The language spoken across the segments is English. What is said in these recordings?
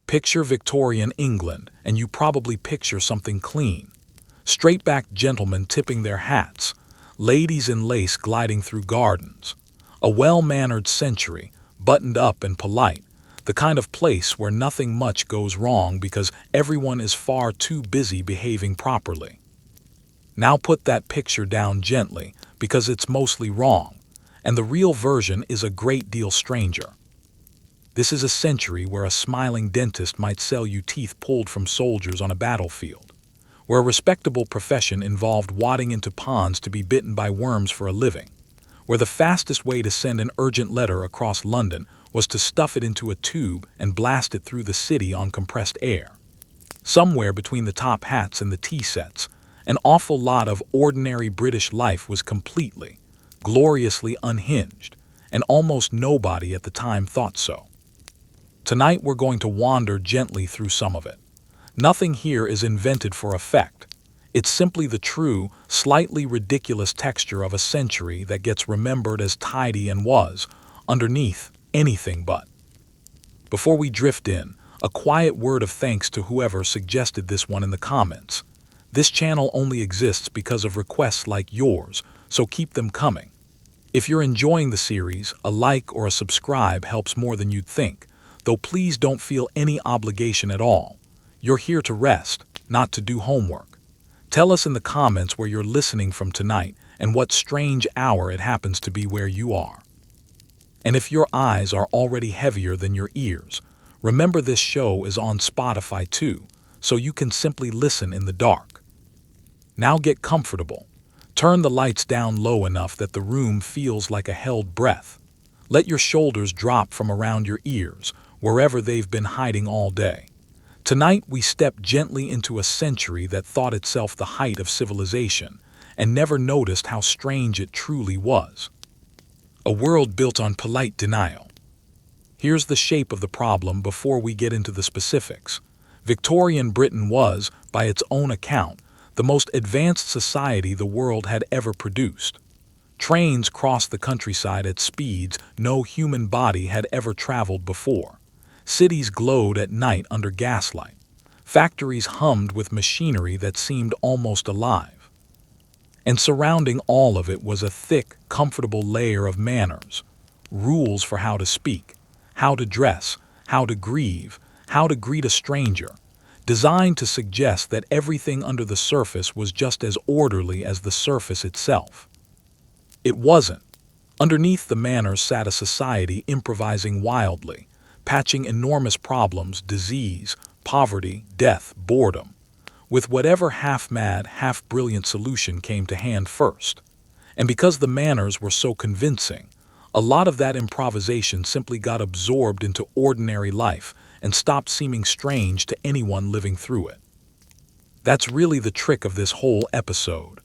Picture Victorian England, and you probably picture something clean. Straight-backed gentlemen tipping their hats, ladies in lace gliding through gardens. A well-mannered century, buttoned up and polite, the kind of place where nothing much goes wrong because everyone is far too busy behaving properly. Now put that picture down gently, because it's mostly wrong, and the real version is a great deal stranger. This is a century where a smiling dentist might sell you teeth pulled from soldiers on a battlefield, where a respectable profession involved wading into ponds to be bitten by worms for a living, where the fastest way to send an urgent letter across London was to stuff it into a tube and blast it through the city on compressed air. Somewhere between the top hats and the tea sets, an awful lot of ordinary British life was completely, gloriously unhinged, and almost nobody at the time thought so. Tonight we're going to wander gently through some of it. Nothing here is invented for effect. It's simply the true, slightly ridiculous texture of a century that gets remembered as tidy and was, underneath, anything but. Before we drift in, a quiet word of thanks to whoever suggested this one in the comments. This channel only exists because of requests like yours, so keep them coming. If you're enjoying the series, a like or a subscribe helps more than you'd think, though please don't feel any obligation at all. You're here to rest, not to do homework. Tell us in the comments where you're listening from tonight and what strange hour it happens to be where you are. And if your eyes are already heavier than your ears, remember this show is on Spotify too, so you can simply listen in the dark. Now get comfortable. Turn the lights down low enough that the room feels like a held breath. Let your shoulders drop from around your ears, wherever they've been hiding all day. Tonight we step gently into a century that thought itself the height of civilization and never noticed how strange it truly was. A world built on polite denial. Here's the shape of the problem before we get into the specifics. Victorian Britain was, by its own account, the most advanced society the world had ever produced. Trains crossed the countryside at speeds no human body had ever traveled before. Cities glowed at night under gaslight. Factories hummed with machinery that seemed almost alive. And surrounding all of it was a thick, comfortable layer of manners, rules for how to speak, how to dress, how to grieve, how to greet a stranger, designed to suggest that everything under the surface was just as orderly as the surface itself. It wasn't. Underneath the manners sat a society improvising wildly, patching enormous problems, disease, poverty, death, boredom, with whatever half-mad, half-brilliant solution came to hand first. And because the manners were so convincing, a lot of that improvisation simply got absorbed into ordinary life and stopped seeming strange to anyone living through it. That's really the trick of this whole episode.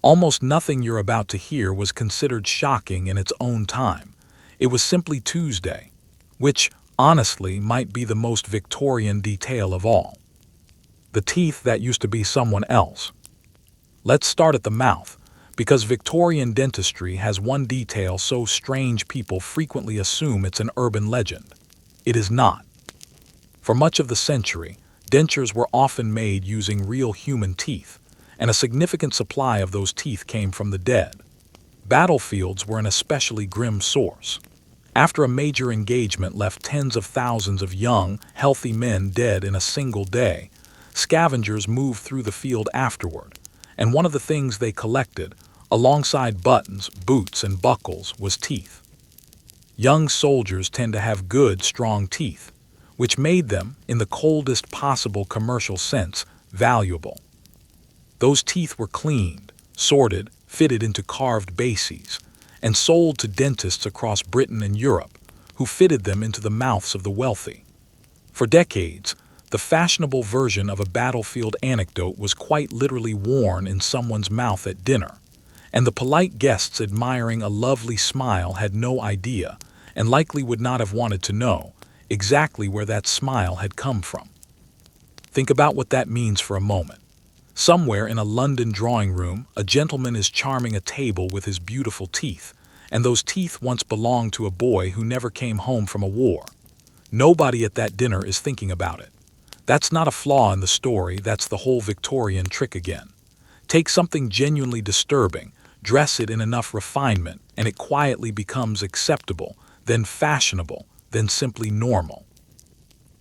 Almost nothing you're about to hear was considered shocking in its own time. It was simply Tuesday, which, honestly, might be the most Victorian detail of all. The teeth that used to be someone else. Let's start at the mouth, because Victorian dentistry has one detail so strange people frequently assume it's an urban legend. It is not. For much of the century, dentures were often made using real human teeth, and a significant supply of those teeth came from the dead. Battlefields were an especially grim source. After a major engagement left tens of thousands of young, healthy men dead in a single day, scavengers moved through the field afterward, and one of the things they collected, alongside buttons, boots, and buckles, was teeth. Young soldiers tend to have good, strong teeth, which made them, in the coldest possible commercial sense, valuable. Those teeth were cleaned, sorted, fitted into carved bases, and sold to dentists across Britain and Europe, who fitted them into the mouths of the wealthy. For decades, the fashionable version of a battlefield anecdote was quite literally worn in someone's mouth at dinner, and the polite guests admiring a lovely smile had no idea, and likely would not have wanted to know, exactly where that smile had come from. Think about what that means for a moment. Somewhere in a London drawing room, a gentleman is charming a table with his beautiful teeth, and those teeth once belonged to a boy who never came home from a war. Nobody at that dinner is thinking about it. That's not a flaw in the story, that's the whole Victorian trick again. Take something genuinely disturbing, dress it in enough refinement, and it quietly becomes acceptable, then fashionable, then simply normal.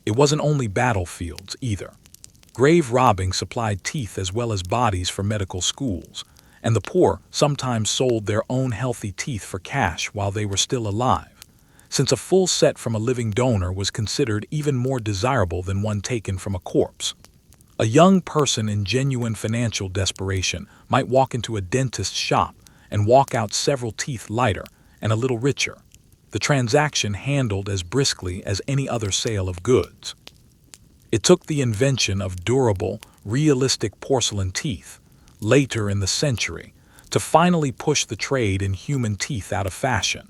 It wasn't only battlefields, either. Grave robbing supplied teeth as well as bodies for medical schools, and the poor sometimes sold their own healthy teeth for cash while they were still alive, since a full set from a living donor was considered even more desirable than one taken from a corpse. A young person in genuine financial desperation might walk into a dentist's shop and walk out several teeth lighter and a little richer, the transaction handled as briskly as any other sale of goods. It took the invention of durable, realistic porcelain teeth, later in the century, to finally push the trade in human teeth out of fashion.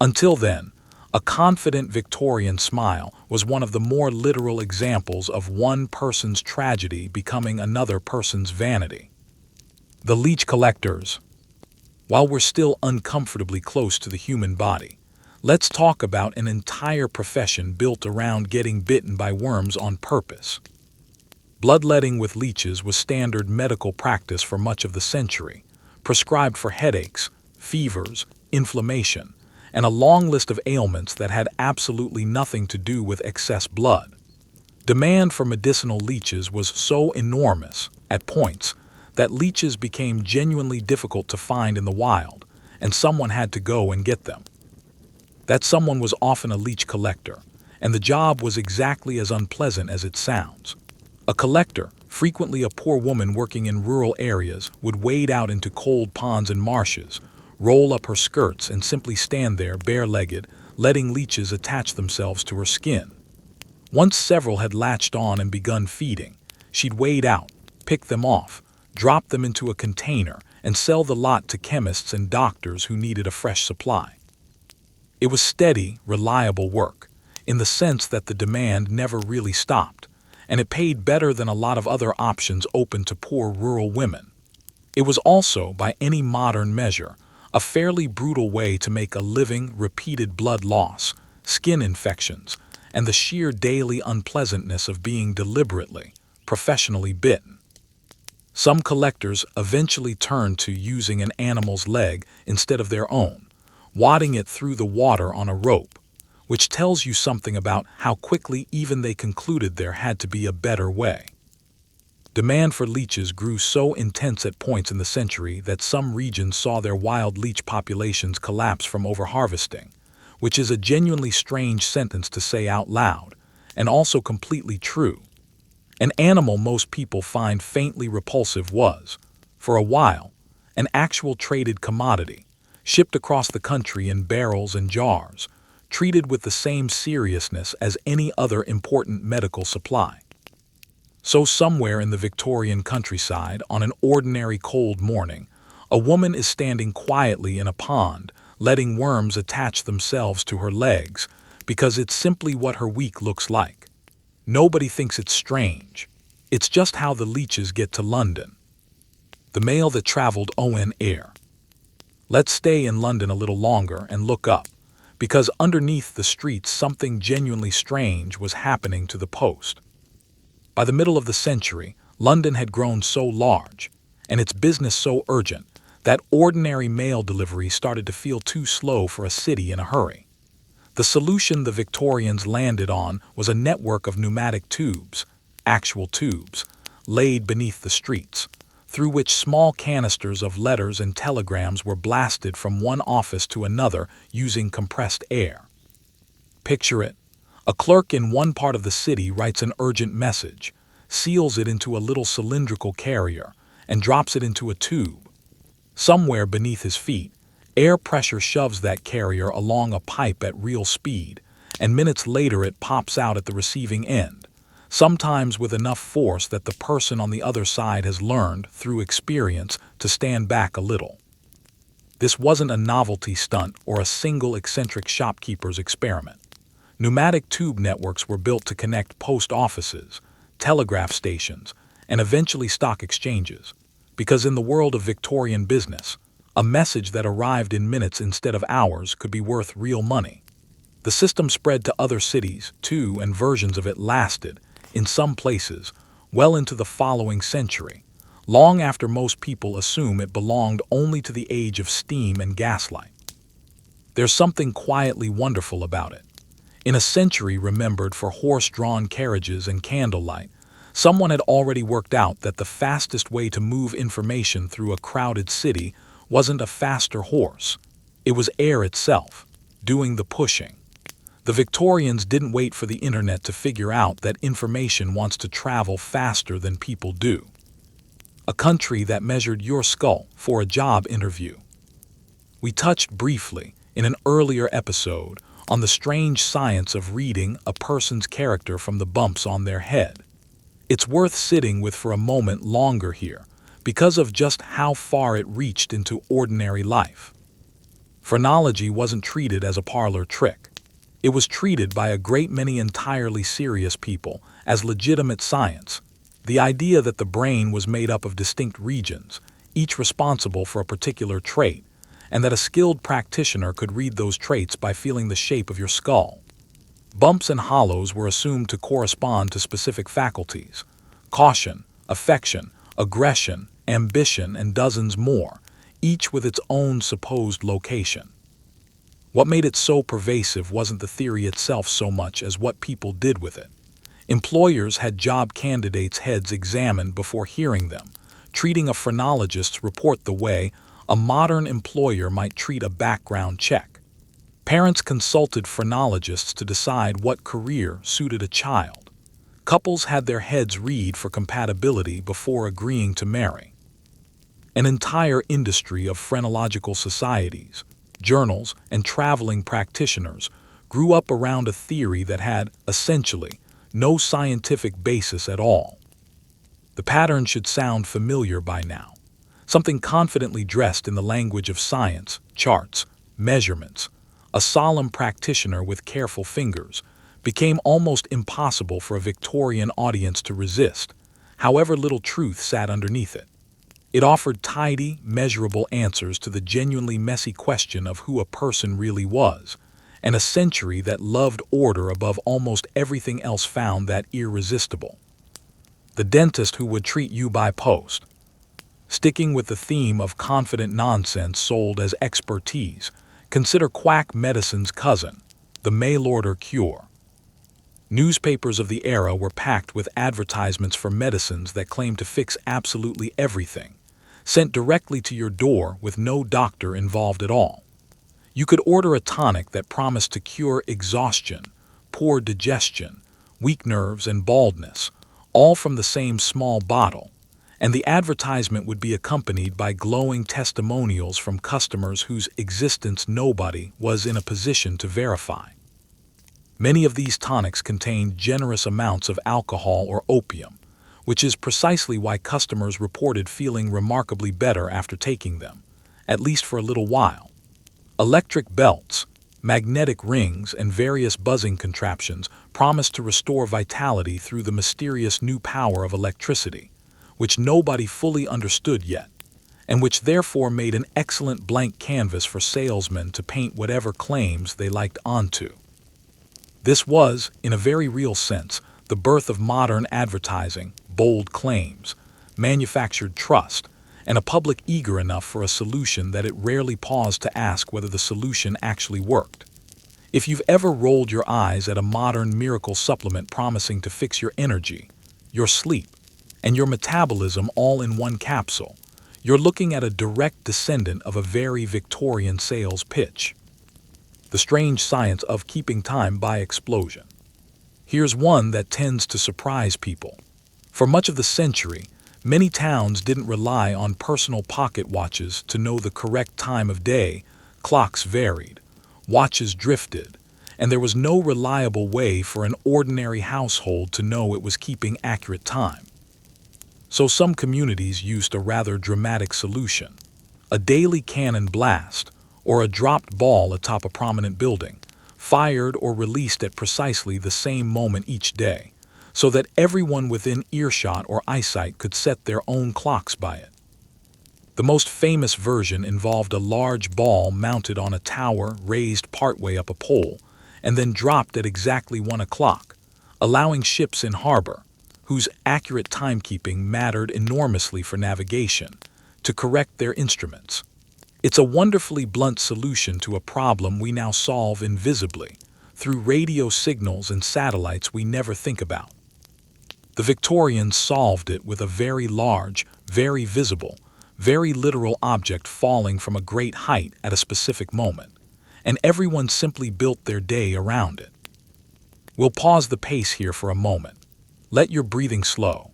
Until then, a confident Victorian smile was one of the more literal examples of one person's tragedy becoming another person's vanity. The leech collectors. While we're still uncomfortably close to the human body, let's talk about an entire profession built around getting bitten by worms on purpose. Bloodletting with leeches was standard medical practice for much of the century, prescribed for headaches, fevers, inflammation, and a long list of ailments that had absolutely nothing to do with excess blood. Demand for medicinal leeches was so enormous, at points, that leeches became genuinely difficult to find in the wild, and someone had to go and get them. That someone was often a leech collector, and the job was exactly as unpleasant as it sounds. A collector, frequently a poor woman working in rural areas, would wade out into cold ponds and marshes, roll up her skirts and simply stand there bare-legged, letting leeches attach themselves to her skin. Once several had latched on and begun feeding, she'd wade out, pick them off, drop them into a container, and sell the lot to chemists and doctors who needed a fresh supply. It was steady, reliable work, in the sense that the demand never really stopped, and it paid better than a lot of other options open to poor rural women. It was also, by any modern measure, a fairly brutal way to make a living. Repeated blood loss, skin infections, and the sheer daily unpleasantness of being deliberately, professionally bitten. Some collectors eventually turned to using an animal's leg instead of their own, wadding it through the water on a rope, which tells you something about how quickly even they concluded there had to be a better way. Demand for leeches grew so intense at points in the century that some regions saw their wild leech populations collapse from overharvesting, which is a genuinely strange sentence to say out loud, and also completely true. An animal most people find faintly repulsive was, for a while, an actual traded commodity, shipped across the country in barrels and jars, treated with the same seriousness as any other important medical supply. So somewhere in the Victorian countryside, on an ordinary cold morning, a woman is standing quietly in a pond, letting worms attach themselves to her legs, because it's simply what her week looks like. Nobody thinks it's strange. It's just how the leeches get to London. The mail that traveled on air. Let's stay in London a little longer and look up, because underneath the streets something genuinely strange was happening to the post. By the middle of the century, London had grown so large, and its business so urgent, that ordinary mail delivery started to feel too slow for a city in a hurry. The solution the Victorians landed on was a network of pneumatic tubes, actual tubes, laid beneath the streets, through which small canisters of letters and telegrams were blasted from one office to another using compressed air. Picture it. A clerk in one part of the city writes an urgent message, seals it into a little cylindrical carrier, and drops it into a tube. Somewhere beneath his feet, air pressure shoves that carrier along a pipe at real speed, and minutes later it pops out at the receiving end, sometimes with enough force that the person on the other side has learned, through experience, to stand back a little. This wasn't a novelty stunt or a single eccentric shopkeeper's experiment. Pneumatic tube networks were built to connect post offices, telegraph stations, and eventually stock exchanges, because in the world of Victorian business, a message that arrived in minutes instead of hours could be worth real money. The system spread to other cities, too, and versions of it lasted, in some places, well into the following century, long after most people assume it belonged only to the age of steam and gaslight. There's something quietly wonderful about it. In a century remembered for horse-drawn carriages and candlelight, someone had already worked out that the fastest way to move information through a crowded city wasn't a faster horse. It was air itself, doing the pushing. The Victorians didn't wait for the internet to figure out that information wants to travel faster than people do. A country that measured your skull for a job interview. We touched briefly, in an earlier episode, on the strange science of reading a person's character from the bumps on their head. It's worth sitting with for a moment longer here, because of just how far it reached into ordinary life. Phrenology wasn't treated as a parlor trick. It was treated by a great many entirely serious people as legitimate science. The idea that the brain was made up of distinct regions, each responsible for a particular trait, and that a skilled practitioner could read those traits by feeling the shape of your skull. Bumps and hollows were assumed to correspond to specific faculties: caution, affection, aggression, ambition, and dozens more, each with its own supposed location. What made it so pervasive wasn't the theory itself so much as what people did with it. Employers had job candidates' heads examined before hearing them, treating a phrenologist's report the way a modern employer might treat a background check. Parents consulted phrenologists to decide what career suited a child. Couples had their heads read for compatibility before agreeing to marry. An entire industry of phrenological societies, journals, and traveling practitioners grew up around a theory that had, essentially, no scientific basis at all. The pattern should sound familiar by now. Something confidently dressed in the language of science, charts, measurements, a solemn practitioner with careful fingers, became almost impossible for a Victorian audience to resist, however little truth sat underneath it. It offered tidy, measurable answers to the genuinely messy question of who a person really was, and a century that loved order above almost everything else found that irresistible. The dentist who would treat you by post. Sticking with the theme of confident nonsense sold as expertise, consider quack medicine's cousin, the mail-order cure. Newspapers of the era were packed with advertisements for medicines that claimed to fix absolutely everything, sent directly to your door with no doctor involved at all. You could order a tonic that promised to cure exhaustion, poor digestion, weak nerves, and baldness, all from the same small bottle, and the advertisement would be accompanied by glowing testimonials from customers whose existence nobody was in a position to verify. Many of these tonics contained generous amounts of alcohol or opium, which is precisely why customers reported feeling remarkably better after taking them, at least for a little while. Electric belts, magnetic rings, and various buzzing contraptions promised to restore vitality through the mysterious new power of electricity, which nobody fully understood yet, and which therefore made an excellent blank canvas for salesmen to paint whatever claims they liked onto. This was, in a very real sense, the birth of modern advertising: bold claims, manufactured trust, and a public eager enough for a solution that it rarely paused to ask whether the solution actually worked. If you've ever rolled your eyes at a modern miracle supplement promising to fix your energy, your sleep, and your metabolism all in one capsule, you're looking at a direct descendant of a very Victorian sales pitch. The strange science of keeping time by explosion. Here's one that tends to surprise people. For much of the century, many towns didn't rely on personal pocket watches to know the correct time of day. Clocks varied, watches drifted, and there was no reliable way for an ordinary household to know it was keeping accurate time. So some communities used a rather dramatic solution: a daily cannon blast, or a dropped ball atop a prominent building, fired or released at precisely the same moment each day, so that everyone within earshot or eyesight could set their own clocks by it. The most famous version involved a large ball mounted on a tower raised partway up a pole, and then dropped at exactly 1 o'clock, allowing ships in harbor, whose accurate timekeeping mattered enormously for navigation, to correct their instruments. It's a wonderfully blunt solution to a problem we now solve invisibly, through radio signals and satellites we never think about. The Victorians solved it with a very large, very visible, very literal object falling from a great height at a specific moment, and everyone simply built their day around it. We'll pause the pace here for a moment. Let your breathing slow.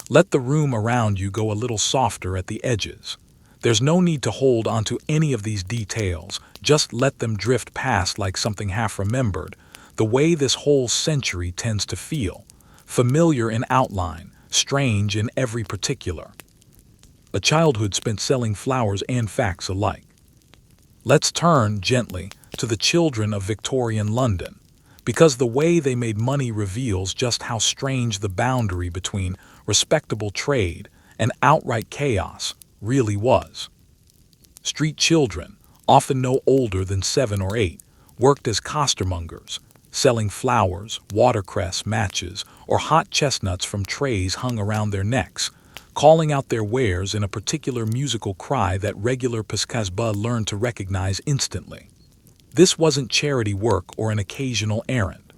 Let the room around you go a little softer at the edges. There's no need to hold onto any of these details, just let them drift past like something half-remembered, the way this whole century tends to feel, familiar in outline, strange in every particular. A childhood spent selling flowers and facts alike. Let's turn, gently, to the children of Victorian London, because the way they made money reveals just how strange the boundary between respectable trade and outright chaos really was. Street children, often no older than 7 or 8, worked as costermongers, selling flowers, watercress, matches, or hot chestnuts from trays hung around their necks, calling out their wares in a particular musical cry that regular Piscasba learned to recognize instantly. This wasn't charity work or an occasional errand.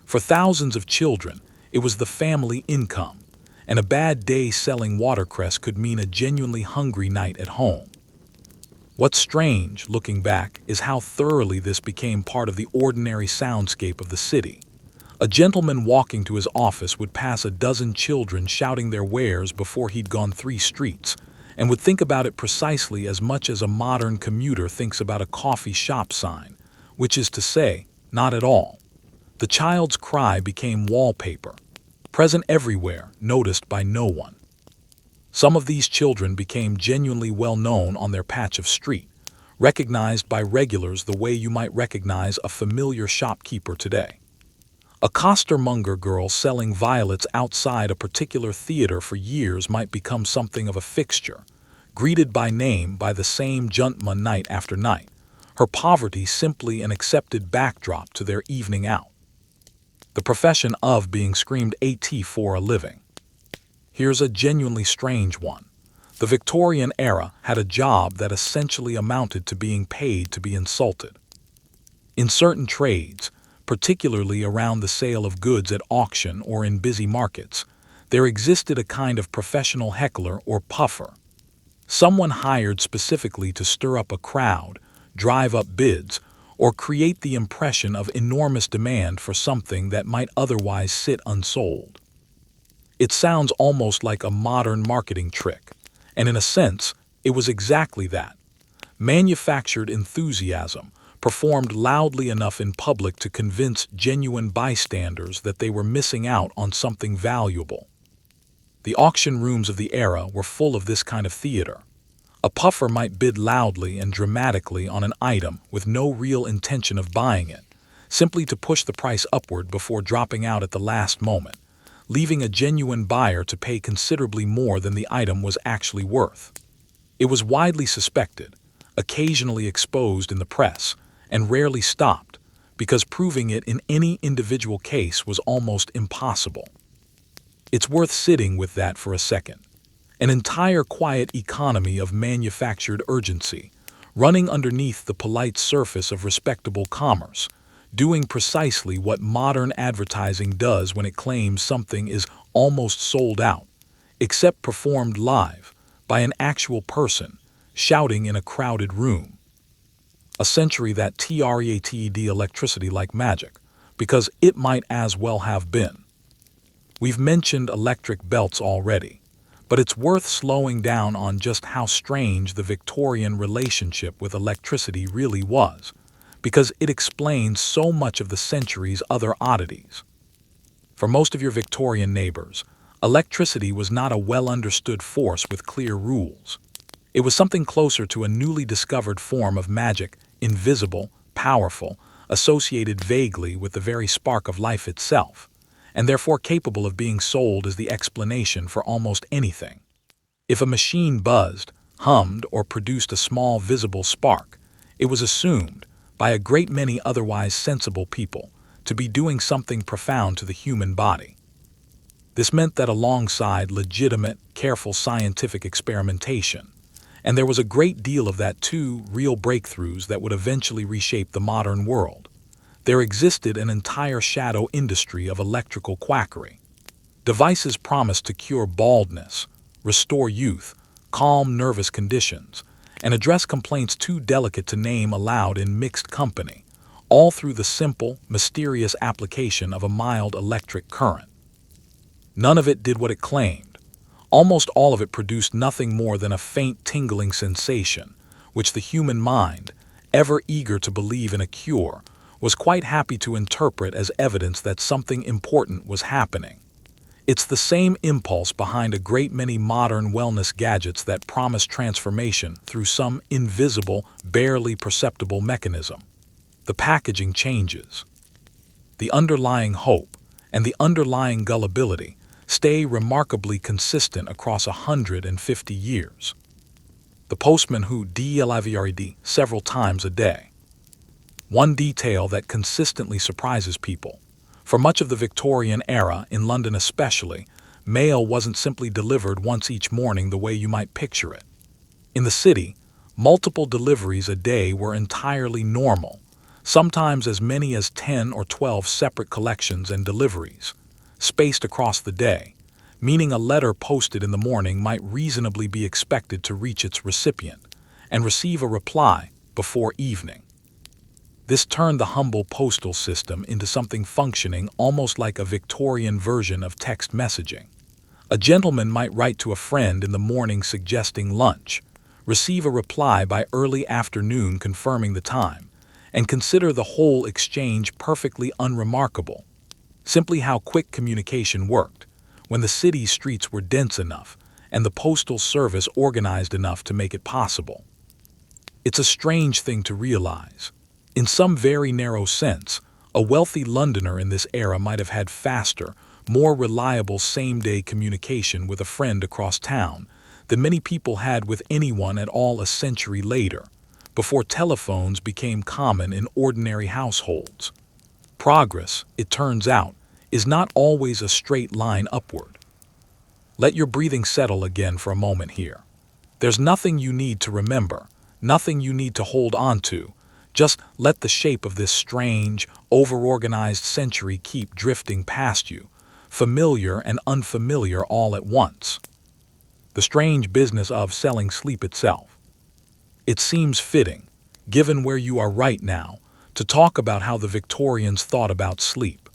For thousands of children, it was the family income, and a bad day selling watercress could mean a genuinely hungry night at home. What's strange, looking back, is how thoroughly this became part of the ordinary soundscape of the city. A gentleman walking to his office would pass a dozen children shouting their wares before he'd gone 3 streets, and would think about it precisely as much as a modern commuter thinks about a coffee shop sign, which is to say, not at all. The child's cry became wallpaper, present everywhere, noticed by no one. Some of these children became genuinely well known on their patch of street, recognized by regulars the way you might recognize a familiar shopkeeper today. A costermonger girl selling violets outside a particular theater for years might become something of a fixture, greeted by name by the same gentleman night after night, her poverty simply an accepted backdrop to their evening out. The profession of being screamed at for a living. Here's a genuinely strange one. The Victorian era had a job that essentially amounted to being paid to be insulted. In certain trades, particularly around the sale of goods at auction or in busy markets, there existed a kind of professional heckler or puffer. Someone hired specifically to stir up a crowd, drive up bids, or create the impression of enormous demand for something that might otherwise sit unsold. It sounds almost like a modern marketing trick, and in a sense, it was exactly that. Manufactured enthusiasm, performed loudly enough in public to convince genuine bystanders that they were missing out on something valuable. The auction rooms of the era were full of this kind of theater. A puffer might bid loudly and dramatically on an item with no real intention of buying it, simply to push the price upward before dropping out at the last moment, leaving a genuine buyer to pay considerably more than the item was actually worth. It was widely suspected, occasionally exposed in the press, and rarely stopped, because proving it in any individual case was almost impossible. It's worth sitting with that for a second. An entire quiet economy of manufactured urgency, running underneath the polite surface of respectable commerce, doing precisely what modern advertising does when it claims something is almost sold out, except performed live, by an actual person, shouting in a crowded room. A century that treated electricity like magic, because it might as well have been. We've mentioned electric belts already, but it's worth slowing down on just how strange the Victorian relationship with electricity really was, because it explains so much of the century's other oddities. For most of your Victorian neighbors, electricity was not a well-understood force with clear rules. It was something closer to a newly discovered form of magic, invisible, powerful, associated vaguely with the very spark of life itself, and therefore capable of being sold as the explanation for almost anything. If a machine buzzed, hummed, or produced a small visible spark, it was assumed, by a great many otherwise sensible people, to be doing something profound to the human body. This meant that alongside legitimate, careful scientific experimentation, and there was a great deal of that too, real breakthroughs that would eventually reshape the modern world, there existed an entire shadow industry of electrical quackery. Devices promised to cure baldness, restore youth, calm nervous conditions, and address complaints too delicate to name aloud in mixed company, all through the simple, mysterious application of a mild electric current. None of it did what it claimed. Almost all of it produced nothing more than a faint tingling sensation, which the human mind, ever eager to believe in a cure, was quite happy to interpret as evidence that something important was happening. It's the same impulse behind a great many modern wellness gadgets that promise transformation through some invisible, barely perceptible mechanism. The packaging changes. The underlying hope and the underlying gullibility stay remarkably consistent across 150 years. The postman who delivred several times a day. One detail that consistently surprises people. For much of the Victorian era, in London especially, mail wasn't simply delivered once each morning the way you might picture it. In the city, multiple deliveries a day were entirely normal, sometimes as many as 10 or 12 separate collections and deliveries, spaced across the day, meaning a letter posted in the morning might reasonably be expected to reach its recipient and receive a reply before evening. This turned the humble postal system into something functioning almost like a Victorian version of text messaging. A gentleman might write to a friend in the morning suggesting lunch, receive a reply by early afternoon confirming the time, and consider the whole exchange perfectly unremarkable. Simply how quick communication worked, when the city's streets were dense enough and the postal service organized enough to make it possible. It's a strange thing to realize. In some very narrow sense, a wealthy Londoner in this era might have had faster, more reliable same-day communication with a friend across town than many people had with anyone at all a century later, before telephones became common in ordinary households. Progress, it turns out, is not always a straight line upward. Let your breathing settle again for a moment here. There's nothing you need to remember, nothing you need to hold on to. Just let the shape of this strange, over-organized century keep drifting past you, familiar and unfamiliar all at once. The strange business of selling sleep itself. It seems fitting, given where you are right now, to talk about how the Victorians thought about sleep.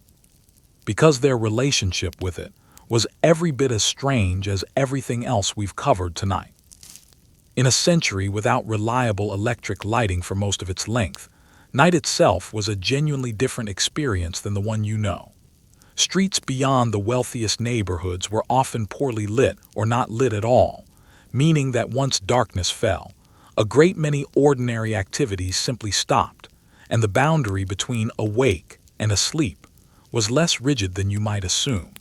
Because their relationship with it was every bit as strange as everything else we've covered tonight. In a century without reliable electric lighting for most of its length, night itself was a genuinely different experience than the one you know. Streets beyond the wealthiest neighborhoods were often poorly lit or not lit at all, meaning that once darkness fell, a great many ordinary activities simply stopped, and the boundary between awake and asleep was less rigid than you might assume.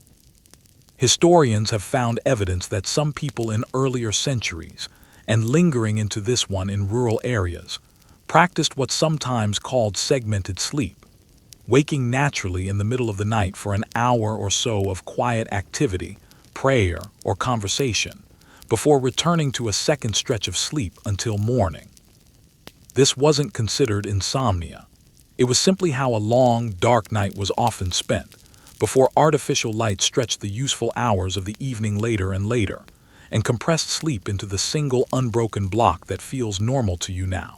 Historians have found evidence that some people in earlier centuries, and lingering into this one in rural areas, practiced what's sometimes called segmented sleep, waking naturally in the middle of the night for an hour or so of quiet activity, prayer, or conversation, before returning to a second stretch of sleep until morning. This wasn't considered insomnia. It was simply how a long, dark night was often spent, before artificial light stretched the useful hours of the evening later and later, and compressed sleep into the single unbroken block that feels normal to you now.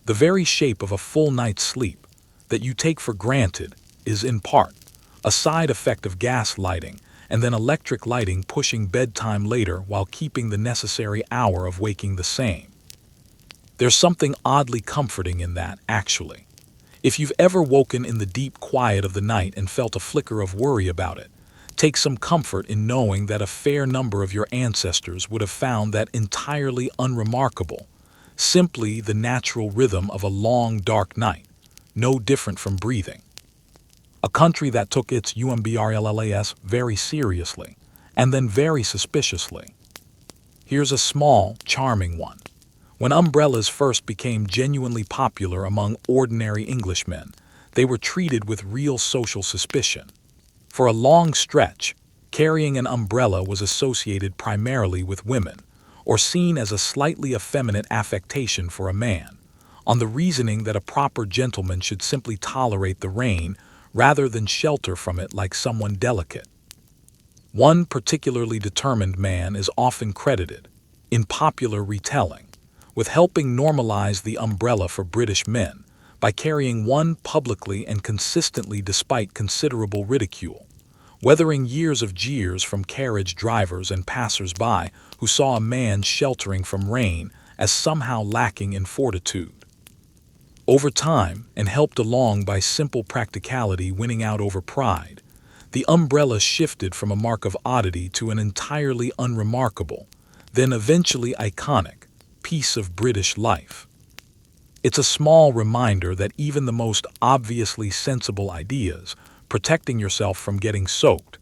The very shape of a full night's sleep, that you take for granted, is in part a side effect of gas lighting and then electric lighting pushing bedtime later while keeping the necessary hour of waking the same. There's something oddly comforting in that, actually. If you've ever woken in the deep quiet of the night and felt a flicker of worry about it, take some comfort in knowing that a fair number of your ancestors would have found that entirely unremarkable, simply the natural rhythm of a long, dark night, no different from breathing. A country that took its umbrellas very seriously, and then very suspiciously. Here's a small, charming one. When umbrellas first became genuinely popular among ordinary Englishmen, they were treated with real social suspicion. For a long stretch, carrying an umbrella was associated primarily with women, or seen as a slightly effeminate affectation for a man, on the reasoning that a proper gentleman should simply tolerate the rain rather than shelter from it like someone delicate. One particularly determined man is often credited, in popular retelling, with helping normalize the umbrella for British men by carrying one publicly and consistently despite considerable ridicule, weathering years of jeers from carriage drivers and passers-by who saw a man sheltering from rain as somehow lacking in fortitude. Over time, and helped along by simple practicality winning out over pride, the umbrella shifted from a mark of oddity to an entirely unremarkable, then eventually iconic, piece of British life. It's a small reminder that even the most obviously sensible ideas, protecting yourself from getting soaked,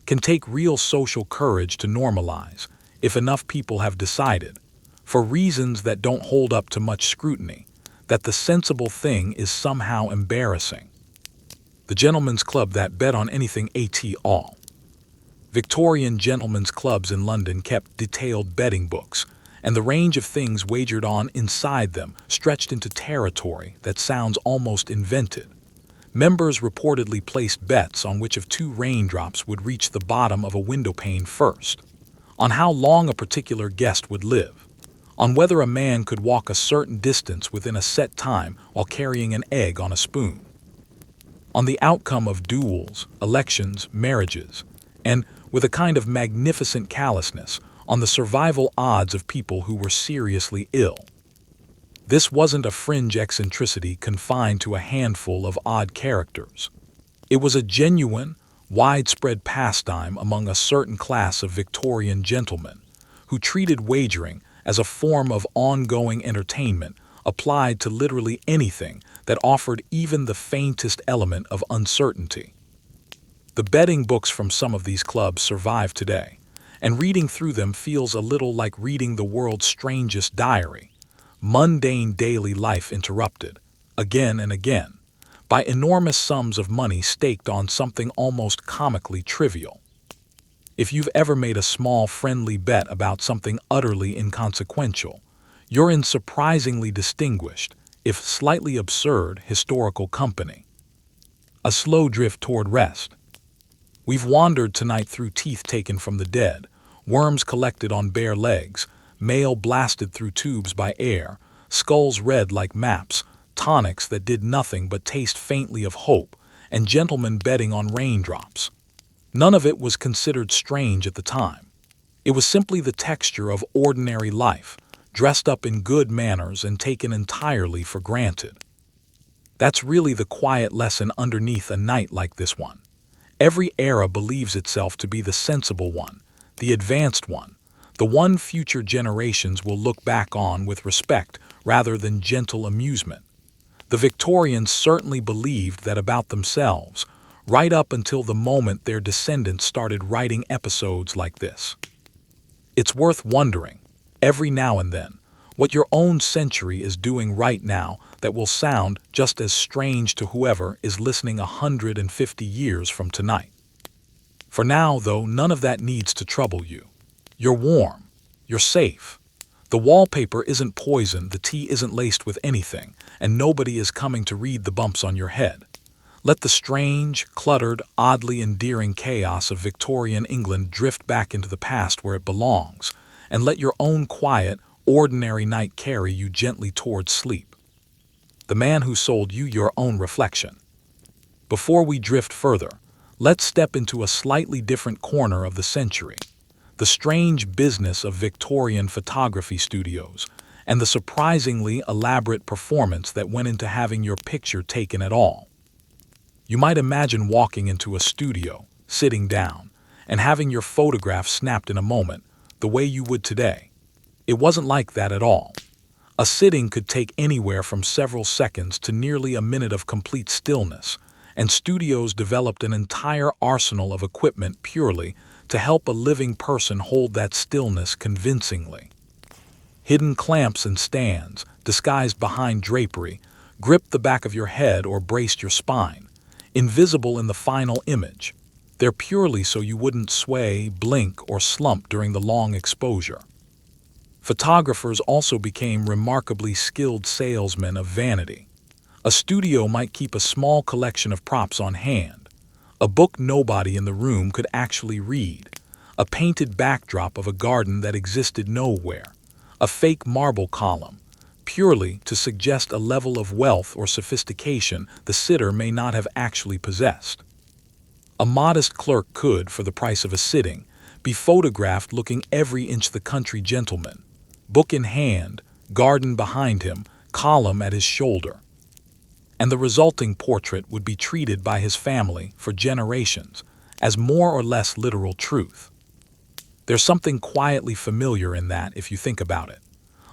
can take real social courage to normalize, if enough people have decided, for reasons that don't hold up to much scrutiny, that the sensible thing is somehow embarrassing. The gentlemen's club that bet on anything at all. Victorian gentlemen's clubs in London kept detailed betting books, and the range of things wagered on inside them stretched into territory that sounds almost invented. Members reportedly placed bets on which of two raindrops would reach the bottom of a windowpane first, on how long a particular guest would live, on whether a man could walk a certain distance within a set time while carrying an egg on a spoon, on the outcome of duels, elections, marriages, and, with a kind of magnificent callousness, on the survival odds of people who were seriously ill. This wasn't a fringe eccentricity confined to a handful of odd characters. It was a genuine, widespread pastime among a certain class of Victorian gentlemen who treated wagering as a form of ongoing entertainment applied to literally anything that offered even the faintest element of uncertainty. The betting books from some of these clubs survive today, and reading through them feels a little like reading the world's strangest diary, mundane daily life interrupted, again and again, by enormous sums of money staked on something almost comically trivial. If you've ever made a small friendly bet about something utterly inconsequential, you're in surprisingly distinguished, if slightly absurd, historical company. A slow drift toward rest. We've wandered tonight through teeth taken from the dead, worms collected on bare legs, mail blasted through tubes by air, skulls red like maps, tonics that did nothing but taste faintly of hope, and gentlemen betting on raindrops. None of it was considered strange at the time. It was simply the texture of ordinary life, dressed up in good manners and taken entirely for granted. That's really the quiet lesson underneath a night like this one. Every era believes itself to be the sensible one, the advanced one, the one future generations will look back on with respect rather than gentle amusement. The Victorians certainly believed that about themselves, right up until the moment their descendants started writing episodes like this. It's worth wondering, every now and then, what your own century is doing right now that will sound just as strange to whoever is listening 150 years from tonight. For now, though, none of that needs to trouble you. You're warm. You're safe. The wallpaper isn't poisoned, the tea isn't laced with anything, and nobody is coming to read the bumps on your head. Let the strange, cluttered, oddly endearing chaos of Victorian England drift back into the past where it belongs, and let your own quiet, ordinary night carry you gently towards sleep. The man who sold you your own reflection. Before we drift further, let's step into a slightly different corner of the century, the strange business of Victorian photography studios, and the surprisingly elaborate performance that went into having your picture taken at all. You might imagine walking into a studio, sitting down, and having your photograph snapped in a moment, the way you would today. It wasn't like that at all. A sitting could take anywhere from several seconds to nearly a minute of complete stillness, and studios developed an entire arsenal of equipment purely to help a living person hold that stillness convincingly. Hidden clamps and stands, disguised behind drapery, gripped the back of your head or braced your spine, invisible in the final image. They're purely so you wouldn't sway, blink, or slump during the long exposure. Photographers also became remarkably skilled salesmen of vanity. A studio might keep a small collection of props on hand, a book nobody in the room could actually read, a painted backdrop of a garden that existed nowhere, a fake marble column, purely to suggest a level of wealth or sophistication the sitter may not have actually possessed. A modest clerk could, for the price of a sitting, be photographed looking every inch the country gentleman, book in hand, garden behind him, column at his shoulder. And the resulting portrait would be treated by his family for generations as more or less literal truth. There's something quietly familiar in that if you think about it.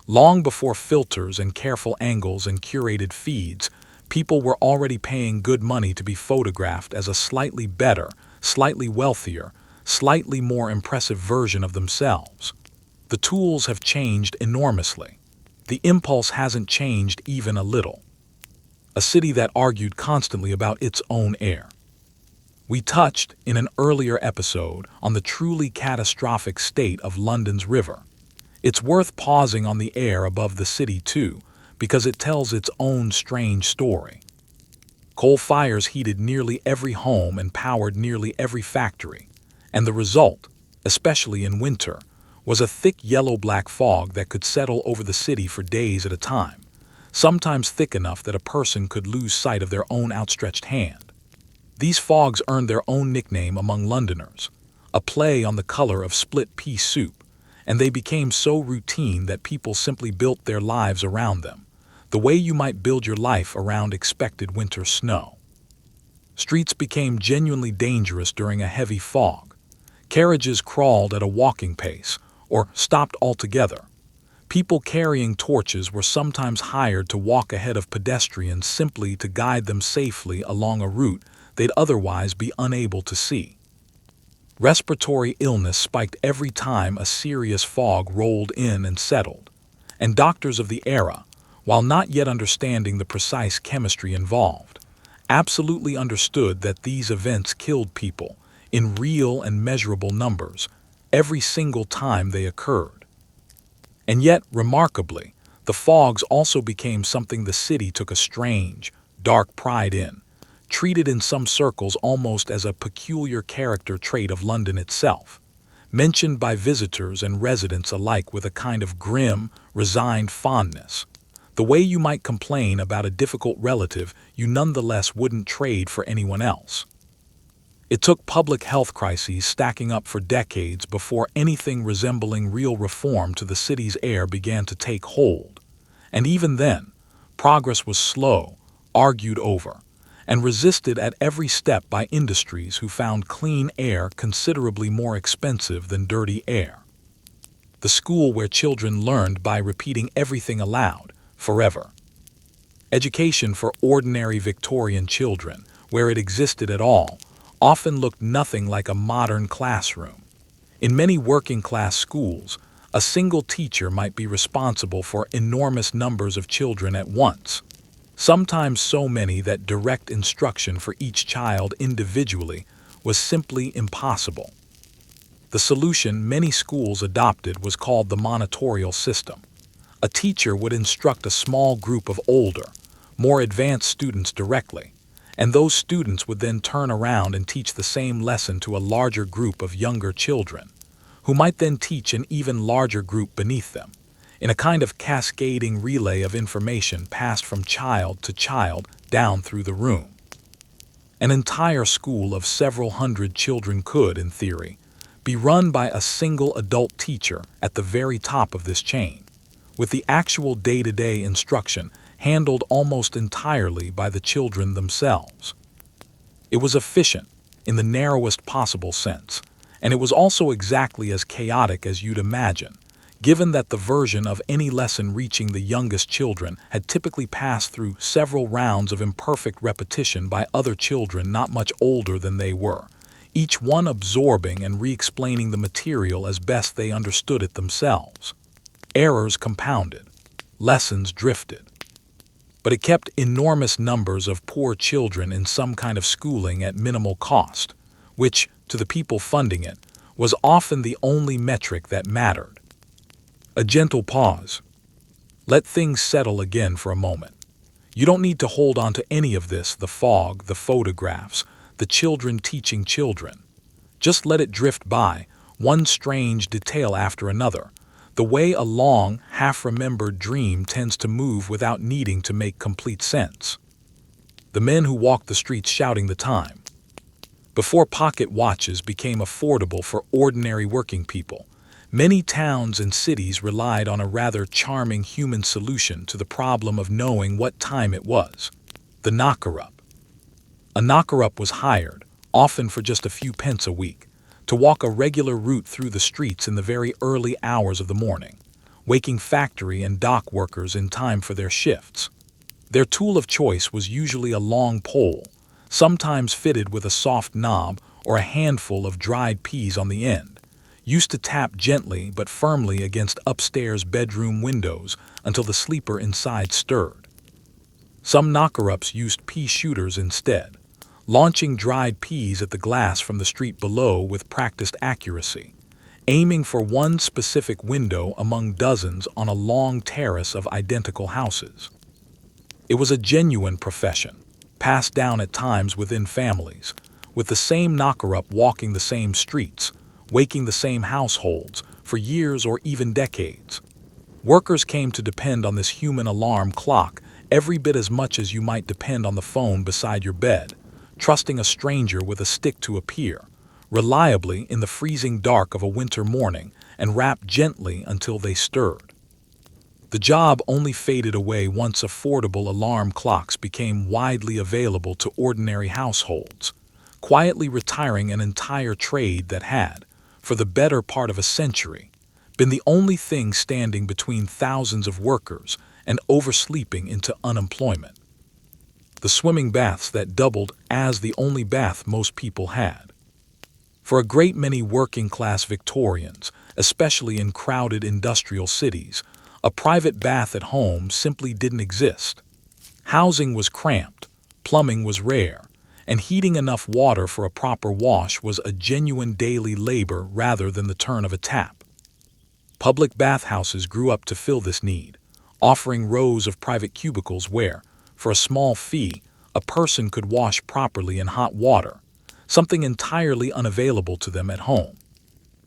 Long before filters and careful angles and curated feeds, people were already paying good money to be photographed as a slightly better, slightly wealthier, slightly more impressive version of themselves. The tools have changed enormously. The impulse hasn't changed even a little. A city that argued constantly about its own air. We touched, in an earlier episode, on the truly catastrophic state of London's river. It's worth pausing on the air above the city too, because it tells its own strange story. Coal fires heated nearly every home and powered nearly every factory, and the result, especially in winter, was a thick yellow-black fog that could settle over the city for days at a time, sometimes thick enough that a person could lose sight of their own outstretched hand. These fogs earned their own nickname among Londoners, a play on the color of split pea soup, and they became so routine that people simply built their lives around them, the way you might build your life around expected winter snow. Streets became genuinely dangerous during a heavy fog. Carriages crawled at a walking pace, or stopped altogether. People carrying torches were sometimes hired to walk ahead of pedestrians simply to guide them safely along a route they'd otherwise be unable to see. Respiratory illness spiked every time a serious fog rolled in and settled, and doctors of the era, while not yet understanding the precise chemistry involved, absolutely understood that these events killed people in real and measurable numbers every single time they occurred. And yet, remarkably, the fogs also became something the city took a strange, dark pride in, treated in some circles almost as a peculiar character trait of London itself, mentioned by visitors and residents alike with a kind of grim, resigned fondness, the way you might complain about a difficult relative you nonetheless wouldn't trade for anyone else. It took public health crises stacking up for decades before anything resembling real reform to the city's air began to take hold, and even then, progress was slow, argued over, and resisted at every step by industries who found clean air considerably more expensive than dirty air. The school where children learned by repeating everything aloud, forever. Education for ordinary Victorian children, where it existed at all, often looked nothing like a modern classroom. In many working-class schools, a single teacher might be responsible for enormous numbers of children at once, sometimes so many that direct instruction for each child individually was simply impossible. The solution many schools adopted was called the monitorial system. A teacher would instruct a small group of older, more advanced students directly, and those students would then turn around and teach the same lesson to a larger group of younger children, who might then teach an even larger group beneath them, in a kind of cascading relay of information passed from child to child down through the room. An entire school of several hundred children could, in theory, be run by a single adult teacher at the very top of this chain, with the actual day-to-day instruction handled almost entirely by the children themselves. It was efficient, in the narrowest possible sense, and it was also exactly as chaotic as you'd imagine, given that the version of any lesson reaching the youngest children had typically passed through several rounds of imperfect repetition by other children not much older than they were, each one absorbing and re-explaining the material as best they understood it themselves. Errors compounded. Lessons drifted. but it kept enormous numbers of poor children in some kind of schooling at minimal cost, which, to the people funding it, was often the only metric that mattered. A gentle pause. Let things settle again for a moment. You don't need to hold on to any of this, the fog, the photographs, the children teaching children. Just let it drift by, one strange detail after another, the way a long, half-remembered dream tends to move without needing to make complete sense. The men who walked the streets shouting the time. Before pocket watches became affordable for ordinary working people, many towns and cities relied on a rather charming human solution to the problem of knowing what time it was: the knocker-up. A knocker-up was hired, often for just a few pence a week, to walk a regular route through the streets in the very early hours of the morning, waking factory and dock workers in time for their shifts. Their tool of choice was usually a long pole, sometimes fitted with a soft knob or a handful of dried peas on the end, used to tap gently but firmly against upstairs bedroom windows until the sleeper inside stirred. Some knocker-ups used pea shooters instead, launching dried peas at the glass from the street below with practiced accuracy, aiming for one specific window among dozens on a long terrace of identical houses. It was a genuine profession, passed down at times within families, with the same knocker-up walking the same streets, waking the same households for years or even decades. Workers came to depend on this human alarm clock every bit as much as you might depend on the phone beside your bed, trusting a stranger with a stick to appear, reliably in the freezing dark of a winter morning, and rap gently until they stirred. The job only faded away once affordable alarm clocks became widely available to ordinary households, quietly retiring an entire trade that had, for the better part of a century, been the only thing standing between thousands of workers and oversleeping into unemployment. The swimming baths that doubled as the only bath most people had. For a great many working-class Victorians, especially in crowded industrial cities, a private bath at home simply didn't exist. Housing was cramped, plumbing was rare, and heating enough water for a proper wash was a genuine daily labor rather than the turn of a tap. Public bathhouses grew up to fill this need, offering rows of private cubicles where, for a small fee, a person could wash properly in hot water, something entirely unavailable to them at home.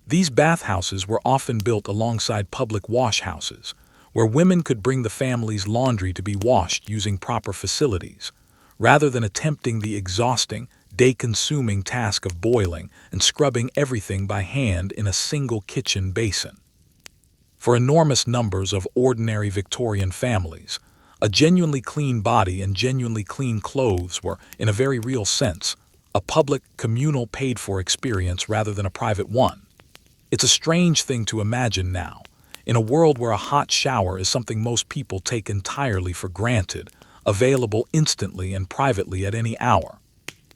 These bathhouses were often built alongside public wash houses, where women could bring the family's laundry to be washed using proper facilities, rather than attempting the exhausting, day-consuming task of boiling and scrubbing everything by hand in a single kitchen basin. For enormous numbers of ordinary Victorian families, a genuinely clean body and genuinely clean clothes were, in a very real sense, a public, communal, paid-for experience rather than a private one. It's a strange thing to imagine now, in a world where a hot shower is something most people take entirely for granted, available instantly and privately at any hour.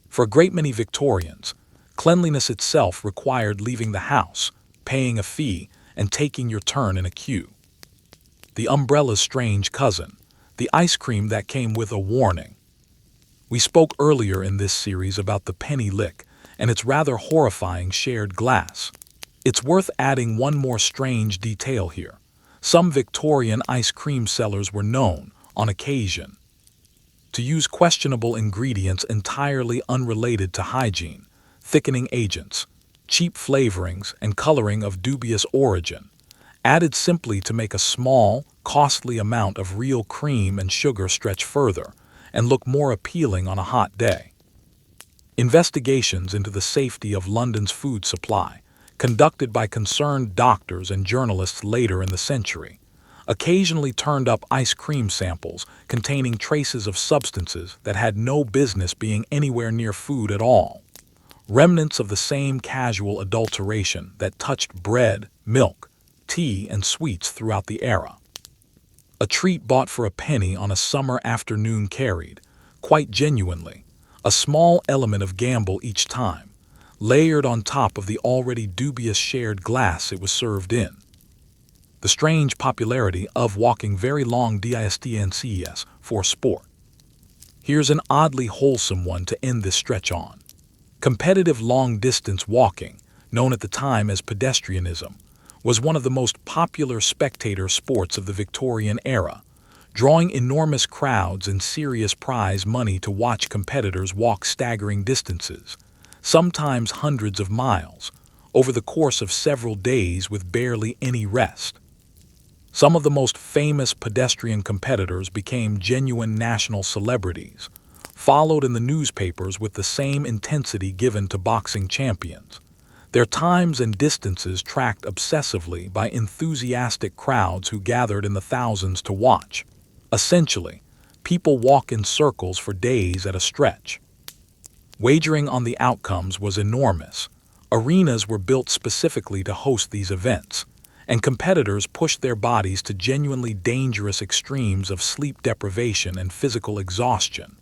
For a great many Victorians, cleanliness itself required leaving the house, paying a fee, and taking your turn in a queue. The umbrella's strange cousin, the ice cream that came with a warning. We spoke earlier in this series about the penny lick and its rather horrifying shared glass. It's worth adding one more strange detail here. Some Victorian ice cream sellers were known, on occasion, to use questionable ingredients entirely unrelated to hygiene, thickening agents, cheap flavorings, and coloring of dubious origin, added simply to make a small, costly amount of real cream and sugar stretch further and look more appealing on a hot day. Investigations into the safety of London's food supply, conducted by concerned doctors and journalists later in the century, occasionally turned up ice cream samples containing traces of substances that had no business being anywhere near food at all. Remnants of the same casual adulteration that touched bread, milk, tea, and sweets throughout the era. A treat bought for a penny on a summer afternoon carried, quite genuinely, a small element of gamble each time, layered on top of the already dubious shared glass it was served in. the strange popularity of walking very long distances for sport. Here's an oddly wholesome one to end this stretch on. Competitive long-distance walking, known at the time as pedestrianism, was one of the most popular spectator sports of the Victorian era, drawing enormous crowds and serious prize money to watch competitors walk staggering distances, sometimes hundreds of miles, over the course of several days with barely any rest. Some of the most famous pedestrian competitors became genuine national celebrities, followed in the newspapers with the same intensity given to boxing champions, their times and distances tracked obsessively by enthusiastic crowds who gathered in the thousands to watch. Essentially, people walk in circles for days at a stretch. Wagering on the outcomes was enormous. Arenas were built specifically to host these events, and competitors pushed their bodies to genuinely dangerous extremes of sleep deprivation and physical exhaustion,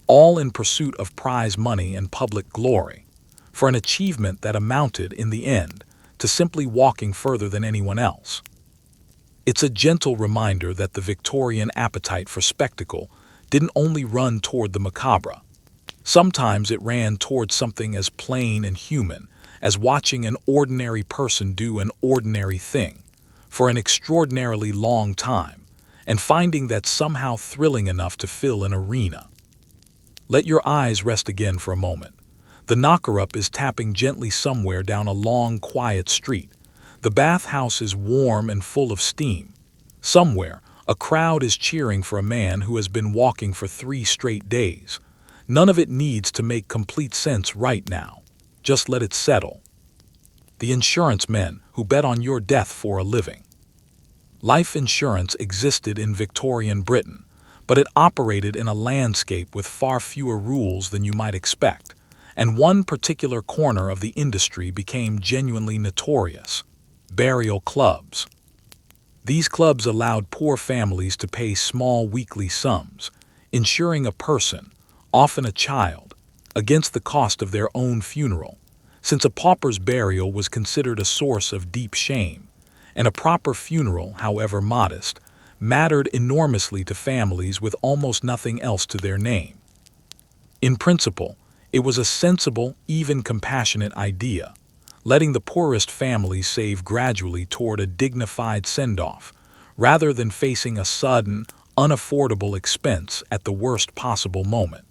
all in pursuit of prize money and public glory, for an achievement that amounted, in the end, to simply walking further than anyone else. It's a gentle reminder that the Victorian appetite for spectacle didn't only run toward the macabre. Sometimes it ran toward something as plain and human as watching an ordinary person do an ordinary thing for an extraordinarily long time, and finding that somehow thrilling enough to fill an arena. Let your eyes rest again for a moment. The knocker-up is tapping gently somewhere down a long, quiet street. The bathhouse is warm and full of steam. Somewhere, a crowd is cheering for a man who has been walking for 3 straight days. None of it needs to make complete sense right now. Just let it settle. The insurance men who bet on your death for a living. Life insurance existed in Victorian Britain, but it operated in a landscape with far fewer rules than you might expect, and one particular corner of the industry became genuinely notorious: burial clubs. These clubs allowed poor families to pay small weekly sums, insuring a person, often a child, against the cost of their own funeral, since a pauper's burial was considered a source of deep shame, and a proper funeral, however modest, mattered enormously to families with almost nothing else to their name. In principle, it was a sensible, even compassionate idea, letting the poorest families save gradually toward a dignified send-off, rather than facing a sudden, unaffordable expense at the worst possible moment.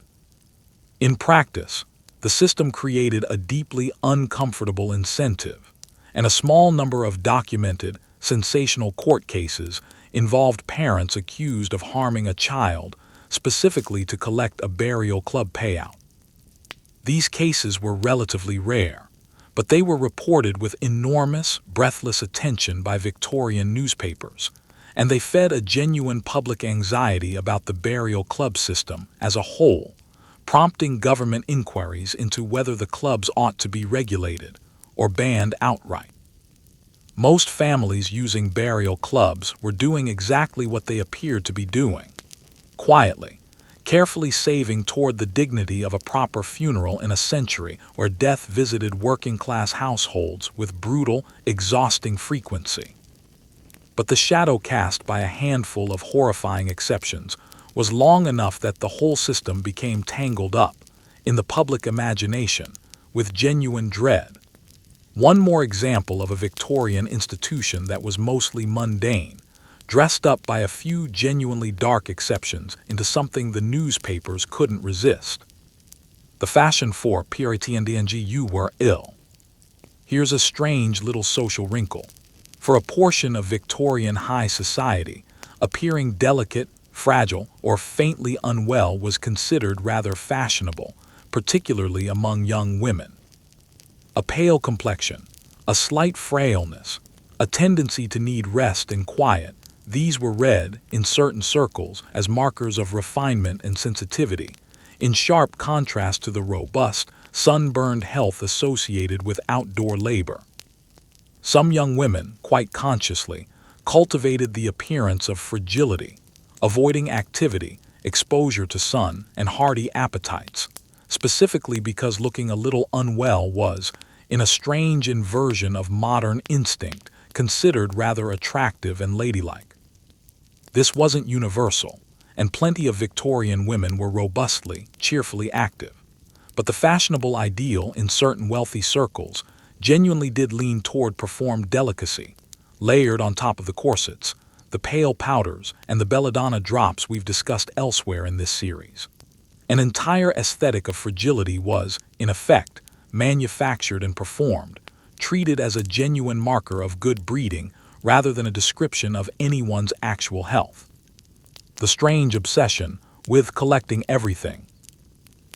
In practice, the system created a deeply uncomfortable incentive, and a small number of documented, sensational court cases involved parents accused of harming a child specifically to collect a burial club payout. These cases were relatively rare, but they were reported with enormous, breathless attention by Victorian newspapers, and they fed a genuine public anxiety about the burial club system as a whole, prompting government inquiries into whether the clubs ought to be regulated or banned outright. Most families using burial clubs were doing exactly what they appeared to be doing: quietly, carefully saving toward the dignity of a proper funeral in a century where death visited working-class households with brutal, exhausting frequency. But the shadow cast by a handful of horrifying exceptions was long enough that the whole system became tangled up, in the public imagination, with genuine dread. One more example of a Victorian institution that was mostly mundane, dressed up by a few genuinely dark exceptions into something the newspapers couldn't resist. The fashion for Puritan were ill. Here's a strange little social wrinkle. For a portion of Victorian high society, appearing delicate, fragile, or faintly unwell was considered rather fashionable, particularly among young women. A pale complexion, a slight frailness, a tendency to need rest and quiet, these were read, in certain circles, as markers of refinement and sensitivity, in sharp contrast to the robust, sunburned health associated with outdoor labor. Some young women, quite consciously, cultivated the appearance of fragility, avoiding activity, exposure to sun, and hearty appetites, specifically because looking a little unwell was, in a strange inversion of modern instinct, considered rather attractive and ladylike. This wasn't universal, and plenty of Victorian women were robustly, cheerfully active. But the fashionable ideal in certain wealthy circles genuinely did lean toward performed delicacy, layered on top of the corsets, the pale powders, and the belladonna drops we've discussed elsewhere in this series. An entire aesthetic of fragility was, in effect, manufactured and performed, treated as a genuine marker of good breeding rather than a description of anyone's actual health. The strange obsession with collecting everything.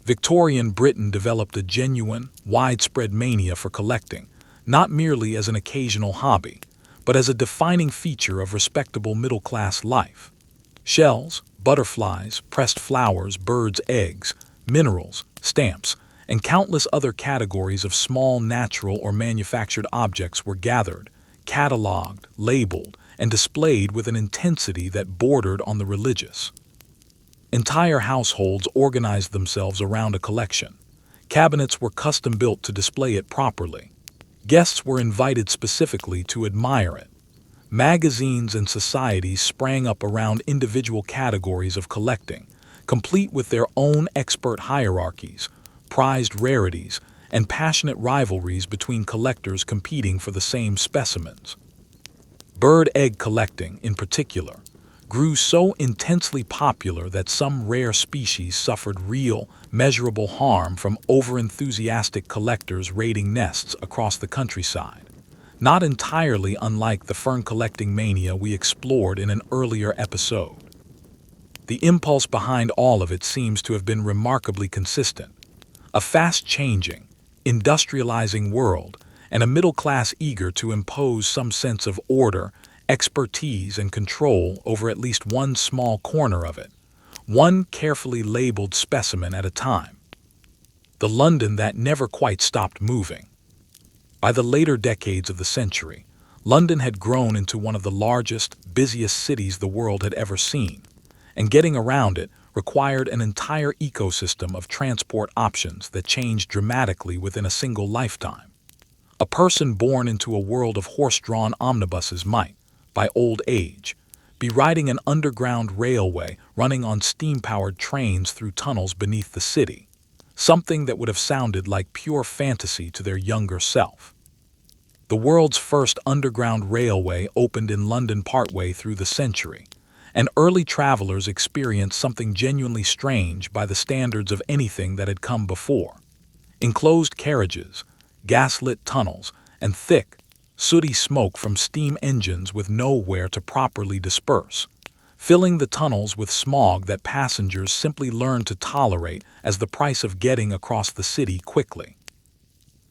Victorian Britain developed a genuine, widespread mania for collecting, not merely as an occasional hobby, but as a defining feature of respectable middle-class life. Shells, butterflies, pressed flowers, birds' eggs, minerals, stamps, and countless other categories of small natural or manufactured objects were gathered, catalogued, labeled, and displayed with an intensity that bordered on the religious. Entire households organized themselves around a collection. Cabinets were custom-built to display it properly. Guests were invited specifically to admire it. Magazines and societies sprang up around individual categories of collecting, complete with their own expert hierarchies, prized rarities, and passionate rivalries between collectors competing for the same specimens. Bird egg collecting, in particular, grew so intensely popular that some rare species suffered real, measurable harm from over-enthusiastic collectors raiding nests across the countryside, not entirely unlike the fern-collecting mania we explored in an earlier episode. The impulse behind all of it seems to have been remarkably consistent. A fast-changing, industrializing world, and a middle class eager to impose some sense of order, expertise, and control over at least one small corner of it, one carefully labeled specimen at a time. The London that never quite stopped moving. By the later decades of the century, London had grown into one of the largest, busiest cities the world had ever seen, and getting around it required an entire ecosystem of transport options that changed dramatically within a single lifetime. A person born into a world of horse-drawn omnibuses might, by old age, be riding an underground railway running on steam-powered trains through tunnels beneath the city, something that would have sounded like pure fantasy to their younger self. The world's first underground railway opened in London partway through the century, and early travelers experienced something genuinely strange by the standards of anything that had come before. Enclosed carriages, gaslit tunnels, and thick, sooty smoke from steam engines with nowhere to properly disperse, filling the tunnels with smog that passengers simply learned to tolerate as the price of getting across the city quickly.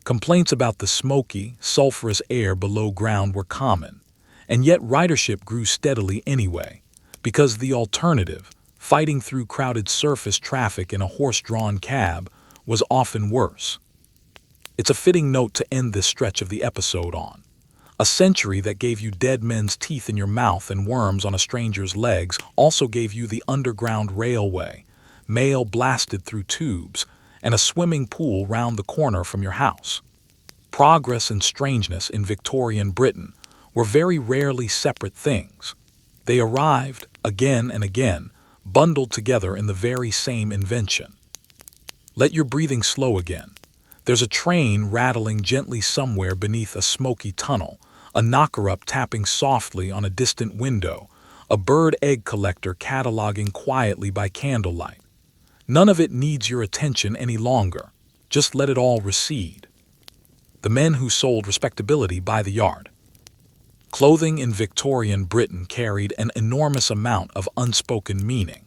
Complaints about the smoky, sulfurous air below ground were common, and yet ridership grew steadily anyway, because the alternative, fighting through crowded surface traffic in a horse-drawn cab, was often worse. It's a fitting note to end this stretch of the episode on. A century that gave you dead men's teeth in your mouth and worms on a stranger's legs also gave you the underground railway, mail blasted through tubes, and a swimming pool round the corner from your house. Progress and strangeness in Victorian Britain were very rarely separate things. They arrived, again and again, bundled together in the very same invention. Let your breathing slow again. There's a train rattling gently somewhere beneath a smoky tunnel, a knocker-up tapping softly on a distant window, a bird egg collector cataloging quietly by candlelight. None of it needs your attention any longer. Just let it all recede. The men who sold respectability by the yard. Clothing in Victorian Britain carried an enormous amount of unspoken meaning,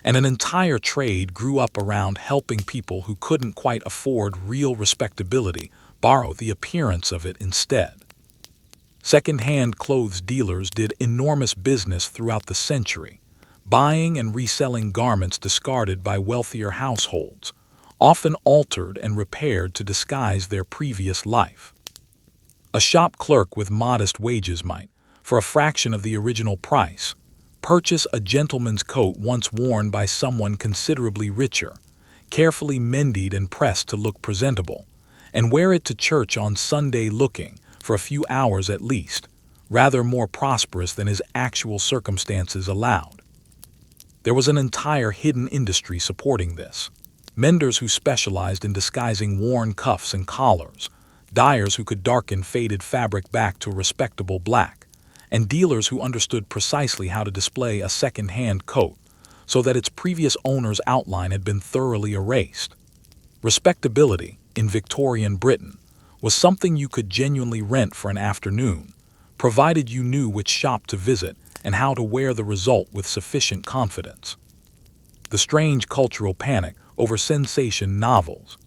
and an entire trade grew up around helping people who couldn't quite afford real respectability borrow the appearance of it instead. Second-hand clothes dealers did enormous business throughout the century, buying and reselling garments discarded by wealthier households, often altered and repaired to disguise their previous life. A shop clerk with modest wages might, for a fraction of the original price, purchase a gentleman's coat once worn by someone considerably richer, carefully mended and pressed to look presentable, and wear it to church on Sunday looking, for a few hours at least, rather more prosperous than his actual circumstances allowed. There was an entire hidden industry supporting this. Menders who specialized in disguising worn cuffs and collars, dyers who could darken faded fabric back to a respectable black, and dealers who understood precisely how to display a second-hand coat so that its previous owner's outline had been thoroughly erased. Respectability, in Victorian Britain, was something you could genuinely rent for an afternoon, provided you knew which shop to visit and how to wear the result with sufficient confidence. The strange cultural panic over sensation novels.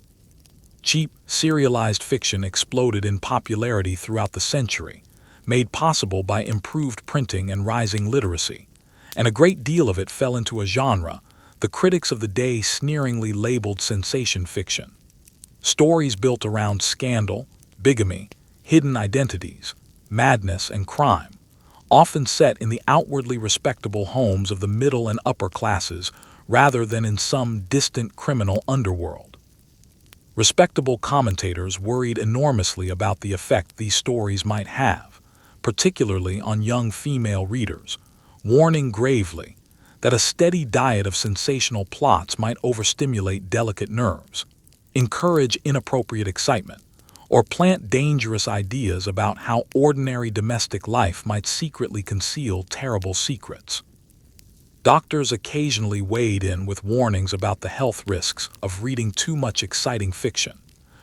Cheap, serialized fiction exploded in popularity throughout the century, made possible by improved printing and rising literacy, and a great deal of it fell into a genre the critics of the day sneeringly labeled sensation fiction. Stories built around scandal, bigamy, hidden identities, madness, and crime, often set in the outwardly respectable homes of the middle and upper classes rather than in some distant criminal underworld. Respectable commentators worried enormously about the effect these stories might have, particularly on young female readers, warning gravely that a steady diet of sensational plots might overstimulate delicate nerves, encourage inappropriate excitement, or plant dangerous ideas about how ordinary domestic life might secretly conceal terrible secrets. Doctors occasionally weighed in with warnings about the health risks of reading too much exciting fiction,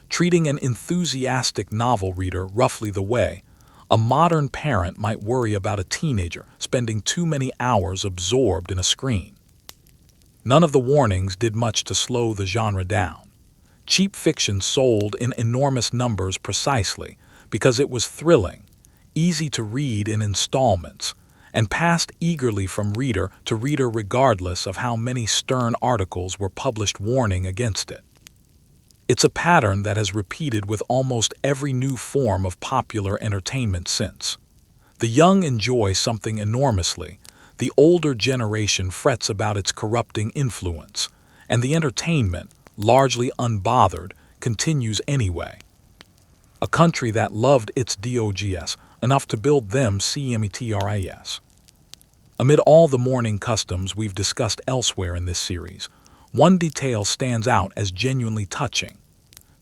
treating an enthusiastic novel reader roughly the way a modern parent might worry about a teenager spending too many hours absorbed in a screen. None of the warnings did much to slow the genre down. Cheap fiction sold in enormous numbers precisely because it was thrilling, easy to read in installments, and passed eagerly from reader to reader regardless of how many stern articles were published warning against it. It's a pattern that has repeated with almost every new form of popular entertainment since. The young enjoy something enormously, the older generation frets about its corrupting influence, and the entertainment, largely unbothered, continues anyway. A country that loved its dogs enough to build them cemetris. Amid all the mourning customs we've discussed elsewhere in this series, one detail stands out as genuinely touching.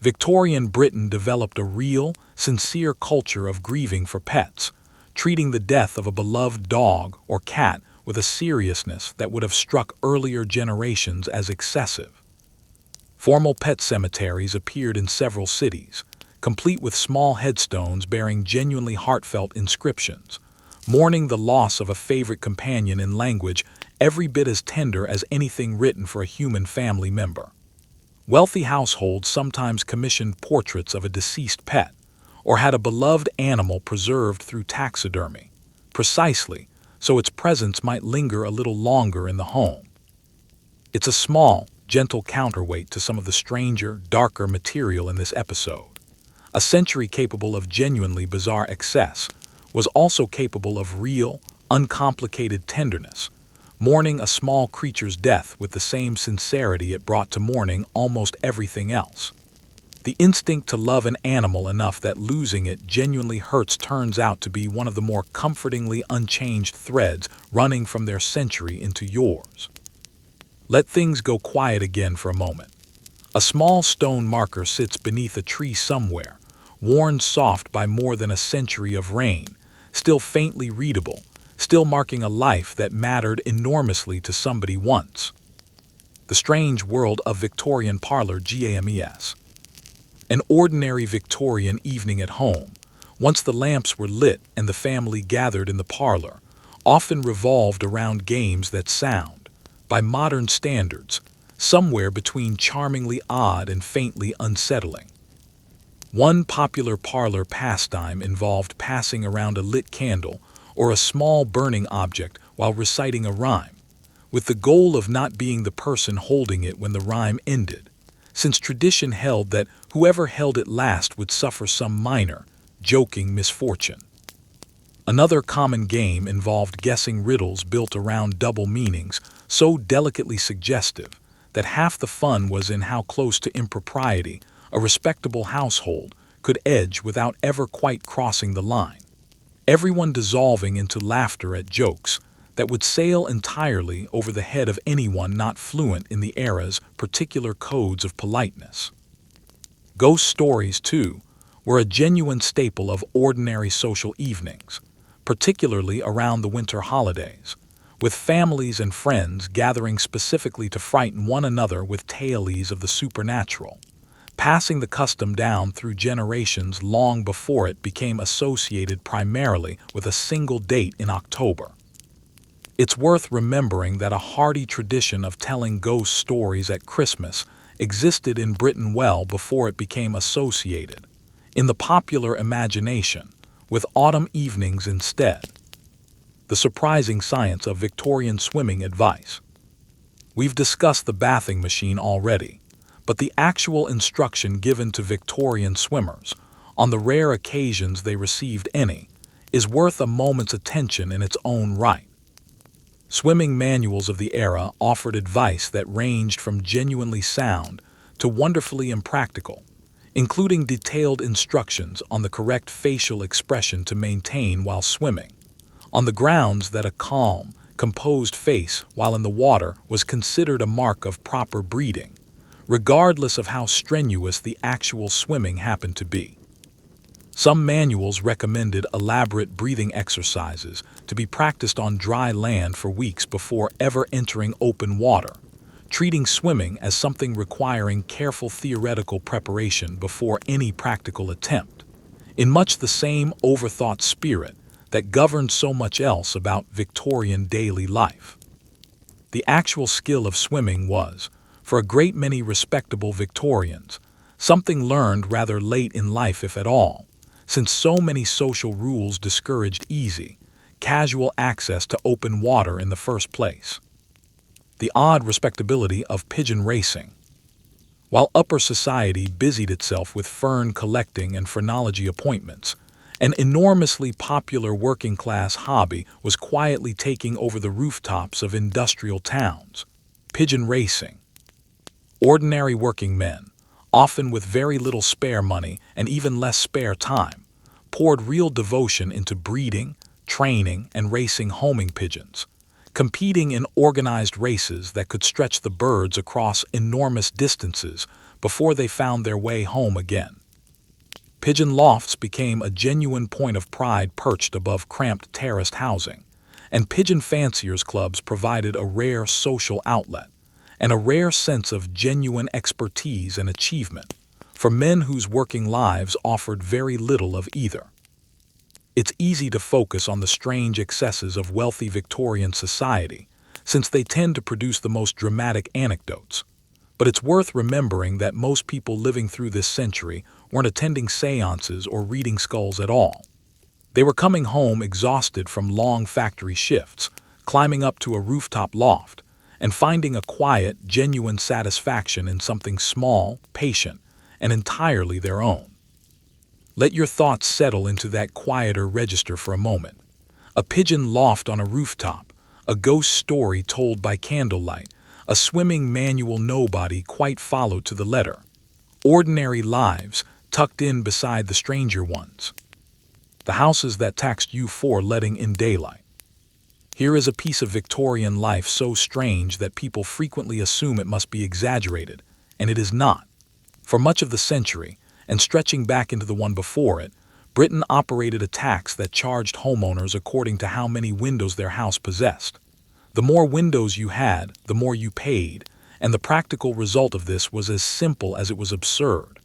Victorian Britain developed a real, sincere culture of grieving for pets, treating the death of a beloved dog or cat with a seriousness that would have struck earlier generations as excessive. Formal pet cemeteries appeared in several cities, complete with small headstones bearing genuinely heartfelt inscriptions, mourning the loss of a favorite companion in language every bit as tender as anything written for a human family member. Wealthy households sometimes commissioned portraits of a deceased pet, or had a beloved animal preserved through taxidermy, precisely so its presence might linger a little longer in the home. It's a small, gentle counterweight to some of the stranger, darker material in this episode. A century capable of genuinely bizarre excess was also capable of real, uncomplicated tenderness, mourning a small creature's death with the same sincerity it brought to mourning almost everything else. The instinct to love an animal enough that losing it genuinely hurts turns out to be one of the more comfortingly unchanged threads running from their century into yours. Let things go quiet again for a moment. A small stone marker sits beneath a tree somewhere, worn soft by more than a century of rain, still faintly readable, still marking a life that mattered enormously to somebody once. The Strange World of Victorian Parlour GAMES. An ordinary Victorian evening at home, once the lamps were lit and the family gathered in the parlor, often revolved around games that sound, by modern standards, somewhere between charmingly odd and faintly unsettling. One popular parlor pastime involved passing around a lit candle or a small burning object while reciting a rhyme, with the goal of not being the person holding it when the rhyme ended, since tradition held that whoever held it last would suffer some minor, joking misfortune. Another common game involved guessing riddles built around double meanings so delicately suggestive that half the fun was in how close to impropriety a respectable household could edge without ever quite crossing the line. everyone dissolving into laughter at jokes that would sail entirely over the head of anyone not fluent in the era's particular codes of politeness. Ghost stories, too, were a genuine staple of ordinary social evenings, particularly around the winter holidays, with families and friends gathering specifically to frighten one another with tales of the supernatural, passing the custom down through generations long before it became associated primarily with a single date in October. It's worth remembering that a hearty tradition of telling ghost stories at Christmas existed in Britain well before it became associated, in the popular imagination, with autumn evenings instead. The surprising science of Victorian swimming advice. We've discussed the bathing machine already, but the actual instruction given to Victorian swimmers, on the rare occasions they received any, is worth a moment's attention in its own right. Swimming manuals of the era offered advice that ranged from genuinely sound to wonderfully impractical, including detailed instructions on the correct facial expression to maintain while swimming, on the grounds that a calm, composed face while in the water was considered a mark of proper breeding, regardless of how strenuous the actual swimming happened to be. Some manuals recommended elaborate breathing exercises to be practiced on dry land for weeks before ever entering open water, treating swimming as something requiring careful theoretical preparation before any practical attempt, in much the same overthought spirit that governed so much else about Victorian daily life. The actual skill of swimming was, for a great many respectable Victorians, something learned rather late in life if at all, since so many social rules discouraged easy, casual access to open water in the first place. The odd respectability of pigeon racing. While upper society busied itself with fern collecting and phrenology appointments, an enormously popular working-class hobby was quietly taking over the rooftops of industrial towns: pigeon racing. Ordinary working men, often with very little spare money and even less spare time, poured real devotion into breeding, training, and racing homing pigeons, competing in organized races that could stretch the birds across enormous distances before they found their way home again. Pigeon lofts became a genuine point of pride perched above cramped terraced housing, and pigeon fanciers' clubs provided a rare social outlet and a rare sense of genuine expertise and achievement for men whose working lives offered very little of either. It's easy to focus on the strange excesses of wealthy Victorian society, since they tend to produce the most dramatic anecdotes, but it's worth remembering that most people living through this century weren't attending seances or reading skulls at all. They were coming home exhausted from long factory shifts, climbing up to a rooftop loft, and finding a quiet, genuine satisfaction in something small, patient, and entirely their own. Let your thoughts settle into that quieter register for a moment. A pigeon loft on a rooftop, a ghost story told by candlelight, a swimming manual nobody quite followed to the letter. Ordinary lives tucked in beside the stranger ones. The houses that taxed you for letting in daylight. Here is a piece of Victorian life so strange that people frequently assume it must be exaggerated, and it is not. For much of the century, and stretching back into the one before it, Britain operated a tax that charged homeowners according to how many windows their house possessed. The more windows you had, the more you paid, and the practical result of this was as simple as it was absurd.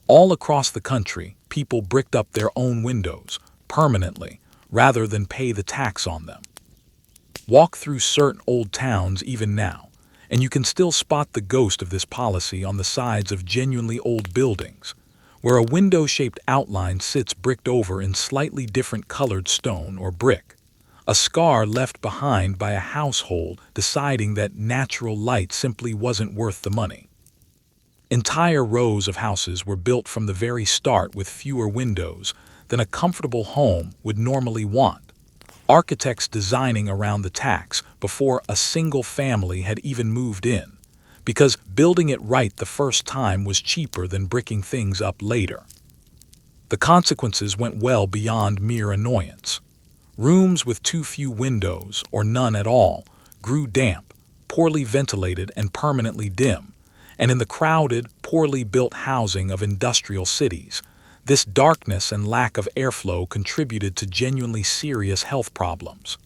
All across the country, people bricked up their own windows, permanently, rather than pay the tax on them. Walk through certain old towns even now, and you can still spot the ghost of this policy on the sides of genuinely old buildings, where a window-shaped outline sits bricked over in slightly different colored stone or brick, a scar left behind by a household deciding that natural light simply wasn't worth the money. Entire rows of houses were built from the very start with fewer windows than a comfortable home would normally want, architects designing around the tax before a single family had even moved in, because building it right the first time was cheaper than bricking things up later. The consequences went well beyond mere annoyance. Rooms with too few windows, or none at all, grew damp, poorly ventilated and permanently dim, and in the crowded, poorly built housing of industrial cities, this darkness and lack of airflow contributed to genuinely serious health problems.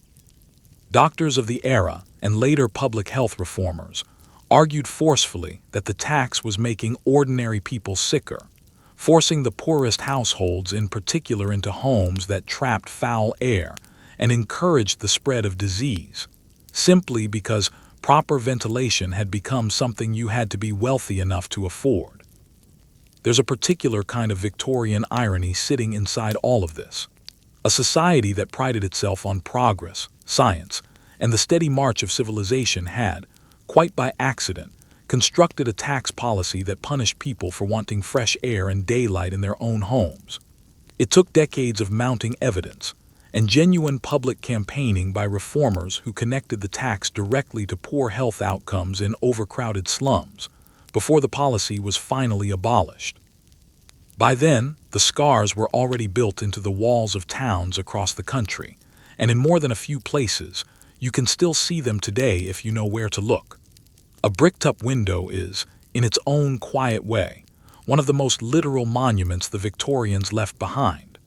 Doctors of the era, and later public health reformers, argued forcefully that the tax was making ordinary people sicker, forcing the poorest households in particular into homes that trapped foul air and encouraged the spread of disease, simply because proper ventilation had become something you had to be wealthy enough to afford. There's a particular kind of Victorian irony sitting inside all of this. A society that prided itself on progress, science, and the steady march of civilization had, quite by accident, constructed a tax policy that punished people for wanting fresh air and daylight in their own homes. It took decades of mounting evidence and genuine public campaigning by reformers who connected the tax directly to poor health outcomes in overcrowded slums before the policy was finally abolished. By then, the scars were already built into the walls of towns across the country, and in more than a few places, you can still see them today if you know where to look. A bricked-up window is, in its own quiet way, one of the most literal monuments the Victorians left behind,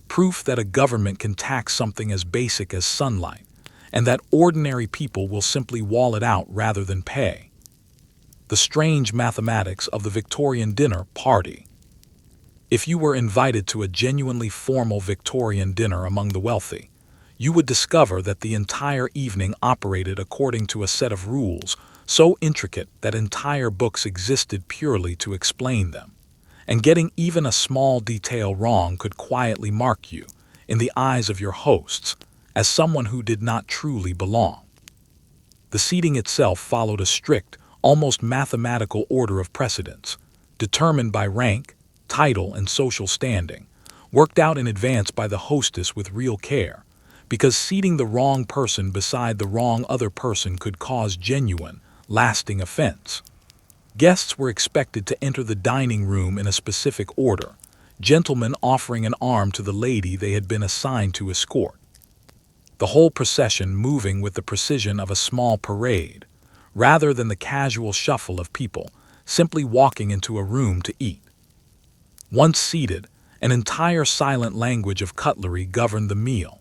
proof that a government can tax something as basic as sunlight, and that ordinary people will simply wall it out rather than pay. The strange mathematics of the Victorian dinner party. If you were invited to a genuinely formal Victorian dinner among the wealthy, you would discover that the entire evening operated according to a set of rules so intricate that entire books existed purely to explain them, and getting even a small detail wrong could quietly mark you, in the eyes of your hosts, as someone who did not truly belong. The seating itself followed a strict, almost mathematical order of precedence, determined by rank, title, and social standing, worked out in advance by the hostess with real care, because seating the wrong person beside the wrong other person could cause genuine, lasting offense. Guests were expected to enter the dining room in a specific order, gentlemen offering an arm to the lady they had been assigned to escort. The whole procession moving with the precision of a small parade, rather than the casual shuffle of people simply walking into a room to eat. Once seated, an entire silent language of cutlery governed the meal.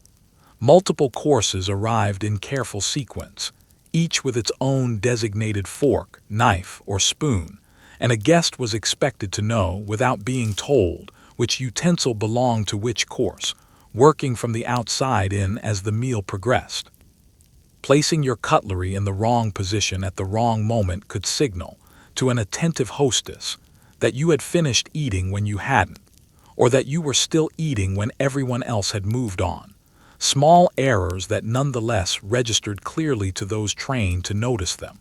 Multiple courses arrived in careful sequence, each with its own designated fork, knife, or spoon, and a guest was expected to know, without being told, which utensil belonged to which course, working from the outside in as the meal progressed. Placing your cutlery in the wrong position at the wrong moment could signal, to an attentive hostess, that you had finished eating when you hadn't, or that you were still eating when everyone else had moved on. Small errors that nonetheless registered clearly to those trained to notice them.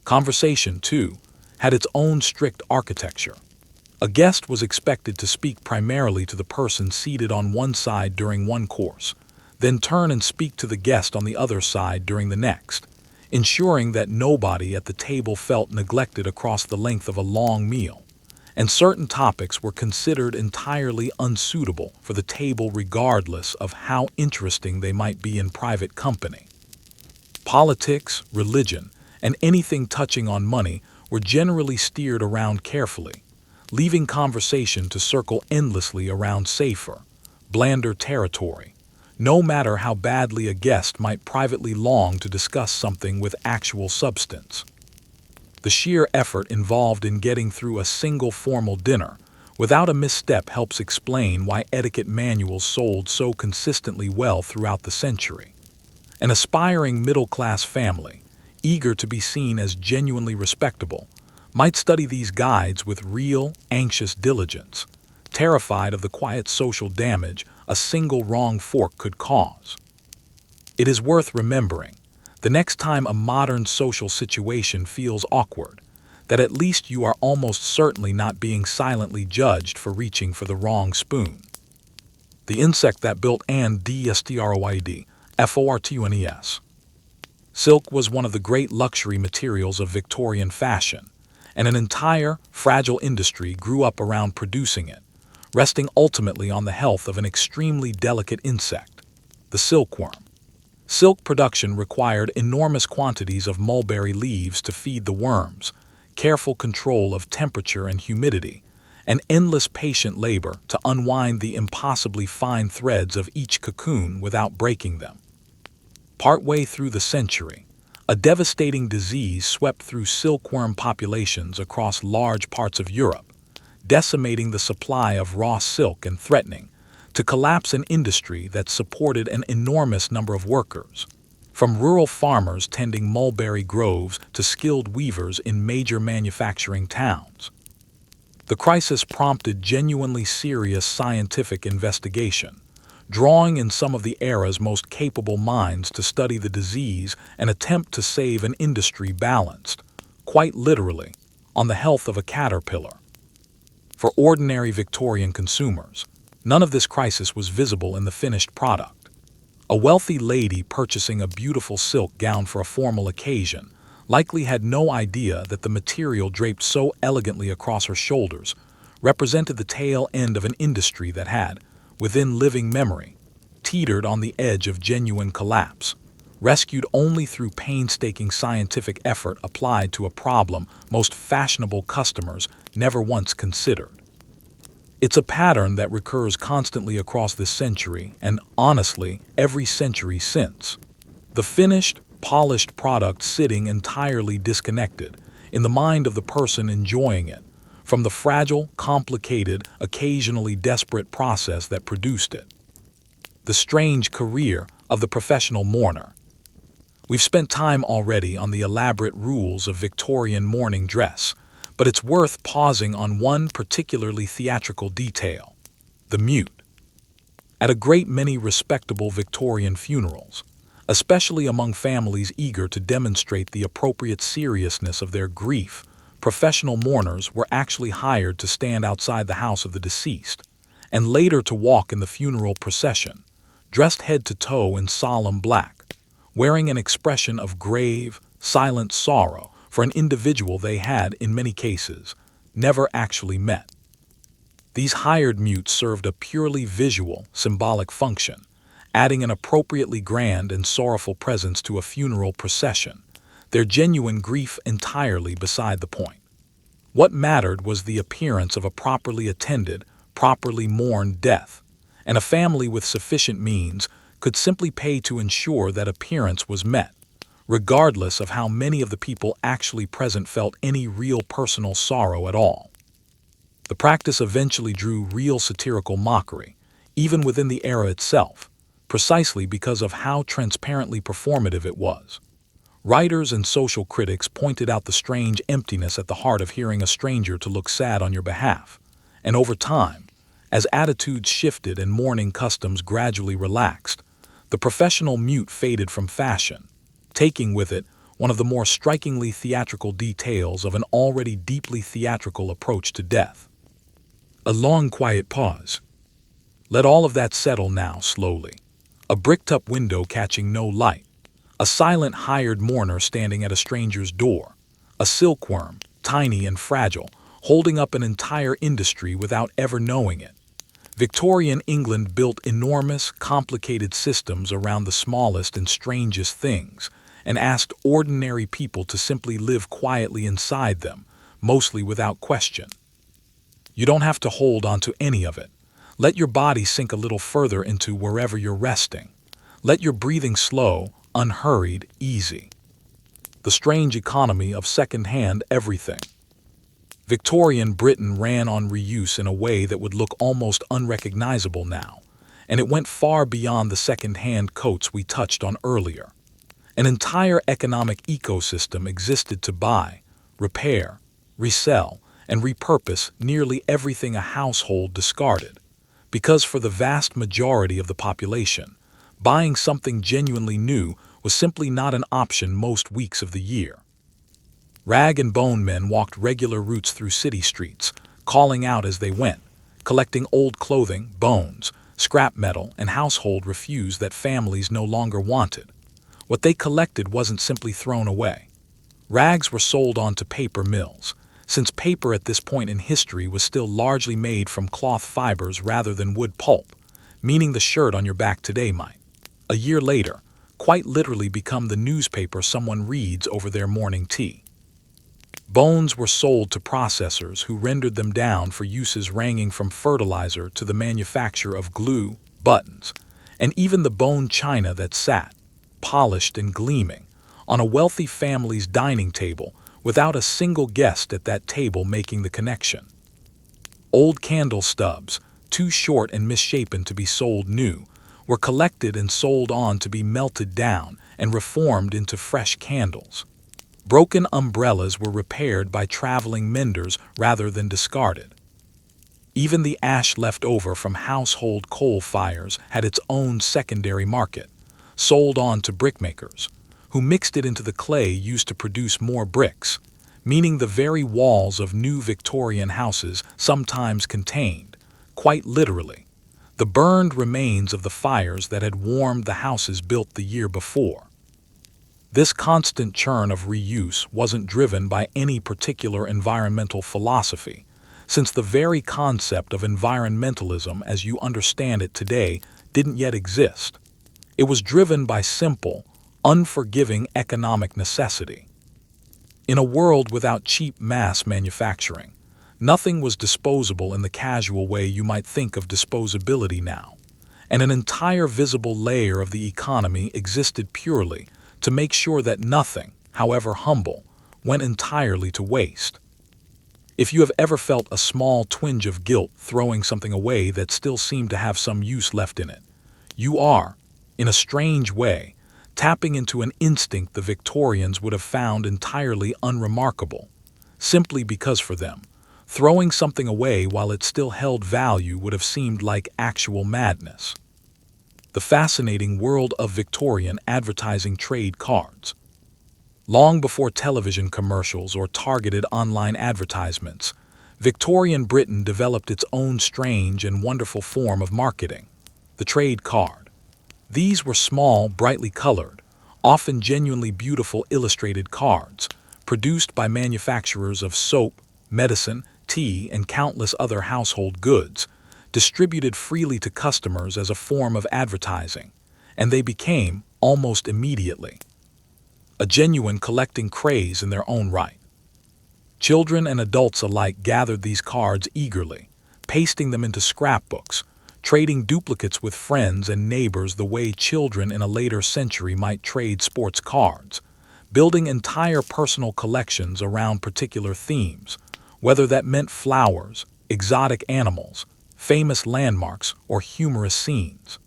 Conversation, too, had its own strict architecture. A guest was expected to speak primarily to the person seated on one side during one course, then turn and speak to the guest on the other side during the next, ensuring that nobody at the table felt neglected across the length of a long meal, and certain topics were considered entirely unsuitable for the table regardless of how interesting they might be in private company. Politics, religion, and anything touching on money were generally steered around carefully, leaving conversation to circle endlessly around safer, blander territory, no matter how badly a guest might privately long to discuss something with actual substance. The sheer effort involved in getting through a single formal dinner without a misstep helps explain why etiquette manuals sold so consistently well throughout the century. An aspiring middle-class family, eager to be seen as genuinely respectable, might study these guides with real, anxious diligence, terrified of the quiet social damage a single wrong fork could cause. It is worth remembering, the next time a modern social situation feels awkward, that at least you are almost certainly not being silently judged for reaching for the wrong spoon. The insect that built and destroyed fortunes. Silk was one of the great luxury materials of Victorian fashion, and an entire, fragile industry grew up around producing it, resting ultimately on the health of an extremely delicate insect, the silkworm. Silk production required enormous quantities of mulberry leaves to feed the worms, careful control of temperature and humidity, and endless patient labor to unwind the impossibly fine threads of each cocoon without breaking them. Partway through the century, a devastating disease swept through silkworm populations across large parts of Europe, decimating the supply of raw silk and threatening to collapse an industry that supported an enormous number of workers, from rural farmers tending mulberry groves to skilled weavers in major manufacturing towns. The crisis prompted genuinely serious scientific investigation, drawing in some of the era's most capable minds to study the disease and attempt to save an industry balanced, quite literally, on the health of a caterpillar. For ordinary Victorian consumers, none of this crisis was visible in the finished product. A wealthy lady purchasing a beautiful silk gown for a formal occasion likely had no idea that the material draped so elegantly across her shoulders represented the tail end of an industry that had, within living memory, teetered on the edge of genuine collapse, rescued only through painstaking scientific effort applied to a problem most fashionable customers never once considered. It's a pattern that recurs constantly across this century and, honestly, every century since. The finished, polished product sitting entirely disconnected, in the mind of the person enjoying it, from the fragile, complicated, occasionally desperate process that produced it. The strange career of the professional mourner. We've spent time already on the elaborate rules of Victorian mourning dress, but it's worth pausing on one particularly theatrical detail: the mute. At a great many respectable Victorian funerals, especially among families eager to demonstrate the appropriate seriousness of their grief, professional mourners were actually hired to stand outside the house of the deceased, and later to walk in the funeral procession, dressed head to toe in solemn black, wearing an expression of grave, silent sorrow for an individual they had, in many cases, never actually met. These hired mutes served a purely visual, symbolic function, adding an appropriately grand and sorrowful presence to a funeral procession, their genuine grief entirely beside the point. What mattered was the appearance of a properly attended, properly mourned death, and a family with sufficient means could simply pay to ensure that appearance was met, regardless of how many of the people actually present felt any real personal sorrow at all. The practice eventually drew real satirical mockery, even within the era itself, precisely because of how transparently performative it was. Writers and social critics pointed out the strange emptiness at the heart of hearing a stranger to look sad on your behalf, and over time, as attitudes shifted and mourning customs gradually relaxed, the professional mute faded from fashion, taking with it one of the more strikingly theatrical details of an already deeply theatrical approach to death. A long, quiet pause. Let all of that settle now slowly. A bricked-up window catching no light. A silent hired mourner standing at a stranger's door. A silkworm, tiny and fragile, holding up an entire industry without ever knowing it. Victorian England built enormous, complicated systems around the smallest and strangest things, and asked ordinary people to simply live quietly inside them, mostly without question. You don't have to hold on to any of it. Let your body sink a little further into wherever you're resting. Let your breathing slow, unhurried, easy. The strange economy of second-hand everything. Victorian Britain ran on reuse in a way that would look almost unrecognizable now, and it went far beyond the second-hand coats we touched on earlier. An entire economic ecosystem existed to buy, repair, resell, and repurpose nearly everything a household discarded, because for the vast majority of the population, buying something genuinely new was simply not an option most weeks of the year. Rag and bone men walked regular routes through city streets, calling out as they went, collecting old clothing, bones, scrap metal, and household refuse that families no longer wanted. What they collected wasn't simply thrown away. Rags were sold on to paper mills, since paper at this point in history was still largely made from cloth fibers rather than wood pulp, meaning the shirt on your back today might, a year later, quite literally become the newspaper someone reads over their morning tea. Bones were sold to processors who rendered them down for uses ranging from fertilizer to the manufacture of glue, buttons, and even the bone china that sat, polished and gleaming, on a wealthy family's dining table without a single guest at that table making the connection. Old candle stubs, too short and misshapen to be sold new, were collected and sold on to be melted down and reformed into fresh candles. Broken umbrellas were repaired by traveling menders rather than discarded. Even the ash left over from household coal fires had its own secondary market, sold on to brickmakers, who mixed it into the clay used to produce more bricks, meaning the very walls of new Victorian houses sometimes contained, quite literally, the burned remains of the fires that had warmed the houses built the year before. This constant churn of reuse wasn't driven by any particular environmental philosophy, since the very concept of environmentalism as you understand it today didn't yet exist. It was driven by simple, unforgiving economic necessity. In a world without cheap mass manufacturing, nothing was disposable in the casual way you might think of disposability now, and an entire visible layer of the economy existed purely to make sure that nothing, however humble, went entirely to waste. If you have ever felt a small twinge of guilt throwing something away that still seemed to have some use left in it, you are, in a strange way, tapping into an instinct the Victorians would have found entirely unremarkable, simply because for them, throwing something away while it still held value would have seemed like actual madness. The fascinating world of Victorian advertising trade cards. Long before television commercials or targeted online advertisements, Victorian Britain developed its own strange and wonderful form of marketing, the trade card. These were small, brightly colored, often genuinely beautiful illustrated cards, produced by manufacturers of soap, medicine, tea, and countless other household goods, distributed freely to customers as a form of advertising, and they became, almost immediately, a genuine collecting craze in their own right. Children and adults alike gathered these cards eagerly, pasting them into scrapbooks, trading duplicates with friends and neighbors the way children in a later century might trade sports cards, building entire personal collections around particular themes, whether that meant flowers, exotic animals, famous landmarks, or humorous scenes.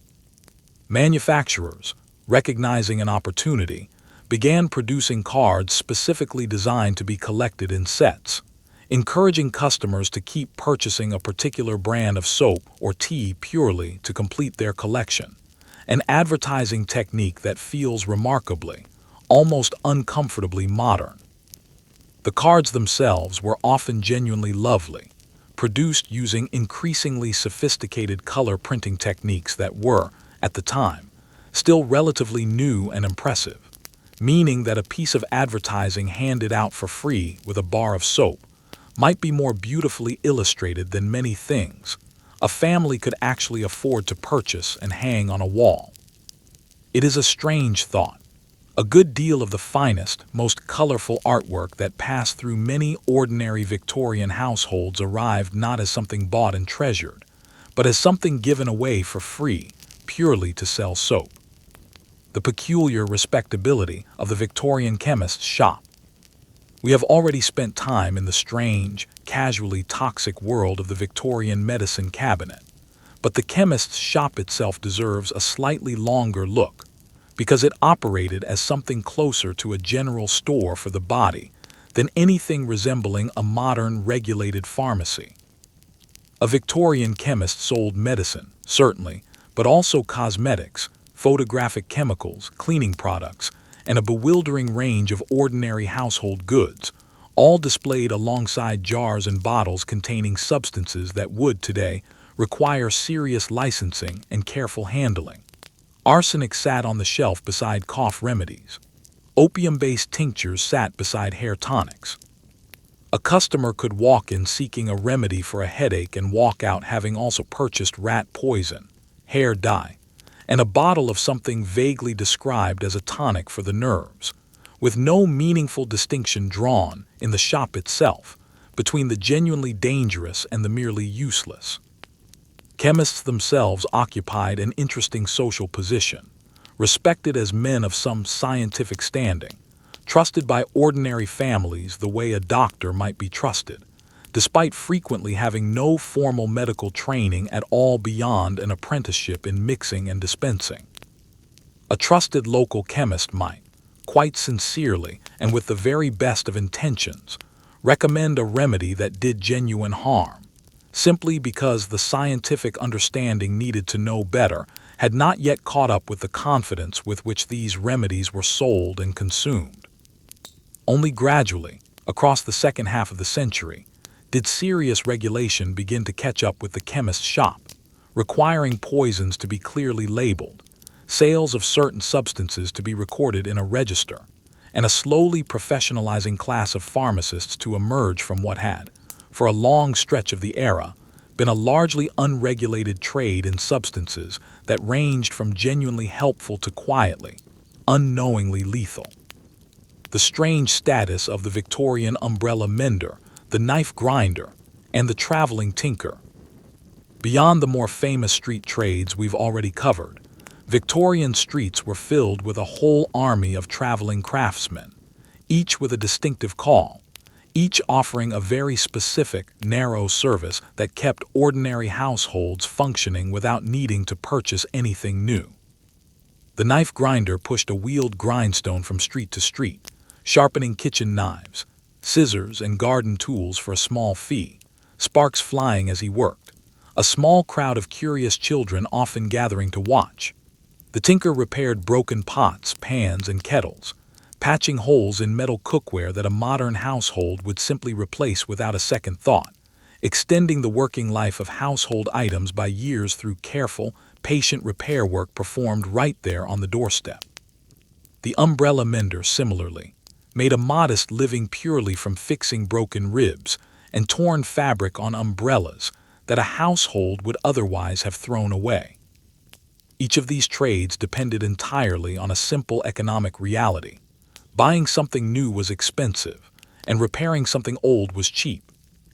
Manufacturers, recognizing an opportunity, began producing cards specifically designed to be collected in sets, encouraging customers to keep purchasing a particular brand of soap or tea purely to complete their collection, an advertising technique that feels remarkably, almost uncomfortably modern. The cards themselves were often genuinely lovely, produced using increasingly sophisticated color printing techniques that were, at the time, still relatively new and impressive, meaning that a piece of advertising handed out for free with a bar of soap might be more beautifully illustrated than many things a family could actually afford to purchase and hang on a wall. It is a strange thought. A good deal of the finest, most colorful artwork that passed through many ordinary Victorian households arrived not as something bought and treasured, but as something given away for free, purely to sell soap. The peculiar respectability of the Victorian chemist's shop. We have already spent time in the strange, casually toxic world of the Victorian medicine cabinet, but the chemist's shop itself deserves a slightly longer look, because it operated as something closer to a general store for the body than anything resembling a modern regulated pharmacy. A Victorian chemist sold medicine, certainly, but also cosmetics, photographic chemicals, cleaning products, and a bewildering range of ordinary household goods, all displayed alongside jars and bottles containing substances that would, today, require serious licensing and careful handling. Arsenic sat on the shelf beside cough remedies. Opium-based tinctures sat beside hair tonics. A customer could walk in seeking a remedy for a headache and walk out having also purchased rat poison, hair dye, and a bottle of something vaguely described as a tonic for the nerves, with no meaningful distinction drawn in the shop itself between the genuinely dangerous and the merely useless. Chemists themselves occupied an interesting social position, respected as men of some scientific standing, trusted by ordinary families the way a doctor might be trusted, despite frequently having no formal medical training at all beyond an apprenticeship in mixing and dispensing. A trusted local chemist might, quite sincerely and with the very best of intentions, recommend a remedy that did genuine harm, simply because the scientific understanding needed to know better had not yet caught up with the confidence with which these remedies were sold and consumed. Only gradually, across the second half of the century, did serious regulation begin to catch up with the chemist's shop, requiring poisons to be clearly labeled, sales of certain substances to be recorded in a register, and a slowly professionalizing class of pharmacists to emerge from what had, for a long stretch of the era, been a largely unregulated trade in substances that ranged from genuinely helpful to quietly, unknowingly lethal. The strange status of the Victorian umbrella mender, the knife grinder, and the traveling tinker. Beyond the more famous street trades we've already covered, Victorian streets were filled with a whole army of traveling craftsmen, each with a distinctive call, each offering a very specific, narrow service that kept ordinary households functioning without needing to purchase anything new. The knife grinder pushed a wheeled grindstone from street to street, sharpening kitchen knives, scissors, and garden tools for a small fee, sparks flying as he worked, a small crowd of curious children often gathering to watch. The tinker repaired broken pots, pans, and kettles, patching holes in metal cookware that a modern household would simply replace without a second thought, extending the working life of household items by years through careful, patient repair work performed right there on the doorstep. The umbrella mender, similarly, made a modest living purely from fixing broken ribs and torn fabric on umbrellas that a household would otherwise have thrown away. Each of these trades depended entirely on a simple economic reality. Buying something new was expensive, and repairing something old was cheap,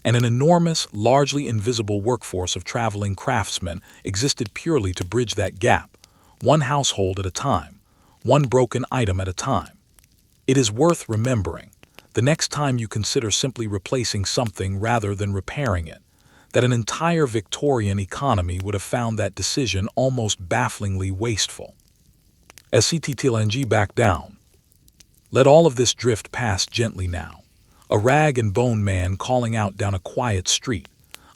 and an enormous, largely invisible workforce of traveling craftsmen existed purely to bridge that gap, one household at a time, one broken item at a time. It is worth remembering, the next time you consider simply replacing something rather than repairing it, that an entire Victorian economy would have found that decision almost bafflingly wasteful. As CTTLNG back down, let all of this drift past gently now. A rag and bone man calling out down a quiet street,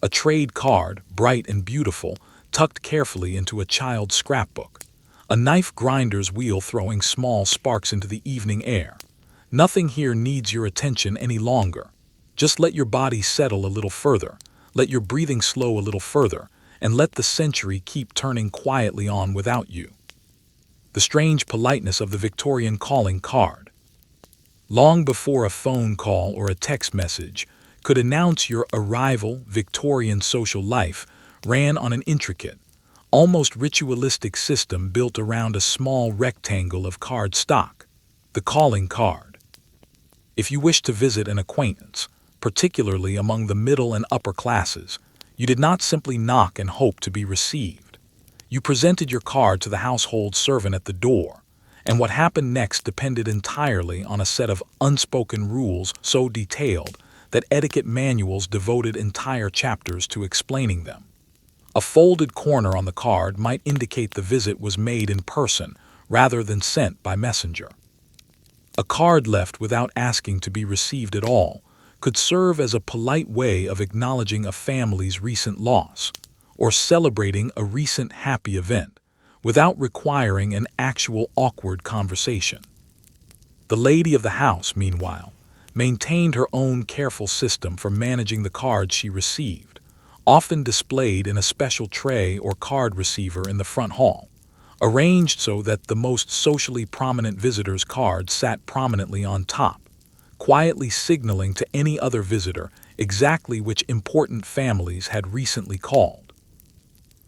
a trade card, bright and beautiful, tucked carefully into a child's scrapbook, a knife grinder's wheel throwing small sparks into the evening air. Nothing here needs your attention any longer. Just let your body settle a little further, let your breathing slow a little further, and let the century keep turning quietly on without you. The strange politeness of the Victorian calling card. Long before a phone call or a text message could announce your arrival, Victorian social life ran on an intricate, almost ritualistic system built around a small rectangle of card stock, the calling card. If you wished to visit an acquaintance, particularly among the middle and upper classes, you did not simply knock and hope to be received. You presented your card to the household servant at the door, and what happened next depended entirely on a set of unspoken rules so detailed that etiquette manuals devoted entire chapters to explaining them. A folded corner on the card might indicate the visit was made in person rather than sent by messenger. A card left without asking to be received at all could serve as a polite way of acknowledging a family's recent loss or celebrating a recent happy event without requiring an actual awkward conversation. The lady of the house, meanwhile, maintained her own careful system for managing the cards she received, often displayed in a special tray or card receiver in the front hall, arranged so that the most socially prominent visitors' cards sat prominently on top, quietly signaling to any other visitor exactly which important families had recently called.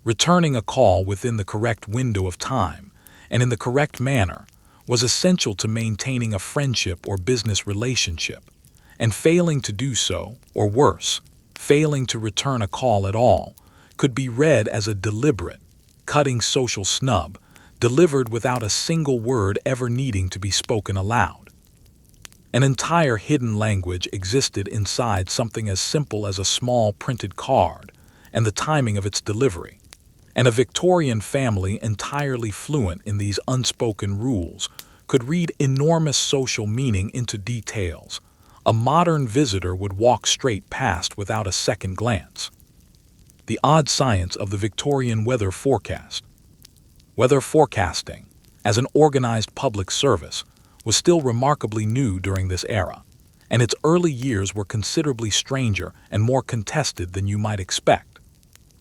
Returning a call within the correct window of time and in the correct manner was essential to maintaining a friendship or business relationship, and failing to do so, or worse, failing to return a call at all, could be read as a deliberate, cutting social snub, delivered without a single word ever needing to be spoken aloud. An entire hidden language existed inside something as simple as a small printed card and the timing of its delivery, and a Victorian family entirely fluent in these unspoken rules could read enormous social meaning into details a modern visitor would walk straight past without a second glance. The odd science of the Victorian weather forecast. Weather forecasting, as an organized public service, was still remarkably new during this era, and its early years were considerably stranger and more contested than you might expect.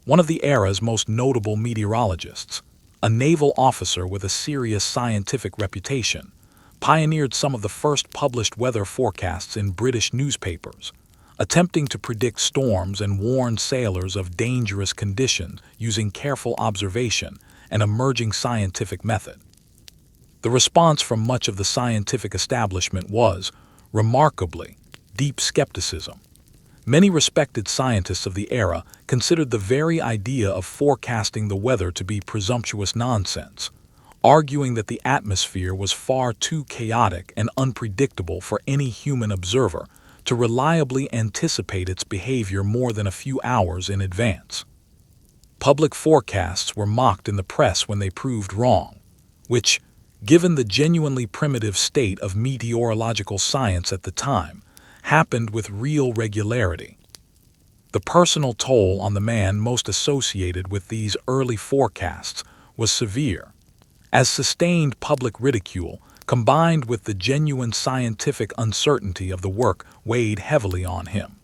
One of the era's most notable meteorologists, a naval officer with a serious scientific reputation, pioneered some of the first published weather forecasts in British newspapers, attempting to predict storms and warn sailors of dangerous conditions using careful observation and emerging scientific method. The response from much of the scientific establishment was, remarkably, deep skepticism. Many respected scientists of the era considered the very idea of forecasting the weather to be presumptuous nonsense, arguing that the atmosphere was far too chaotic and unpredictable for any human observer to reliably anticipate its behavior more than a few hours in advance. Public forecasts were mocked in the press when they proved wrong, which, given the genuinely primitive state of meteorological science at the time, happened with real regularity. The personal toll on the man most associated with these early forecasts was severe, as sustained public ridicule combined with the genuine scientific uncertainty of the work weighed heavily on him.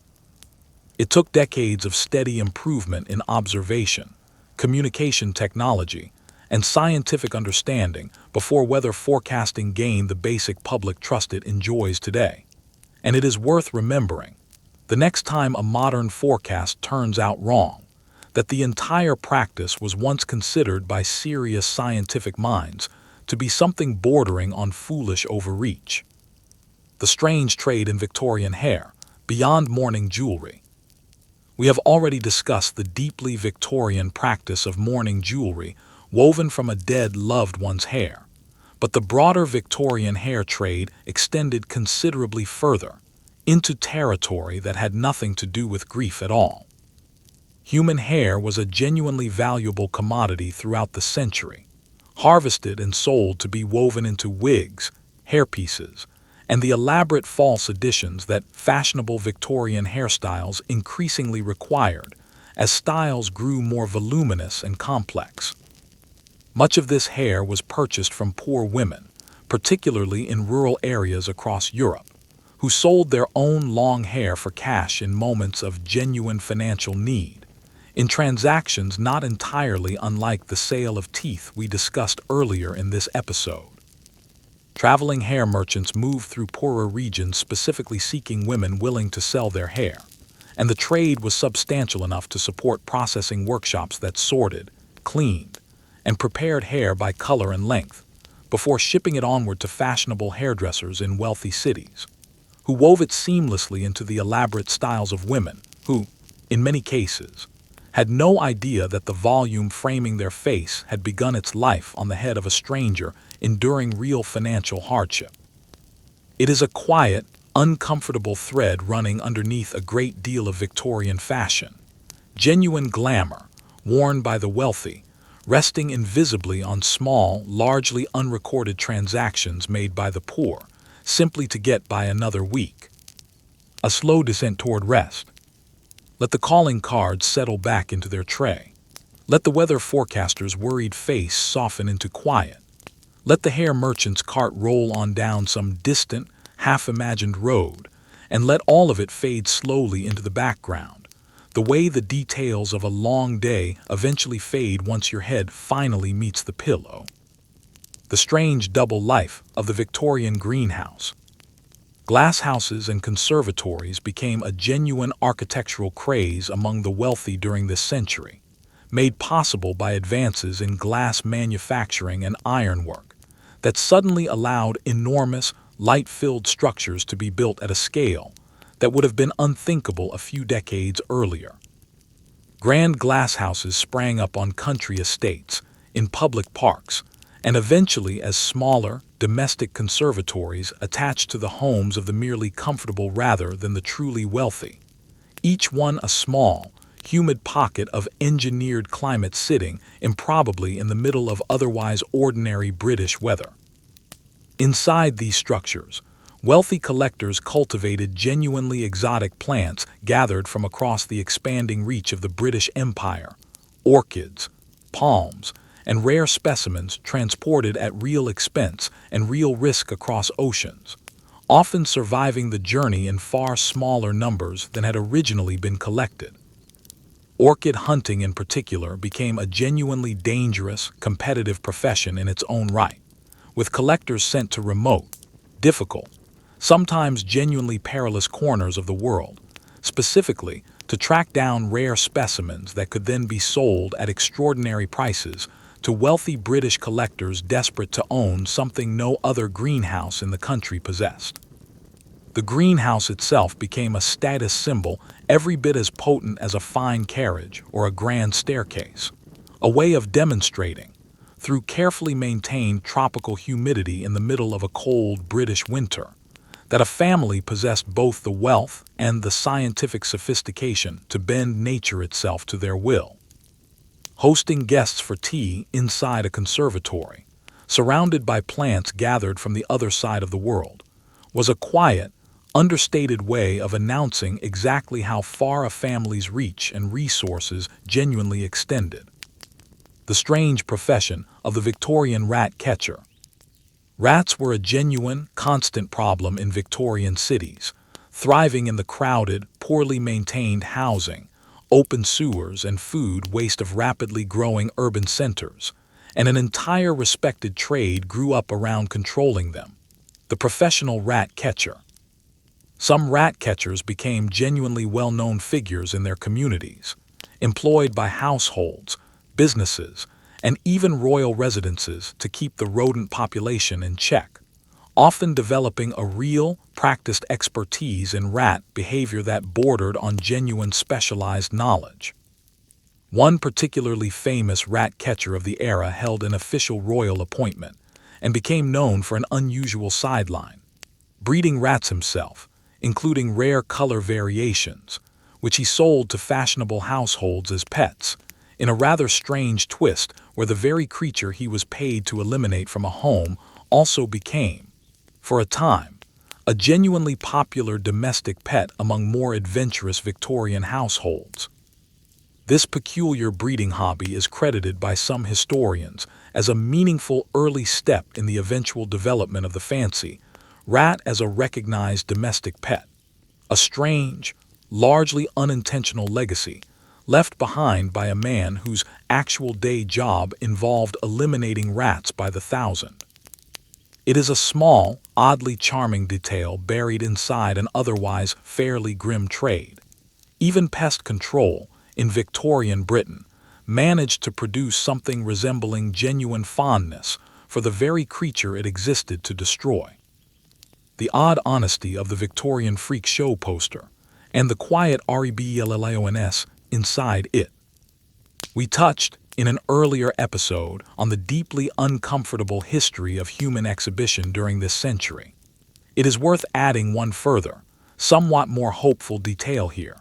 It took decades of steady improvement in observation, communication technology, and scientific understanding before weather forecasting gained the basic public trust it enjoys today. And it is worth remembering, the next time a modern forecast turns out wrong, that the entire practice was once considered by serious scientific minds to be something bordering on foolish overreach. The strange trade in Victorian hair, beyond mourning jewelry. We have already discussed the deeply Victorian practice of mourning jewelry woven from a dead loved one's hair, but the broader Victorian hair trade extended considerably further, into territory that had nothing to do with grief at all. Human hair was a genuinely valuable commodity throughout the century, harvested and sold to be woven into wigs, hairpieces, and the elaborate false additions that fashionable Victorian hairstyles increasingly required as styles grew more voluminous and complex. Much of this hair was purchased from poor women, particularly in rural areas across Europe, who sold their own long hair for cash in moments of genuine financial need, in transactions not entirely unlike the sale of teeth we discussed earlier in this episode. Traveling hair merchants moved through poorer regions specifically seeking women willing to sell their hair, and the trade was substantial enough to support processing workshops that sorted, cleaned, and prepared hair by color and length, before shipping it onward to fashionable hairdressers in wealthy cities, who wove it seamlessly into the elaborate styles of women who, in many cases, had no idea that the volume framing their face had begun its life on the head of a stranger enduring real financial hardship. It is a quiet, uncomfortable thread running underneath a great deal of Victorian fashion, genuine glamour, worn by the wealthy, resting invisibly on small, largely unrecorded transactions made by the poor, simply to get by another week. A slow descent toward rest. Let the calling cards settle back into their tray. Let the weather forecaster's worried face soften into quiet. Let the hair merchant's cart roll on down some distant, half-imagined road, and let all of it fade slowly into the background, the way the details of a long day eventually fade once your head finally meets the pillow. The strange double life of the Victorian greenhouse. Glasshouses and conservatories became a genuine architectural craze among the wealthy during this century, made possible by advances in glass manufacturing and ironwork that suddenly allowed enormous, light-filled structures to be built at a scale that would have been unthinkable a few decades earlier. Grand glasshouses sprang up on country estates, in public parks, and eventually as smaller, domestic conservatories attached to the homes of the merely comfortable rather than the truly wealthy, each one a small, humid pocket of engineered climate sitting improbably in the middle of otherwise ordinary British weather. Inside these structures, wealthy collectors cultivated genuinely exotic plants gathered from across the expanding reach of the British Empire, orchids, palms, and rare specimens transported at real expense and real risk across oceans, often surviving the journey in far smaller numbers than had originally been collected. Orchid hunting in particular became a genuinely dangerous, competitive profession in its own right, with collectors sent to remote, difficult, sometimes genuinely perilous corners of the world, specifically to track down rare specimens that could then be sold at extraordinary prices to wealthy British collectors desperate to own something no other greenhouse in the country possessed. The greenhouse itself became a status symbol every bit as potent as a fine carriage or a grand staircase, a way of demonstrating, through carefully maintained tropical humidity in the middle of a cold British winter, that a family possessed both the wealth and the scientific sophistication to bend nature itself to their will. Hosting guests for tea inside a conservatory, surrounded by plants gathered from the other side of the world, was a quiet, understated way of announcing exactly how far a family's reach and resources genuinely extended. The strange profession of the Victorian rat catcher. Rats were a genuine, constant problem in Victorian cities, thriving in the crowded, poorly maintained housing, open sewers, and food waste of rapidly growing urban centers, and an entire respected trade grew up around controlling them. The professional rat catcher. Some rat catchers became genuinely well-known figures in their communities, employed by households, businesses, and even royal residences to keep the rodent population in check, often developing a real, practiced expertise in rat behavior that bordered on genuine specialized knowledge. One particularly famous rat catcher of the era held an official royal appointment and became known for an unusual sideline, breeding rats himself, including rare color variations, which he sold to fashionable households as pets, in a rather strange twist where the very creature he was paid to eliminate from a home also became, for a time, a genuinely popular domestic pet among more adventurous Victorian households. This peculiar breeding hobby is credited by some historians as a meaningful early step in the eventual development of the fancy rat as a recognized domestic pet, a strange, largely unintentional legacy left behind by a man whose actual day job involved eliminating rats by the thousand. It is a small, oddly charming detail buried inside an otherwise fairly grim trade. Even pest control, in Victorian Britain, managed to produce something resembling genuine fondness for the very creature it existed to destroy. The odd honesty of the Victorian freak show poster, and the quiet rebellions inside it. We touched, in an earlier episode, on the deeply uncomfortable history of human exhibition during this century. It is worth adding one further, somewhat more hopeful detail here.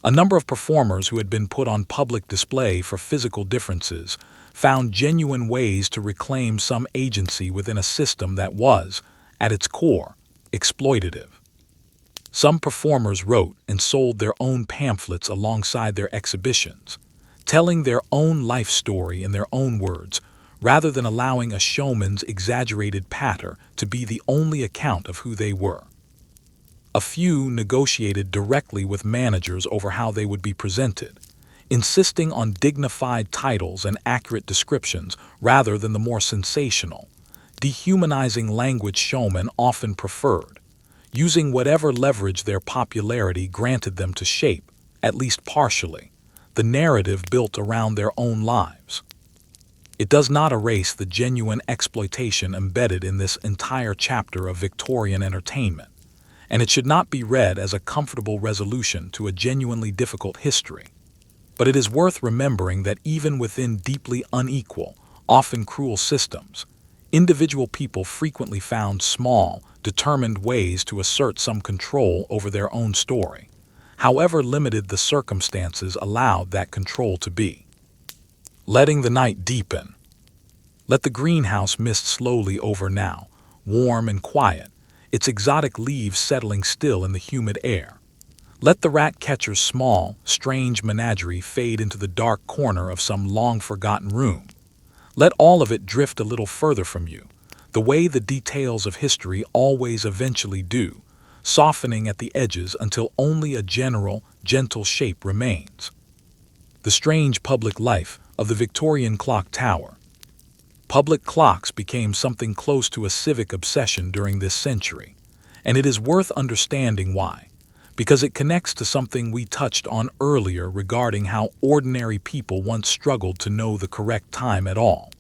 A number of performers who had been put on public display for physical differences found genuine ways to reclaim some agency within a system that was, at its core, exploitative. Some performers wrote and sold their own pamphlets alongside their exhibitions, telling their own life story in their own words, rather than allowing a showman's exaggerated patter to be the only account of who they were. A few negotiated directly with managers over how they would be presented, insisting on dignified titles and accurate descriptions rather than the more sensational, dehumanizing language showmen often preferred, using whatever leverage their popularity granted them to shape, at least partially, the narrative built around their own lives. It does not erase the genuine exploitation embedded in this entire chapter of Victorian entertainment, and it should not be read as a comfortable resolution to a genuinely difficult history. But it is worth remembering that even within deeply unequal, often cruel systems, individual people frequently found small, determined ways to assert some control over their own story, however limited the circumstances allowed that control to be. Letting the night deepen. Let the greenhouse mist slowly over now, warm and quiet, its exotic leaves settling still in the humid air. Let the rat catcher's small, strange menagerie fade into the dark corner of some long-forgotten room. Let all of it drift a little further from you, the way the details of history always eventually do, softening at the edges until only a general, gentle shape remains. The strange public life of the Victorian clock tower. Public clocks became something close to a civic obsession during this century, and it is worth understanding why. Because it connects to something we touched on earlier regarding how ordinary people once struggled to know the correct time at all.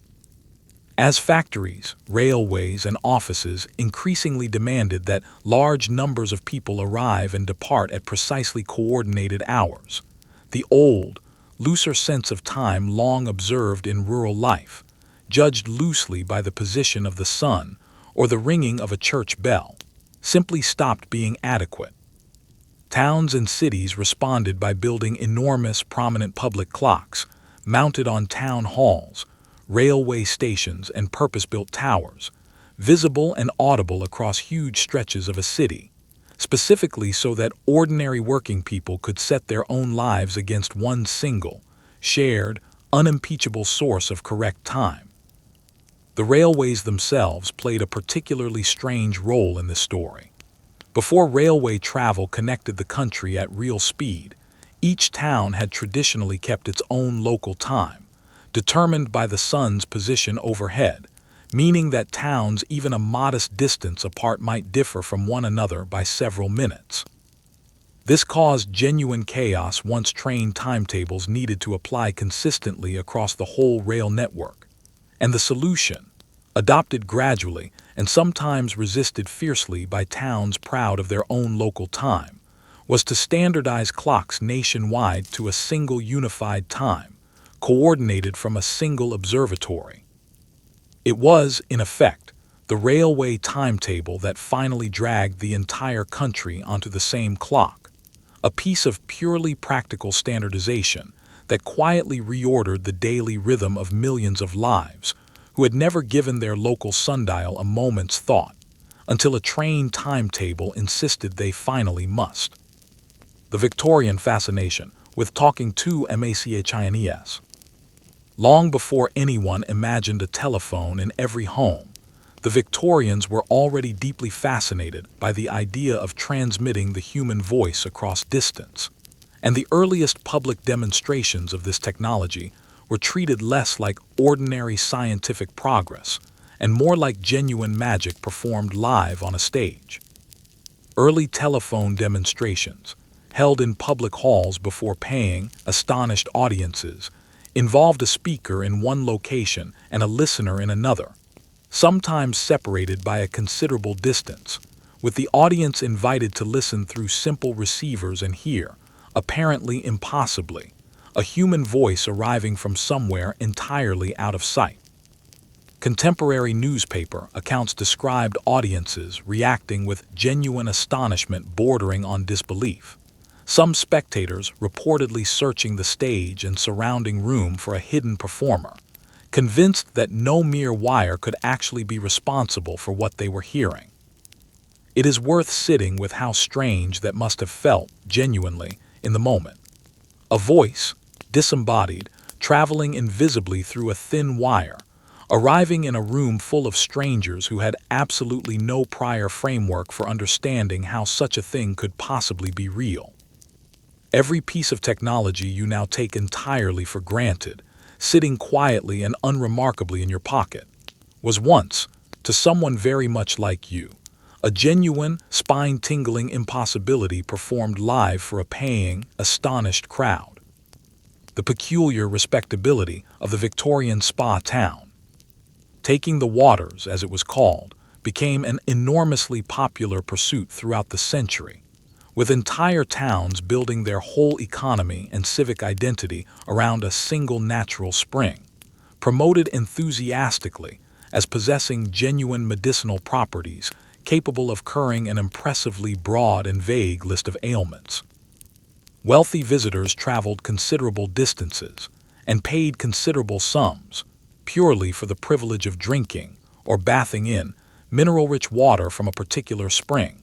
As factories, railways, and offices increasingly demanded that large numbers of people arrive and depart at precisely coordinated hours, the old, looser sense of time long observed in rural life, judged loosely by the position of the sun or the ringing of a church bell, simply stopped being adequate. Towns and cities responded by building enormous, prominent public clocks, mounted on town halls, railway stations, and purpose-built towers, visible and audible across huge stretches of a city, specifically so that ordinary working people could set their own lives against one single, shared, unimpeachable source of correct time. The railways themselves played a particularly strange role in this story. Before railway travel connected the country at real speed, each town had traditionally kept its own local time, determined by the sun's position overhead, meaning that towns even a modest distance apart might differ from one another by several minutes. This caused genuine chaos once train timetables needed to apply consistently across the whole rail network. And the solution, adopted gradually and sometimes resisted fiercely by towns proud of their own local time, was to standardize clocks nationwide to a single unified time, coordinated from a single observatory. It was, in effect, the railway timetable that finally dragged the entire country onto the same clock, a piece of purely practical standardization that quietly reordered the daily rhythm of millions of lives who had never given their local sundial a moment's thought, until a train timetable insisted they finally must. The Victorian fascination with talking to machines. Long before anyone imagined a telephone in every home, the Victorians were already deeply fascinated by the idea of transmitting the human voice across distance, and the earliest public demonstrations of this technology were treated less like ordinary scientific progress and more like genuine magic performed live on a stage. Early telephone demonstrations, held in public halls before paying, astonished audiences, involved a speaker in one location and a listener in another, sometimes separated by a considerable distance, with the audience invited to listen through simple receivers and hear, apparently impossibly, a human voice arriving from somewhere entirely out of sight. Contemporary newspaper accounts described audiences reacting with genuine astonishment bordering on disbelief. Some spectators reportedly searching the stage and surrounding room for a hidden performer, convinced that no mere wire could actually be responsible for what they were hearing. It is worth sitting with how strange that must have felt, genuinely, in the moment. A voice, disembodied, traveling invisibly through a thin wire, arriving in a room full of strangers who had absolutely no prior framework for understanding how such a thing could possibly be real. Every piece of technology you now take entirely for granted, sitting quietly and unremarkably in your pocket, was once, to someone very much like you, a genuine, spine-tingling impossibility performed live for a paying, astonished crowd. The peculiar respectability of the Victorian spa town. Taking the waters, as it was called, became an enormously popular pursuit throughout the century, with entire towns building their whole economy and civic identity around a single natural spring, promoted enthusiastically as possessing genuine medicinal properties capable of curing an impressively broad and vague list of ailments. Wealthy visitors traveled considerable distances and paid considerable sums purely for the privilege of drinking or bathing in mineral-rich water from a particular spring,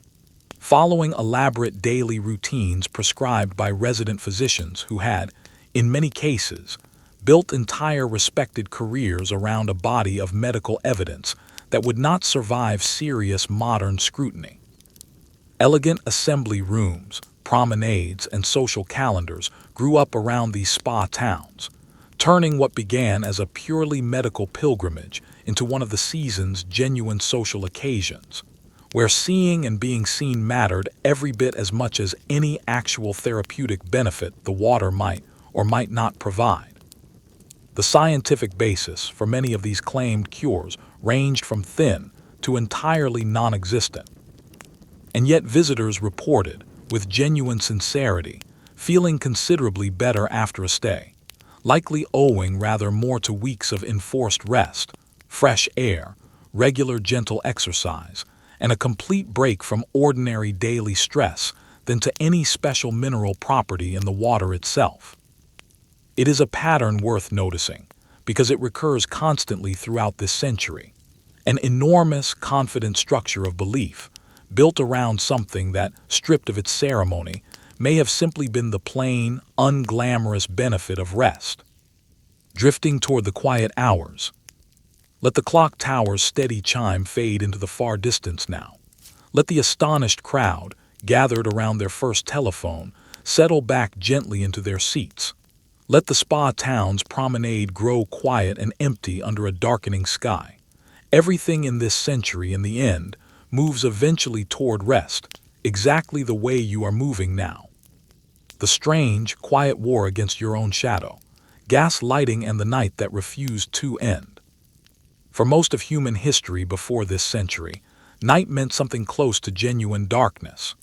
following elaborate daily routines prescribed by resident physicians who had, in many cases, built entire respected careers around a body of medical evidence that would not survive serious modern scrutiny. Elegant assembly rooms, promenades, and social calendars grew up around these spa towns, turning what began as a purely medical pilgrimage into one of the season's genuine social occasions, where seeing and being seen mattered every bit as much as any actual therapeutic benefit the water might or might not provide. The scientific basis for many of these claimed cures ranged from thin to entirely non-existent. And yet visitors reported, with genuine sincerity, feeling considerably better after a stay, likely owing rather more to weeks of enforced rest, fresh air, regular gentle exercise, and a complete break from ordinary daily stress than to any special mineral property in the water itself. It is a pattern worth noticing, because it recurs constantly throughout this century. An enormous, confident structure of belief, built around something that, stripped of its ceremony, may have simply been the plain, unglamorous benefit of rest. Drifting toward the quiet hours. Let the clock tower's steady chime fade into the far distance now. Let the astonished crowd, gathered around their first telephone, settle back gently into their seats. Let the spa town's promenade grow quiet and empty under a darkening sky. Everything in this century, in the end, moves eventually toward rest, exactly the way you are moving now. The strange, quiet war against your own shadow, gas lighting and the night that refused to end. For most of human history before this century, night meant something close to genuine darkness.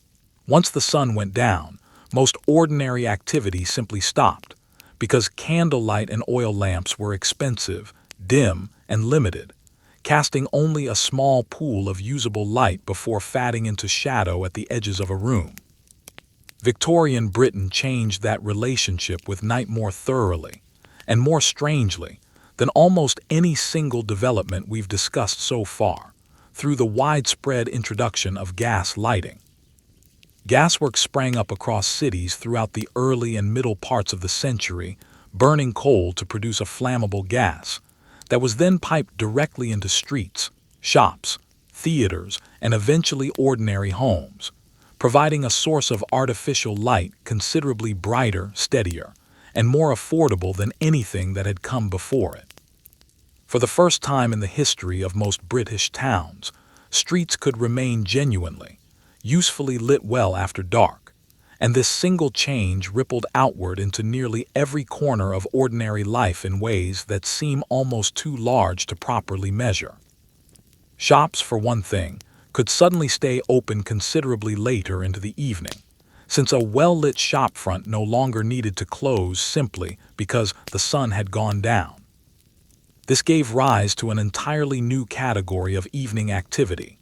Once the sun went down, most ordinary activity simply stopped, because candlelight and oil lamps were expensive, dim, and limited, casting only a small pool of usable light before fading into shadow at the edges of a room. Victorian Britain changed that relationship with night more thoroughly, and more strangely, than almost any single development we've discussed so far, through the widespread introduction of gas lighting. Gasworks sprang up across cities throughout the early and middle parts of the century, burning coal to produce a flammable gas that was then piped directly into streets, shops, theaters, and eventually ordinary homes, providing a source of artificial light considerably brighter, steadier, and more affordable than anything that had come before it. For the first time in the history of most British towns, streets could remain genuinely, usefully lit well after dark, and this single change rippled outward into nearly every corner of ordinary life in ways that seem almost too large to properly measure. Shops, for one thing, could suddenly stay open considerably later into the evening, since a well-lit shopfront no longer needed to close simply because the sun had gone down. This gave rise to an entirely new category of evening activity: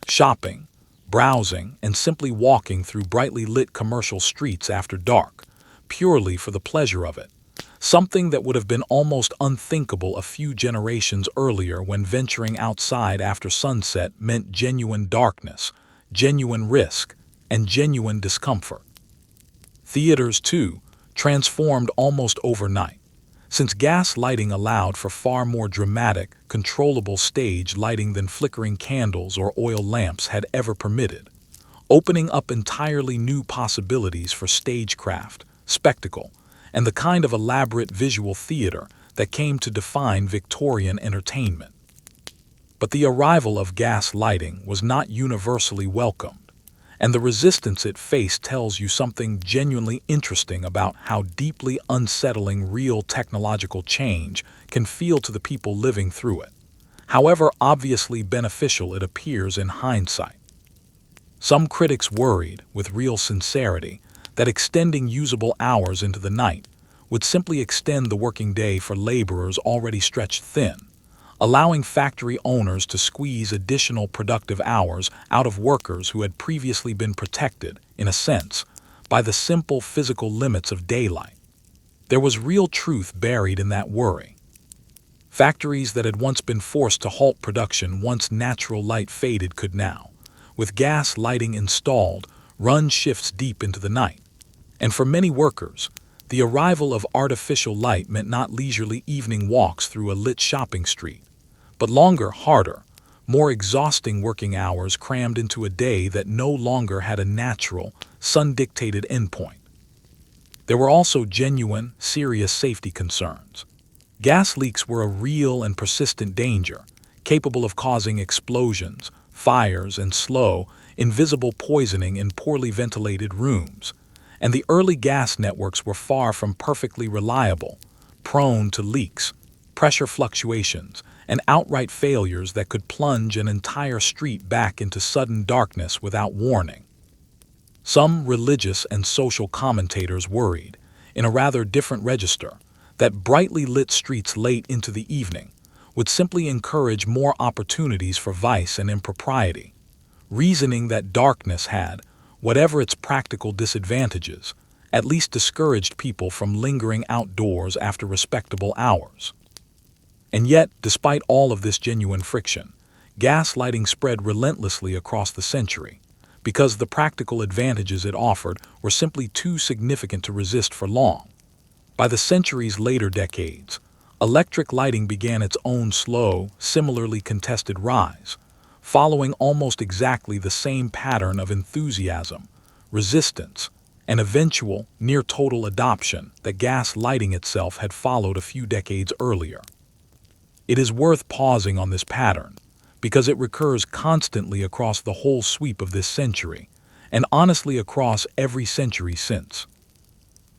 shopping, browsing, and simply walking through brightly lit commercial streets after dark, purely for the pleasure of it, something that would have been almost unthinkable a few generations earlier when venturing outside after sunset meant genuine darkness, genuine risk, and genuine discomfort. Theaters, too, transformed almost overnight, since gas lighting allowed for far more dramatic, controllable stage lighting than flickering candles or oil lamps had ever permitted, opening up entirely new possibilities for stagecraft, spectacle, and the kind of elaborate visual theater that came to define Victorian entertainment. But the arrival of gas lighting was not universally welcomed, and the resistance it faced tells you something genuinely interesting about how deeply unsettling real technological change can feel to the people living through it, however obviously beneficial it appears in hindsight. Some critics worried, with real sincerity, that extending usable hours into the night would simply extend the working day for laborers already stretched thin, allowing factory owners to squeeze additional productive hours out of workers who had previously been protected, in a sense, by the simple physical limits of daylight. There was real truth buried in that worry. Factories that had once been forced to halt production once natural light faded could now, with gas lighting installed, run shifts deep into the night. And for many workers, the arrival of artificial light meant not leisurely evening walks through a lit shopping street, but longer, harder, more exhausting working hours crammed into a day that no longer had a natural, sun-dictated endpoint. There were also genuine, serious safety concerns. Gas leaks were a real and persistent danger, capable of causing explosions, fires, and slow, invisible poisoning in poorly ventilated rooms, and the early gas networks were far from perfectly reliable, prone to leaks, pressure fluctuations, and outright failures that could plunge an entire street back into sudden darkness without warning. Some religious and social commentators worried, in a rather different register, that brightly lit streets late into the evening would simply encourage more opportunities for vice and impropriety, reasoning that darkness had, whatever its practical disadvantages, at least discouraged people from lingering outdoors after respectable hours. And yet, despite all of this genuine friction, gas lighting spread relentlessly across the century, because the practical advantages it offered were simply too significant to resist for long. By the century's later decades, electric lighting began its own slow, similarly contested rise, following almost exactly the same pattern of enthusiasm, resistance, and eventual, near-total adoption that gas lighting itself had followed a few decades earlier. It is worth pausing on this pattern, because it recurs constantly across the whole sweep of this century, and honestly across every century since.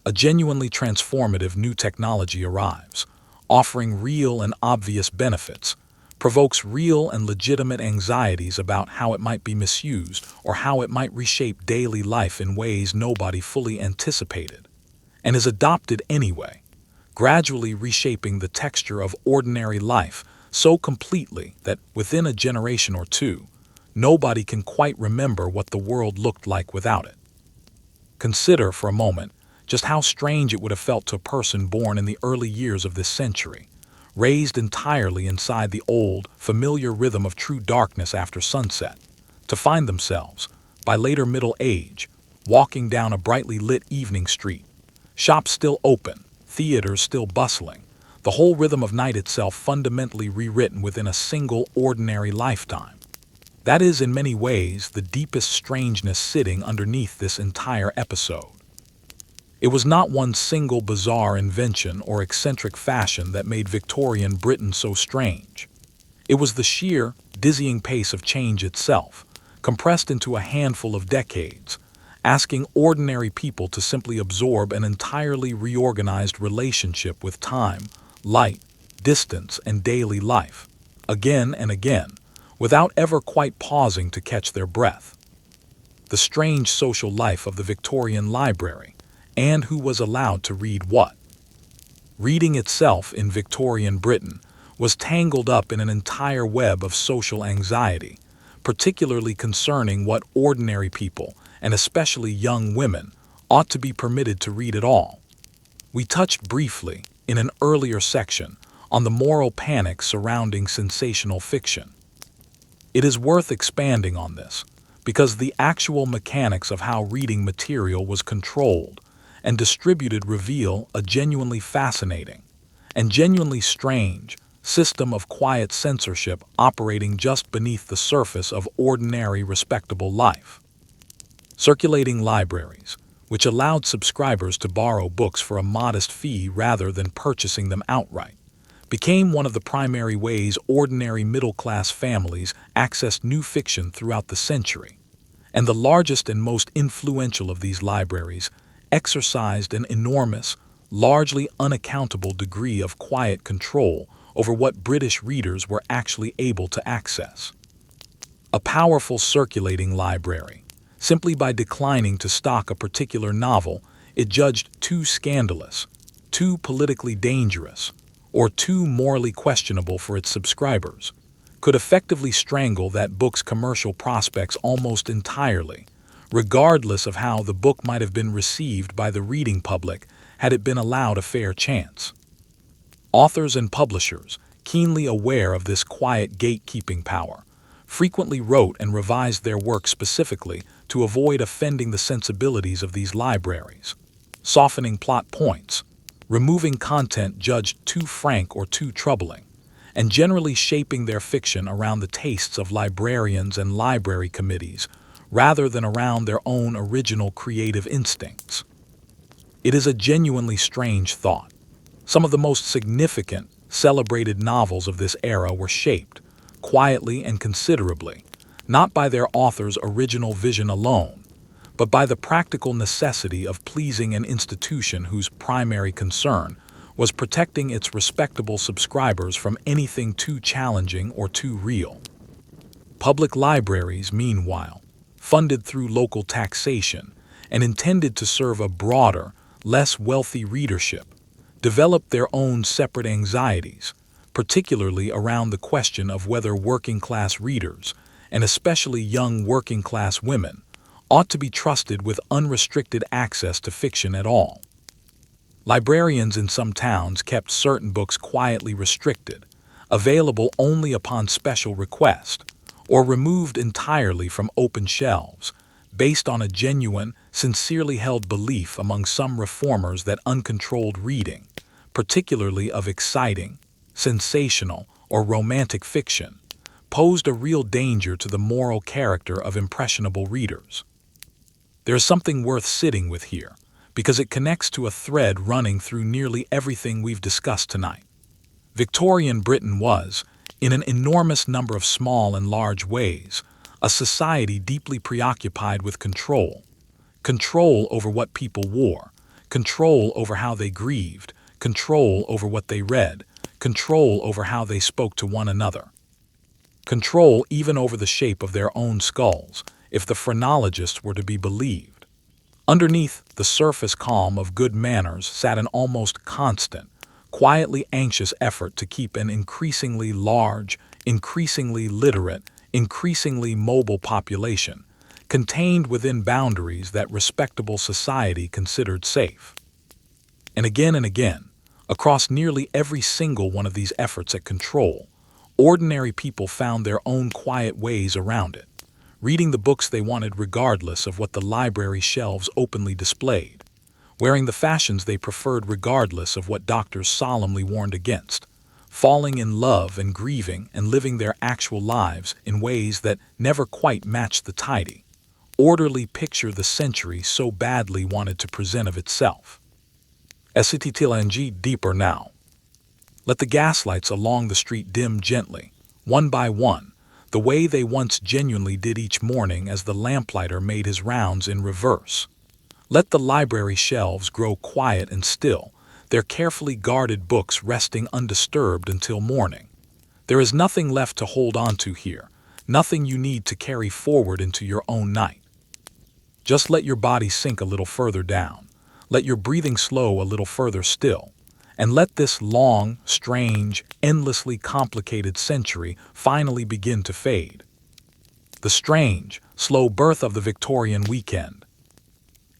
A genuinely transformative new technology arrives, offering real and obvious benefits, provokes real and legitimate anxieties about how it might be misused or how it might reshape daily life in ways nobody fully anticipated, and is adopted anyway, gradually reshaping the texture of ordinary life so completely that within a generation or two, nobody can quite remember what the world looked like without it. Consider for a moment just how strange it would have felt to a person born in the early years of this century, raised entirely inside the old, familiar rhythm of true darkness after sunset, to find themselves, by later middle age, walking down a brightly lit evening street, shops still open, theaters still bustling, the whole rhythm of night itself fundamentally rewritten within a single ordinary lifetime. That is, in many ways, the deepest strangeness sitting underneath this entire episode. It was not one single bizarre invention or eccentric fashion that made Victorian Britain so strange. It was the sheer, dizzying pace of change itself, compressed into a handful of decades, asking ordinary people to simply absorb an entirely reorganized relationship with time, light, distance, and daily life, again and again, without ever quite pausing to catch their breath. The strange social life of the Victorian library, and who was allowed to read what. Reading itself in Victorian Britain was tangled up in an entire web of social anxiety, particularly concerning what ordinary people, and especially young women, ought to be permitted to read at all. We touched briefly, in an earlier section, on the moral panic surrounding sensational fiction. It is worth expanding on this, because the actual mechanics of how reading material was controlled and distributed reveal a genuinely fascinating and genuinely strange system of quiet censorship operating just beneath the surface of ordinary respectable life. Circulating libraries, which allowed subscribers to borrow books for a modest fee rather than purchasing them outright, became one of the primary ways ordinary middle-class families accessed new fiction throughout the century, and the largest and most influential of these libraries exercised an enormous, largely unaccountable degree of quiet control over what British readers were actually able to access. A powerful circulating library. Simply by declining to stock a particular novel, it judged too scandalous, too politically dangerous, or too morally questionable for its subscribers, could effectively strangle that book's commercial prospects almost entirely, regardless of how the book might have been received by the reading public had it been allowed a fair chance. Authors and publishers, keenly aware of this quiet gatekeeping power, frequently wrote and revised their work specifically to avoid offending the sensibilities of these libraries, softening plot points, removing content judged too frank or too troubling, and generally shaping their fiction around the tastes of librarians and library committees rather than around their own original creative instincts. It is a genuinely strange thought. Some of the most significant, celebrated novels of this era were shaped, quietly and considerably, not by their author's original vision alone, but by the practical necessity of pleasing an institution whose primary concern was protecting its respectable subscribers from anything too challenging or too real. Public libraries, meanwhile, funded through local taxation and intended to serve a broader, less wealthy readership, developed their own separate anxieties, particularly around the question of whether working-class readers, and especially young working-class women, ought to be trusted with unrestricted access to fiction at all. Librarians in some towns kept certain books quietly restricted, available only upon special request, or removed entirely from open shelves, based on a genuine, sincerely held belief among some reformers that uncontrolled reading, particularly of exciting, sensational, or romantic fiction, posed a real danger to the moral character of impressionable readers. There is something worth sitting with here, because it connects to a thread running through nearly everything we've discussed tonight. Victorian Britain was, in an enormous number of small and large ways, a society deeply preoccupied with control. Control over what people wore, control over how they grieved, control over what they read, control over how they spoke to one another. Control even over the shape of their own skulls, if the phrenologists were to be believed. Underneath the surface calm of good manners sat an almost constant, quietly anxious effort to keep an increasingly large, increasingly literate, increasingly mobile population contained within boundaries that respectable society considered safe. And again, across nearly every single one of these efforts at control, ordinary people found their own quiet ways around it, reading the books they wanted regardless of what the library shelves openly displayed, wearing the fashions they preferred regardless of what doctors solemnly warned against, falling in love and grieving and living their actual lives in ways that never quite matched the tidy, orderly picture the century so badly wanted to present of itself. SCTLNG deeper now. Let the gaslights along the street dim gently, one by one, the way they once genuinely did each morning as the lamplighter made his rounds in reverse. Let the library shelves grow quiet and still, their carefully guarded books resting undisturbed until morning. There is nothing left to hold on to here, nothing you need to carry forward into your own night. Just let your body sink a little further down, let your breathing slow a little further still, and let this long, strange, endlessly complicated century finally begin to fade. The strange, slow birth of the Victorian weekend.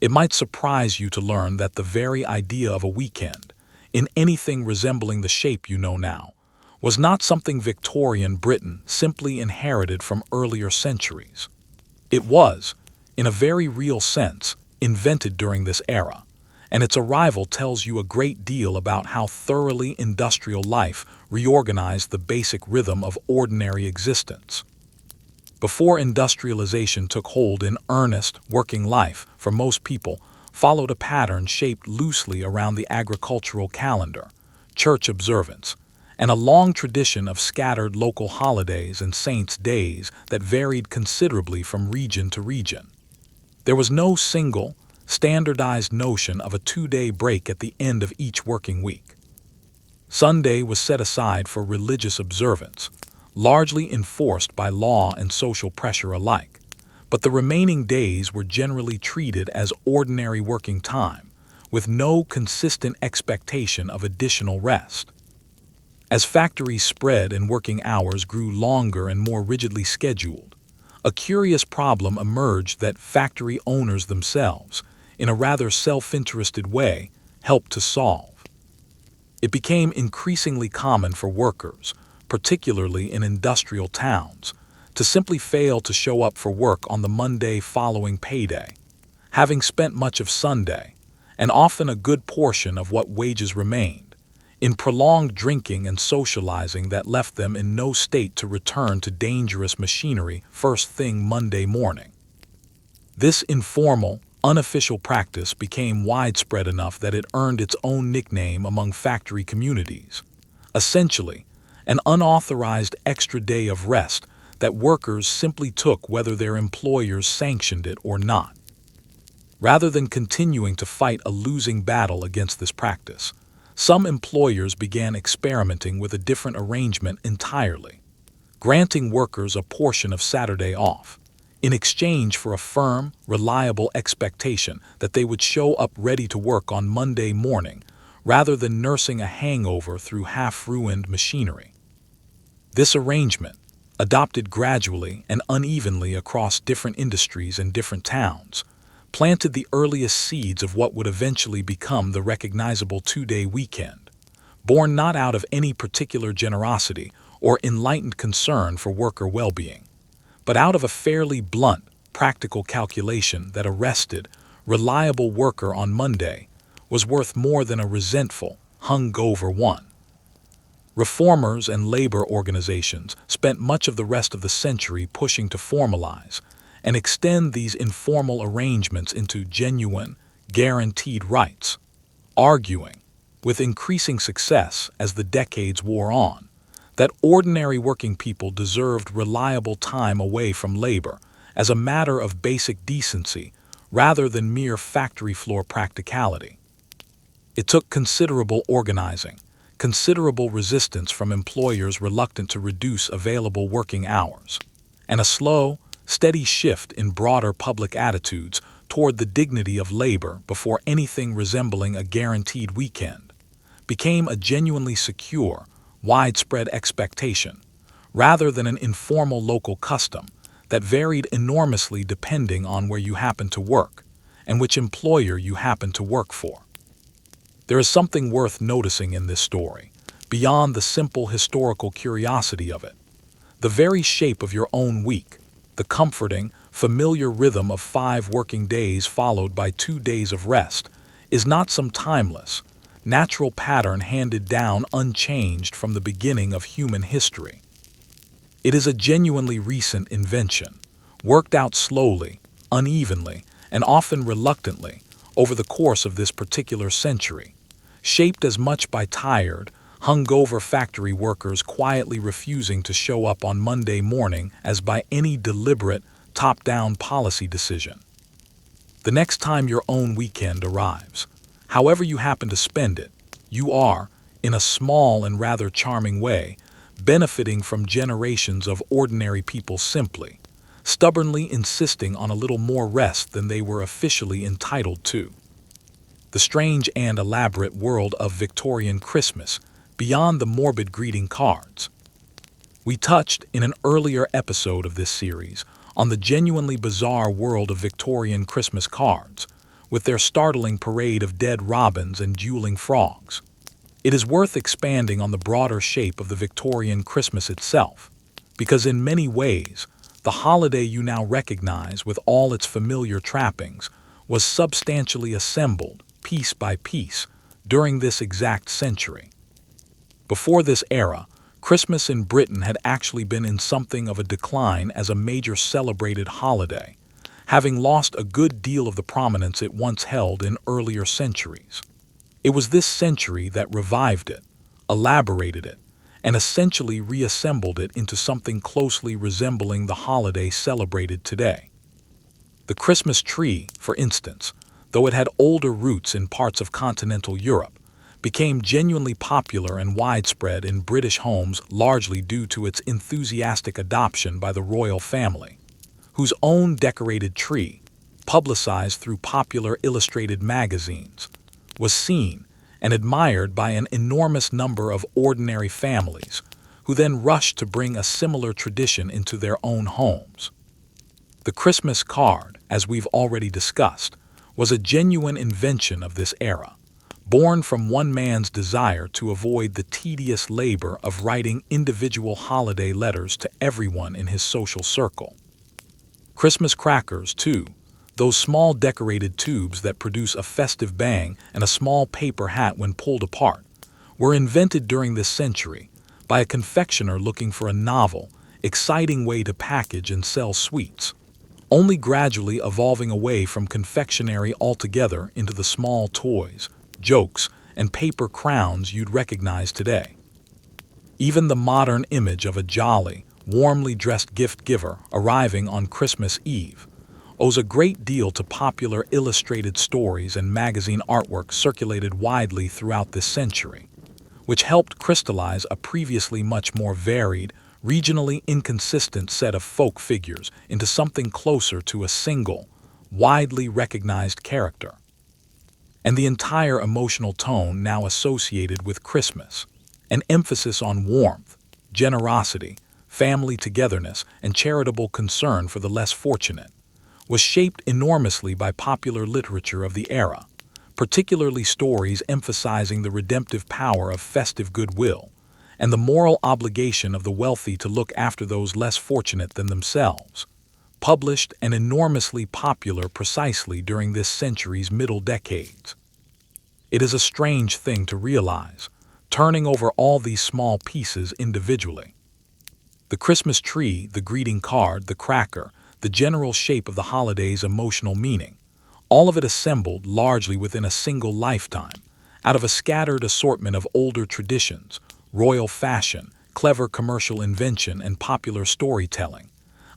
It might surprise you to learn that the very idea of a weekend, in anything resembling the shape you know now, was not something Victorian Britain simply inherited from earlier centuries. It was, in a very real sense, invented during this era, and its arrival tells you a great deal about how thoroughly industrial life reorganized the basic rhythm of ordinary existence. Before industrialization took hold in earnest, working life, for most people, followed a pattern shaped loosely around the agricultural calendar, church observance, and a long tradition of scattered local holidays and saints' days that varied considerably from region to region. There was no single, standardized notion of a 2-day break at the end of each working week. Sunday was set aside for religious observance, largely enforced by law and social pressure alike, but the remaining days were generally treated as ordinary working time, with no consistent expectation of additional rest. As factories spread and working hours grew longer and more rigidly scheduled, a curious problem emerged that factory owners themselves, in a rather self-interested way, helped to solve. It became increasingly common for workers, particularly in industrial towns, to simply fail to show up for work on the Monday following payday, having spent much of Sunday, and often a good portion of what wages remained, in prolonged drinking and socializing that left them in no state to return to dangerous machinery first thing Monday morning. This informal, unofficial practice became widespread enough that it earned its own nickname among factory communities. Essentially, an unauthorized extra day of rest that workers simply took whether their employers sanctioned it or not. Rather than continuing to fight a losing battle against this practice, some employers began experimenting with a different arrangement entirely, granting workers a portion of Saturday off, in exchange for a firm, reliable expectation that they would show up ready to work on Monday morning, rather than nursing a hangover through half-ruined machinery. This arrangement, adopted gradually and unevenly across different industries and different towns, planted the earliest seeds of what would eventually become the recognizable 2-day weekend, born not out of any particular generosity or enlightened concern for worker well-being, but out of a fairly blunt, practical calculation that a rested, reliable worker on Monday was worth more than a resentful, hungover one. Reformers and labor organizations spent much of the rest of the century pushing to formalize and extend these informal arrangements into genuine, guaranteed rights, arguing, with increasing success as the decades wore on, that ordinary working people deserved reliable time away from labor as a matter of basic decency rather than mere factory floor practicality. It took considerable organizing, considerable resistance from employers reluctant to reduce available working hours, and a slow, steady shift in broader public attitudes toward the dignity of labor before anything resembling a guaranteed weekend became a genuinely secure, widespread expectation, rather than an informal local custom that varied enormously depending on where you happened to work and which employer you happened to work for. There is something worth noticing in this story, beyond the simple historical curiosity of it. The very shape of your own week, the comforting, familiar rhythm of 5 working days followed by 2 days of rest, is not some timeless, natural pattern handed down unchanged from the beginning of human history. It is a genuinely recent invention, worked out slowly, unevenly, and often reluctantly over the course of this particular century, shaped as much by tired, hungover factory workers quietly refusing to show up on Monday morning as by any deliberate, top-down policy decision. The next time your own weekend arrives, however you happen to spend it, you are, in a small and rather charming way, benefiting from generations of ordinary people simply, stubbornly insisting on a little more rest than they were officially entitled to. The strange and elaborate world of Victorian Christmas, beyond the morbid greeting cards. We touched in an earlier episode of this series on the genuinely bizarre world of Victorian Christmas cards, with their startling parade of dead robins and dueling frogs. It is worth expanding on the broader shape of the Victorian Christmas itself, because in many ways, the holiday you now recognize with all its familiar trappings was substantially assembled, piece by piece, during this exact century. Before this era, Christmas in Britain had actually been in something of a decline as a major celebrated holiday, having lost a good deal of the prominence it once held in earlier centuries. It was this century that revived it, elaborated it, and essentially reassembled it into something closely resembling the holiday celebrated today. The Christmas tree, for instance, though it had older roots in parts of continental Europe, became genuinely popular and widespread in British homes largely due to its enthusiastic adoption by the royal family, whose own decorated tree, publicized through popular illustrated magazines, was seen and admired by an enormous number of ordinary families, who then rushed to bring a similar tradition into their own homes. The Christmas card, as we've already discussed, was a genuine invention of this era, born from one man's desire to avoid the tedious labor of writing individual holiday letters to everyone in his social circle. Christmas crackers, too, those small decorated tubes that produce a festive bang and a small paper hat when pulled apart, were invented during this century by a confectioner looking for a novel, exciting way to package and sell sweets, only gradually evolving away from confectionery altogether into the small toys, jokes, and paper crowns you'd recognize today. Even the modern image of a jolly, warmly dressed gift giver arriving on Christmas Eve owes a great deal to popular illustrated stories and magazine artwork circulated widely throughout this century, which helped crystallize a previously much more varied, regionally inconsistent set of folk figures into something closer to a single, widely recognized character. And the entire emotional tone now associated with Christmas, an emphasis on warmth, generosity, family togetherness, and charitable concern for the less fortunate, was shaped enormously by popular literature of the era, particularly stories emphasizing the redemptive power of festive goodwill and the moral obligation of the wealthy to look after those less fortunate than themselves, published and enormously popular precisely during this century's middle decades. It is a strange thing to realize, turning over all these small pieces individually. The Christmas tree, the greeting card, the cracker, the general shape of the holiday's emotional meaning, all of it assembled largely within a single lifetime, out of a scattered assortment of older traditions, royal fashion, clever commercial invention, and popular storytelling,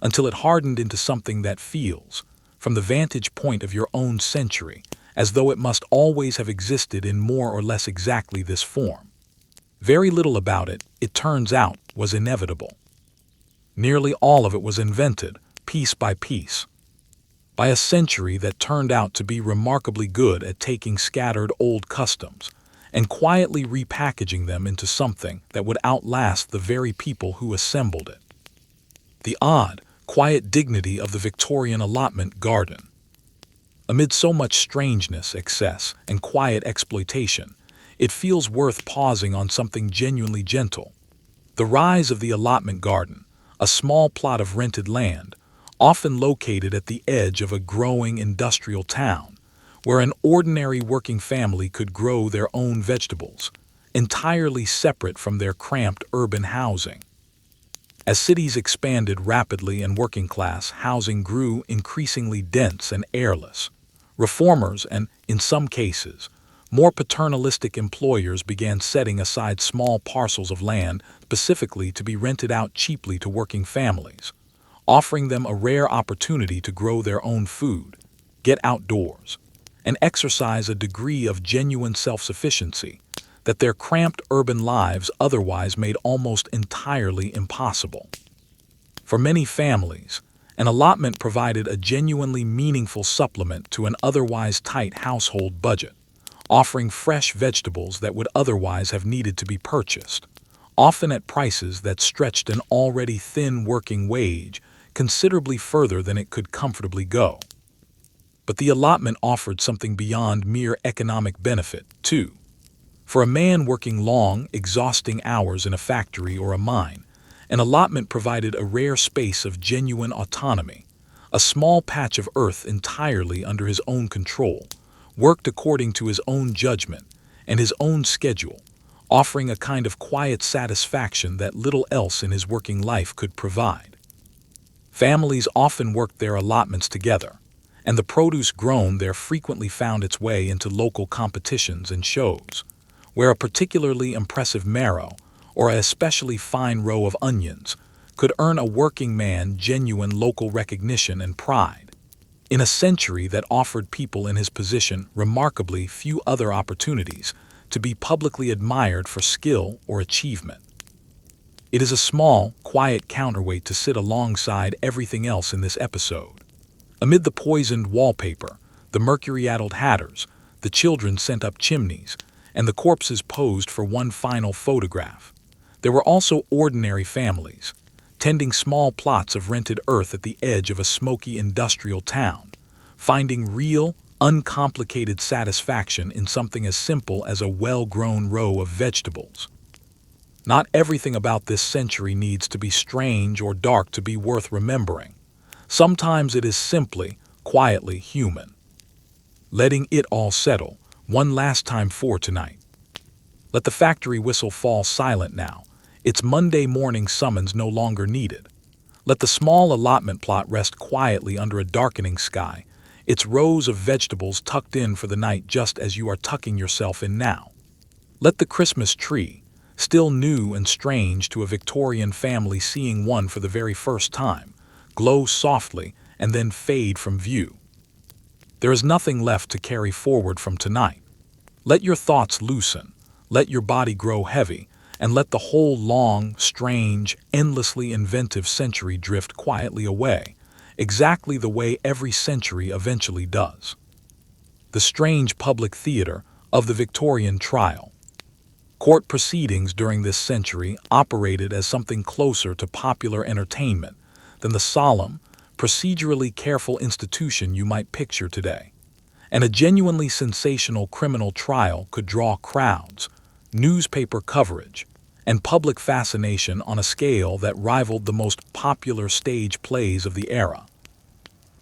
until it hardened into something that feels, from the vantage point of your own century, as though it must always have existed in more or less exactly this form. Very little about it, it turns out, was inevitable. Nearly all of it was invented, piece by piece, by a century that turned out to be remarkably good at taking scattered old customs and quietly repackaging them into something that would outlast the very people who assembled it. The odd, quiet dignity of the Victorian allotment garden. Amid so much strangeness, excess, and quiet exploitation, it feels worth pausing on something genuinely gentle. The rise of the allotment garden, a small plot of rented land, often located at the edge of a growing industrial town, where an ordinary working family could grow their own vegetables, entirely separate from their cramped urban housing. As cities expanded rapidly and working class housing grew increasingly dense and airless, reformers and, in some cases, more paternalistic employers began setting aside small parcels of land specifically to be rented out cheaply to working families, offering them a rare opportunity to grow their own food, get outdoors, and exercise a degree of genuine self-sufficiency that their cramped urban lives otherwise made almost entirely impossible. For many families, an allotment provided a genuinely meaningful supplement to an otherwise tight household budget, offering fresh vegetables that would otherwise have needed to be purchased, often at prices that stretched an already thin working wage considerably further than it could comfortably go. But the allotment offered something beyond mere economic benefit, too. For a man working long, exhausting hours in a factory or a mine, an allotment provided a rare space of genuine autonomy, a small patch of earth entirely under his own control, worked according to his own judgment and his own schedule, offering a kind of quiet satisfaction that little else in his working life could provide. Families often worked their allotments together, and the produce grown there frequently found its way into local competitions and shows, where a particularly impressive marrow or a especially fine row of onions could earn a working man genuine local recognition and pride. In a century that offered people in his position remarkably few other opportunities to be publicly admired for skill or achievement. It is a small, quiet counterweight to sit alongside everything else in this episode. Amid the poisoned wallpaper, the mercury-addled hatters, the children sent up chimneys, and the corpses posed for one final photograph, there were also ordinary families, tending small plots of rented earth at the edge of a smoky industrial town, finding real, uncomplicated satisfaction in something as simple as a well-grown row of vegetables. Not everything about this century needs to be strange or dark to be worth remembering. Sometimes it is simply, quietly human. Letting it all settle, one last time for tonight. Let the factory whistle fall silent now, its Monday morning summons no longer needed. Let the small allotment plot rest quietly under a darkening sky, its rows of vegetables tucked in for the night just as you are tucking yourself in now. Let the Christmas tree, still new and strange to a Victorian family seeing one for the very first time, glow softly and then fade from view. There is nothing left to carry forward from tonight. Let your thoughts loosen, let your body grow heavy, and let the whole long, strange, endlessly inventive century drift quietly away, exactly the way every century eventually does. The strange public theater of the Victorian trial. Court proceedings during this century operated as something closer to popular entertainment than the solemn, procedurally careful institution you might picture today. And a genuinely sensational criminal trial could draw crowds, newspaper coverage, and public fascination on a scale that rivaled the most popular stage plays of the era.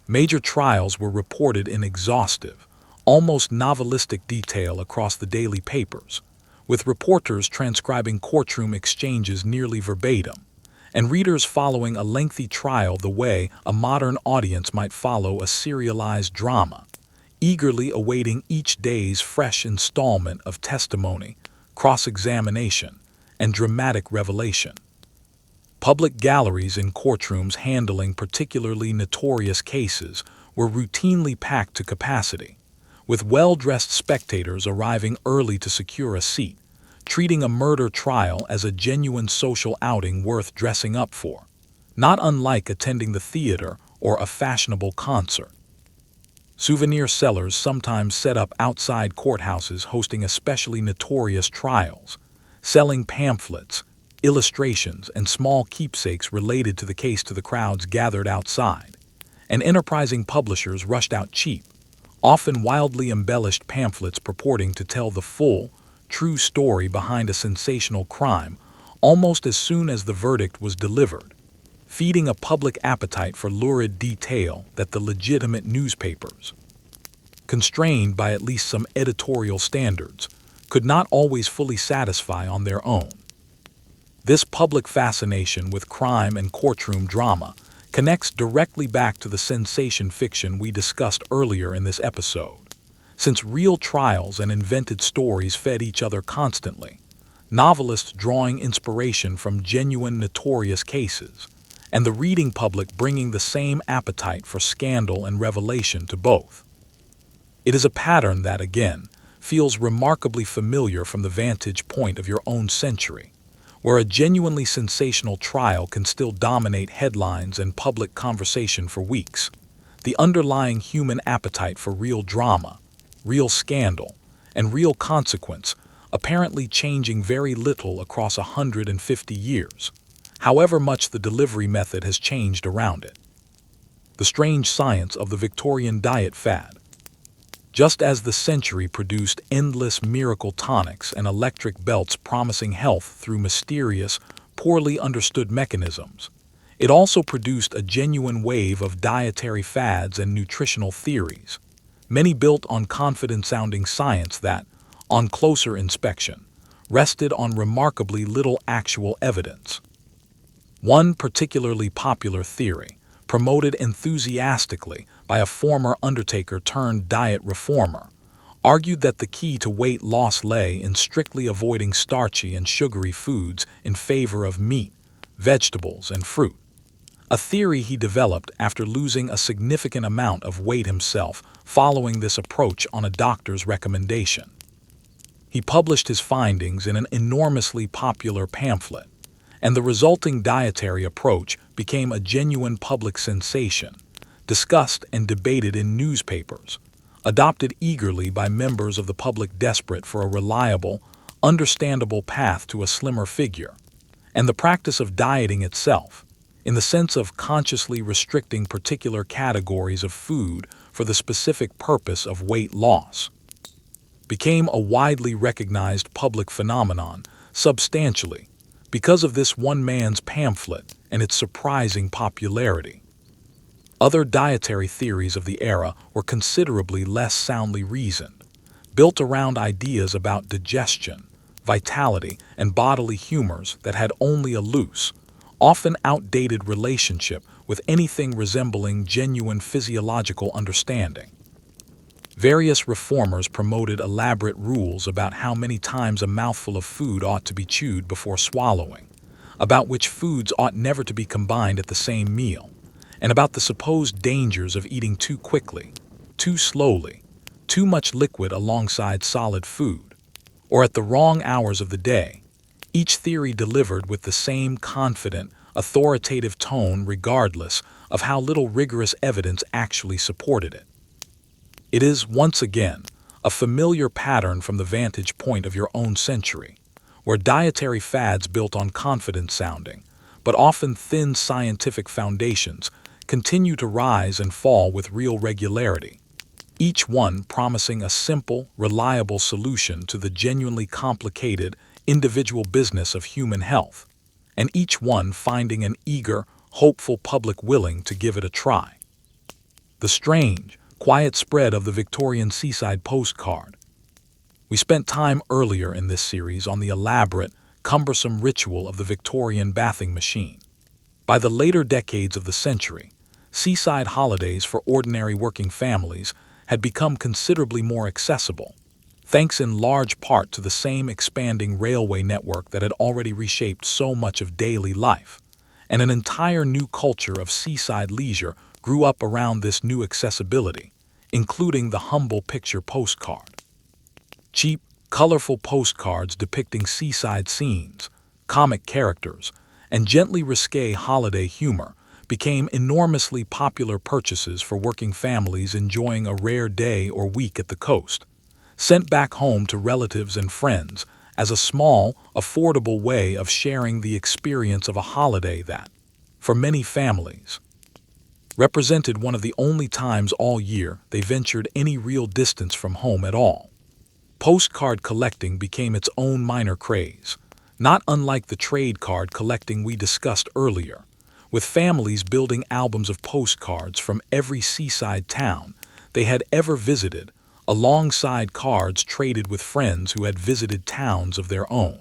Major trials were reported in exhaustive, almost novelistic detail across the daily papers, with reporters transcribing courtroom exchanges nearly verbatim, and readers following a lengthy trial the way a modern audience might follow a serialized drama, eagerly awaiting each day's fresh installment of testimony, cross-examination, and dramatic revelation. Public galleries in courtrooms handling particularly notorious cases were routinely packed to capacity, with well-dressed spectators arriving early to secure a seat, treating a murder trial as a genuine social outing worth dressing up for, not unlike attending the theater or a fashionable concert. Souvenir sellers sometimes set up outside courthouses hosting especially notorious trials, selling pamphlets, illustrations, and small keepsakes related to the case to the crowds gathered outside, and enterprising publishers rushed out cheap, often wildly embellished pamphlets purporting to tell the full, true story behind a sensational crime almost as soon as the verdict was delivered, feeding a public appetite for lurid detail that the legitimate newspapers, constrained by at least some editorial standards, could not always fully satisfy on their own. This public fascination with crime and courtroom drama connects directly back to the sensation fiction we discussed earlier in this episode. Since real trials and invented stories fed each other constantly, novelists drawing inspiration from genuine notorious cases, and the reading public bringing the same appetite for scandal and revelation to both. It is a pattern that, again, feels remarkably familiar from the vantage point of your own century, where a genuinely sensational trial can still dominate headlines and public conversation for weeks. The underlying human appetite for real drama, real scandal, and real consequence apparently changing very little across 150 years, however much the delivery method has changed around it. The strange science of the Victorian diet fad. Just as the century produced endless miracle tonics and electric belts promising health through mysterious, poorly understood mechanisms, it also produced a genuine wave of dietary fads and nutritional theories, many built on confident-sounding science that, on closer inspection, rested on remarkably little actual evidence. One particularly popular theory, promoted enthusiastically by a former undertaker turned diet reformer, argued that the key to weight loss lay in strictly avoiding starchy and sugary foods in favor of meat, vegetables, and fruit. A theory he developed after losing a significant amount of weight himself following this approach on a doctor's recommendation. He published his findings in an enormously popular pamphlet, and the resulting dietary approach became a genuine public sensation, discussed and debated in newspapers, adopted eagerly by members of the public desperate for a reliable, understandable path to a slimmer figure, and the practice of dieting itself, in the sense of consciously restricting particular categories of food for the specific purpose of weight loss, became a widely recognized public phenomenon substantially because of this one man's pamphlet and its surprising popularity. Other dietary theories of the era were considerably less soundly reasoned, built around ideas about digestion, vitality, and bodily humors that had only a loose, often outdated relationship with anything resembling genuine physiological understanding. Various reformers promoted elaborate rules about how many times a mouthful of food ought to be chewed before swallowing, about which foods ought never to be combined at the same meal, and about the supposed dangers of eating too quickly, too slowly, too much liquid alongside solid food, or at the wrong hours of the day, each theory delivered with the same confident, authoritative tone regardless of how little rigorous evidence actually supported it. It is, once again, a familiar pattern from the vantage point of your own century, where dietary fads built on confident-sounding, but often thin scientific foundations continue to rise and fall with real regularity, each one promising a simple, reliable solution to the genuinely complicated, individual business of human health, and each one finding an eager, hopeful public willing to give it a try. The strange, quiet spread of the Victorian seaside postcard. We spent time earlier in this series on the elaborate, cumbersome ritual of the Victorian bathing machine. By the later decades of the century, seaside holidays for ordinary working families had become considerably more accessible, thanks in large part to the same expanding railway network that had already reshaped so much of daily life, and an entire new culture of seaside leisure grew up around this new accessibility, including the humble picture postcard. Cheap, colorful postcards depicting seaside scenes, comic characters, and gently risque holiday humor became enormously popular purchases for working families enjoying a rare day or week at the coast, sent back home to relatives and friends as a small, affordable way of sharing the experience of a holiday that, for many families, represented one of the only times all year they ventured any real distance from home at all. Postcard collecting became its own minor craze, not unlike the trade card collecting we discussed earlier, with families building albums of postcards from every seaside town they had ever visited, alongside cards traded with friends who had visited towns of their own.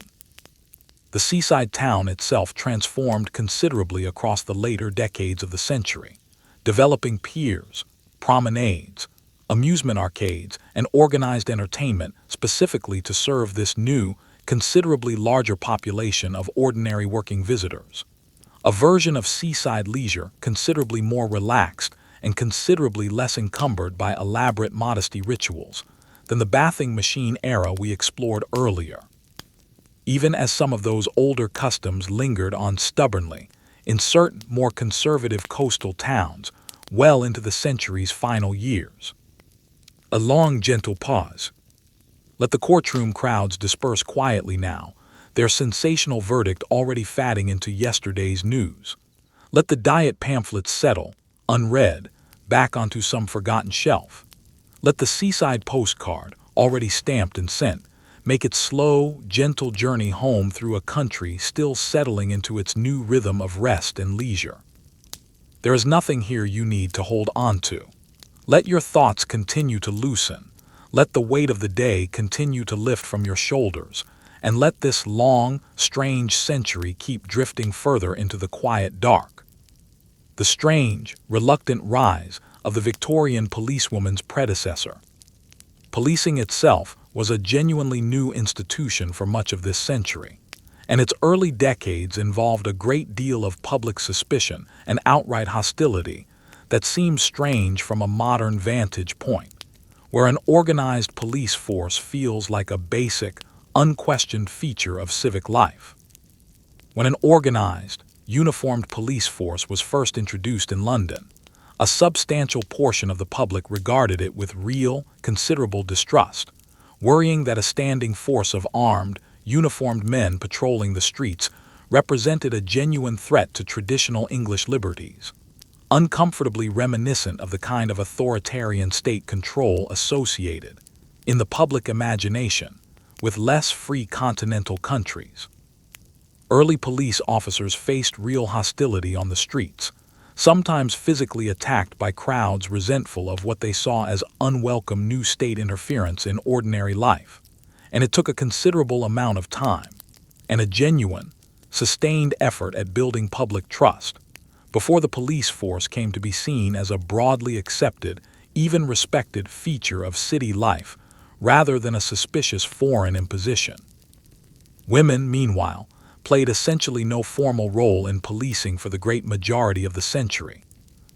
The seaside town itself transformed considerably across the later decades of the century, developing piers, promenades, amusement arcades, and organized entertainment specifically to serve this new, considerably larger population of ordinary working visitors. A version of seaside leisure considerably more relaxed and considerably less encumbered by elaborate modesty rituals than the bathing machine era we explored earlier. Even as some of those older customs lingered on stubbornly in certain more conservative coastal towns well into the century's final years. A long, gentle pause. Let the courtroom crowds disperse quietly now, their sensational verdict already fading into yesterday's news. Let the diet pamphlets settle, unread, back onto some forgotten shelf. Let the seaside postcard, already stamped and sent, make its slow, gentle journey home through a country still settling into its new rhythm of rest and leisure. There is nothing here you need to hold on to. Let your thoughts continue to loosen. Let the weight of the day continue to lift from your shoulders, and let this long, strange century keep drifting further into the quiet dark. The strange, reluctant rise of the Victorian policewoman's predecessor. Policing itself was a genuinely new institution for much of this century, and its early decades involved a great deal of public suspicion and outright hostility that seems strange from a modern vantage point, where an organized police force feels like a basic, unquestioned feature of civic life. When an organized, uniformed police force was first introduced in London, a substantial portion of the public regarded it with real, considerable distrust, worrying that a standing force of armed, uniformed men patrolling the streets represented a genuine threat to traditional English liberties, uncomfortably reminiscent of the kind of authoritarian state control associated, in the public imagination, with less free continental countries. Early police officers faced real hostility on the streets, sometimes physically attacked by crowds resentful of what they saw as unwelcome new state interference in ordinary life, and it took a considerable amount of time and a genuine, sustained effort at building public trust before the police force came to be seen as a broadly accepted, even respected feature of city life rather than a suspicious foreign imposition. Women, meanwhile, played essentially no formal role in policing for the great majority of the century,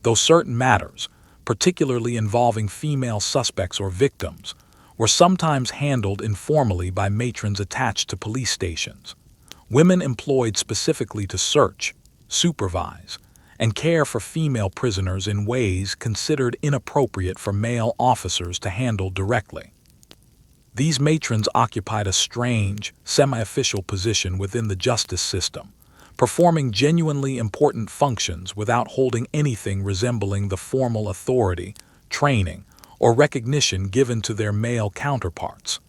though certain matters, particularly involving female suspects or victims, were sometimes handled informally by matrons attached to police stations. Women employed specifically to search, supervise, and care for female prisoners in ways considered inappropriate for male officers to handle directly. These matrons occupied a strange, semi-official position within the justice system, performing genuinely important functions without holding anything resembling the formal authority, training, or recognition given to their male counterparts,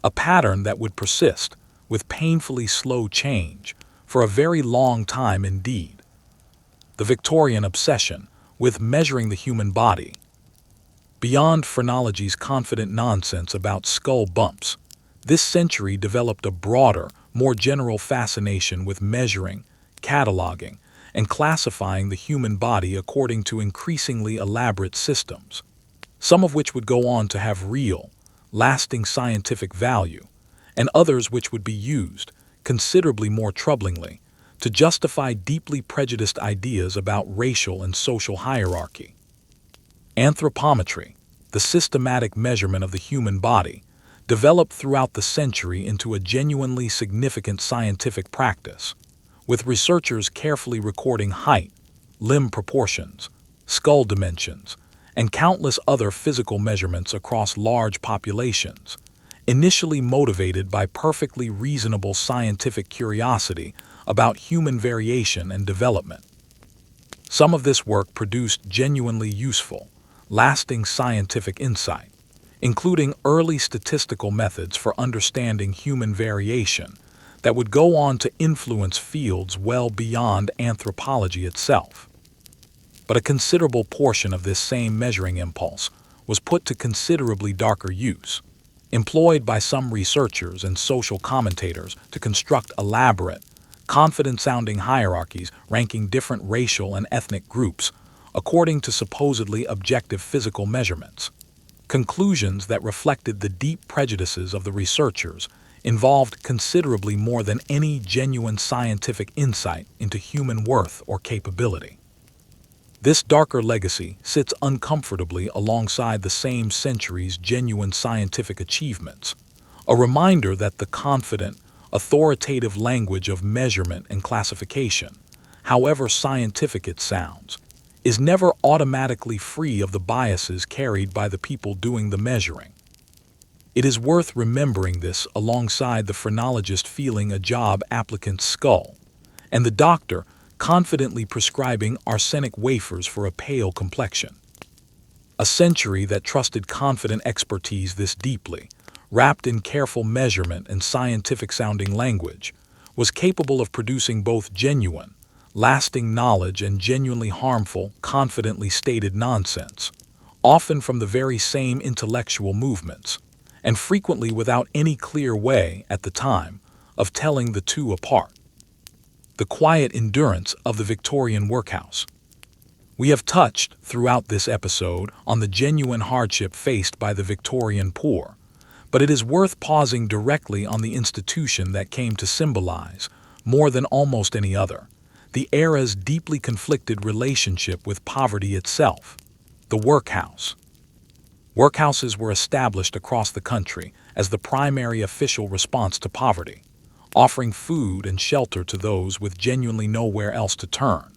a pattern that would persist, with painfully slow change, for a very long time indeed. The Victorian obsession with measuring the human body. Beyond phrenology's confident nonsense about skull bumps, this century developed a broader, more general fascination with measuring, cataloging, and classifying the human body according to increasingly elaborate systems, some of which would go on to have real, lasting scientific value, and others which would be used, considerably more troublingly, to justify deeply prejudiced ideas about racial and social hierarchy. Anthropometry, the systematic measurement of the human body, developed throughout the century into a genuinely significant scientific practice, with researchers carefully recording height, limb proportions, skull dimensions, and countless other physical measurements across large populations, initially motivated by perfectly reasonable scientific curiosity about human variation and development. Some of this work produced genuinely useful, lasting scientific insight, including early statistical methods for understanding human variation that would go on to influence fields well beyond anthropology itself. But a considerable portion of this same measuring impulse was put to considerably darker use, employed by some researchers and social commentators to construct elaborate, confident-sounding hierarchies ranking different racial and ethnic groups according to supposedly objective physical measurements. Conclusions that reflected the deep prejudices of the researchers involved considerably more than any genuine scientific insight into human worth or capability. This darker legacy sits uncomfortably alongside the same century's genuine scientific achievements, a reminder that the confident, authoritative language of measurement and classification, however scientific it sounds, is never automatically free of the biases carried by the people doing the measuring. It is worth remembering this alongside the phrenologist feeling a job applicant's skull, and the doctor confidently prescribing arsenic wafers for a pale complexion. A century that trusted confident expertise this deeply, wrapped in careful measurement and scientific-sounding language, was capable of producing both genuine, lasting knowledge and genuinely harmful, confidently stated nonsense, often from the very same intellectual movements, and frequently without any clear way, at the time, of telling the two apart. The quiet endurance of the Victorian workhouse. We have touched, throughout this episode, on the genuine hardship faced by the Victorian poor, But it is worth pausing directly on the institution that came to symbolize, more than almost any other, the era's deeply conflicted relationship with poverty itself: the workhouse. Workhouses were established across the country as the primary official response to poverty, offering food and shelter to those with genuinely nowhere else to turn,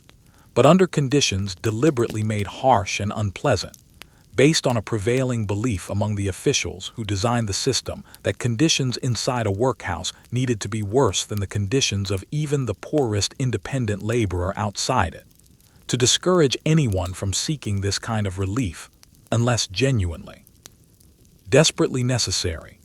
but under conditions deliberately made harsh and unpleasant, based on a prevailing belief among the officials who designed the system that conditions inside a workhouse needed to be worse than the conditions of even the poorest independent laborer outside it, to discourage anyone from seeking this kind of relief, unless genuinely, desperately necessary.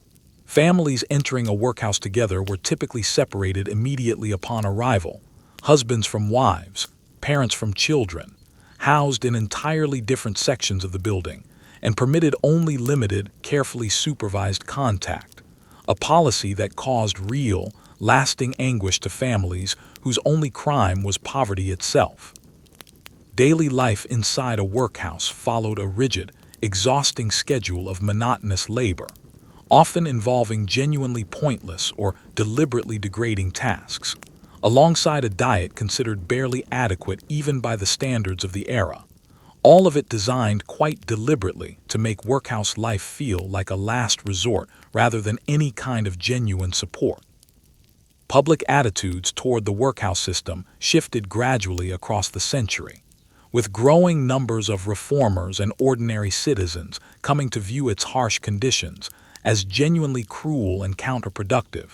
Families entering a workhouse together were typically separated immediately upon arrival, husbands from wives, parents from children, housed in entirely different sections of the building, and permitted only limited, carefully supervised contact, a policy that caused real, lasting anguish to families whose only crime was poverty itself. Daily life inside a workhouse followed a rigid, exhausting schedule of monotonous labor, often involving genuinely pointless or deliberately degrading tasks, alongside a diet considered barely adequate even by the standards of the era, all of it designed quite deliberately to make workhouse life feel like a last resort rather than any kind of genuine support. Public attitudes toward the workhouse system shifted gradually across the century, with growing numbers of reformers and ordinary citizens coming to view its harsh conditions as genuinely cruel and counterproductive,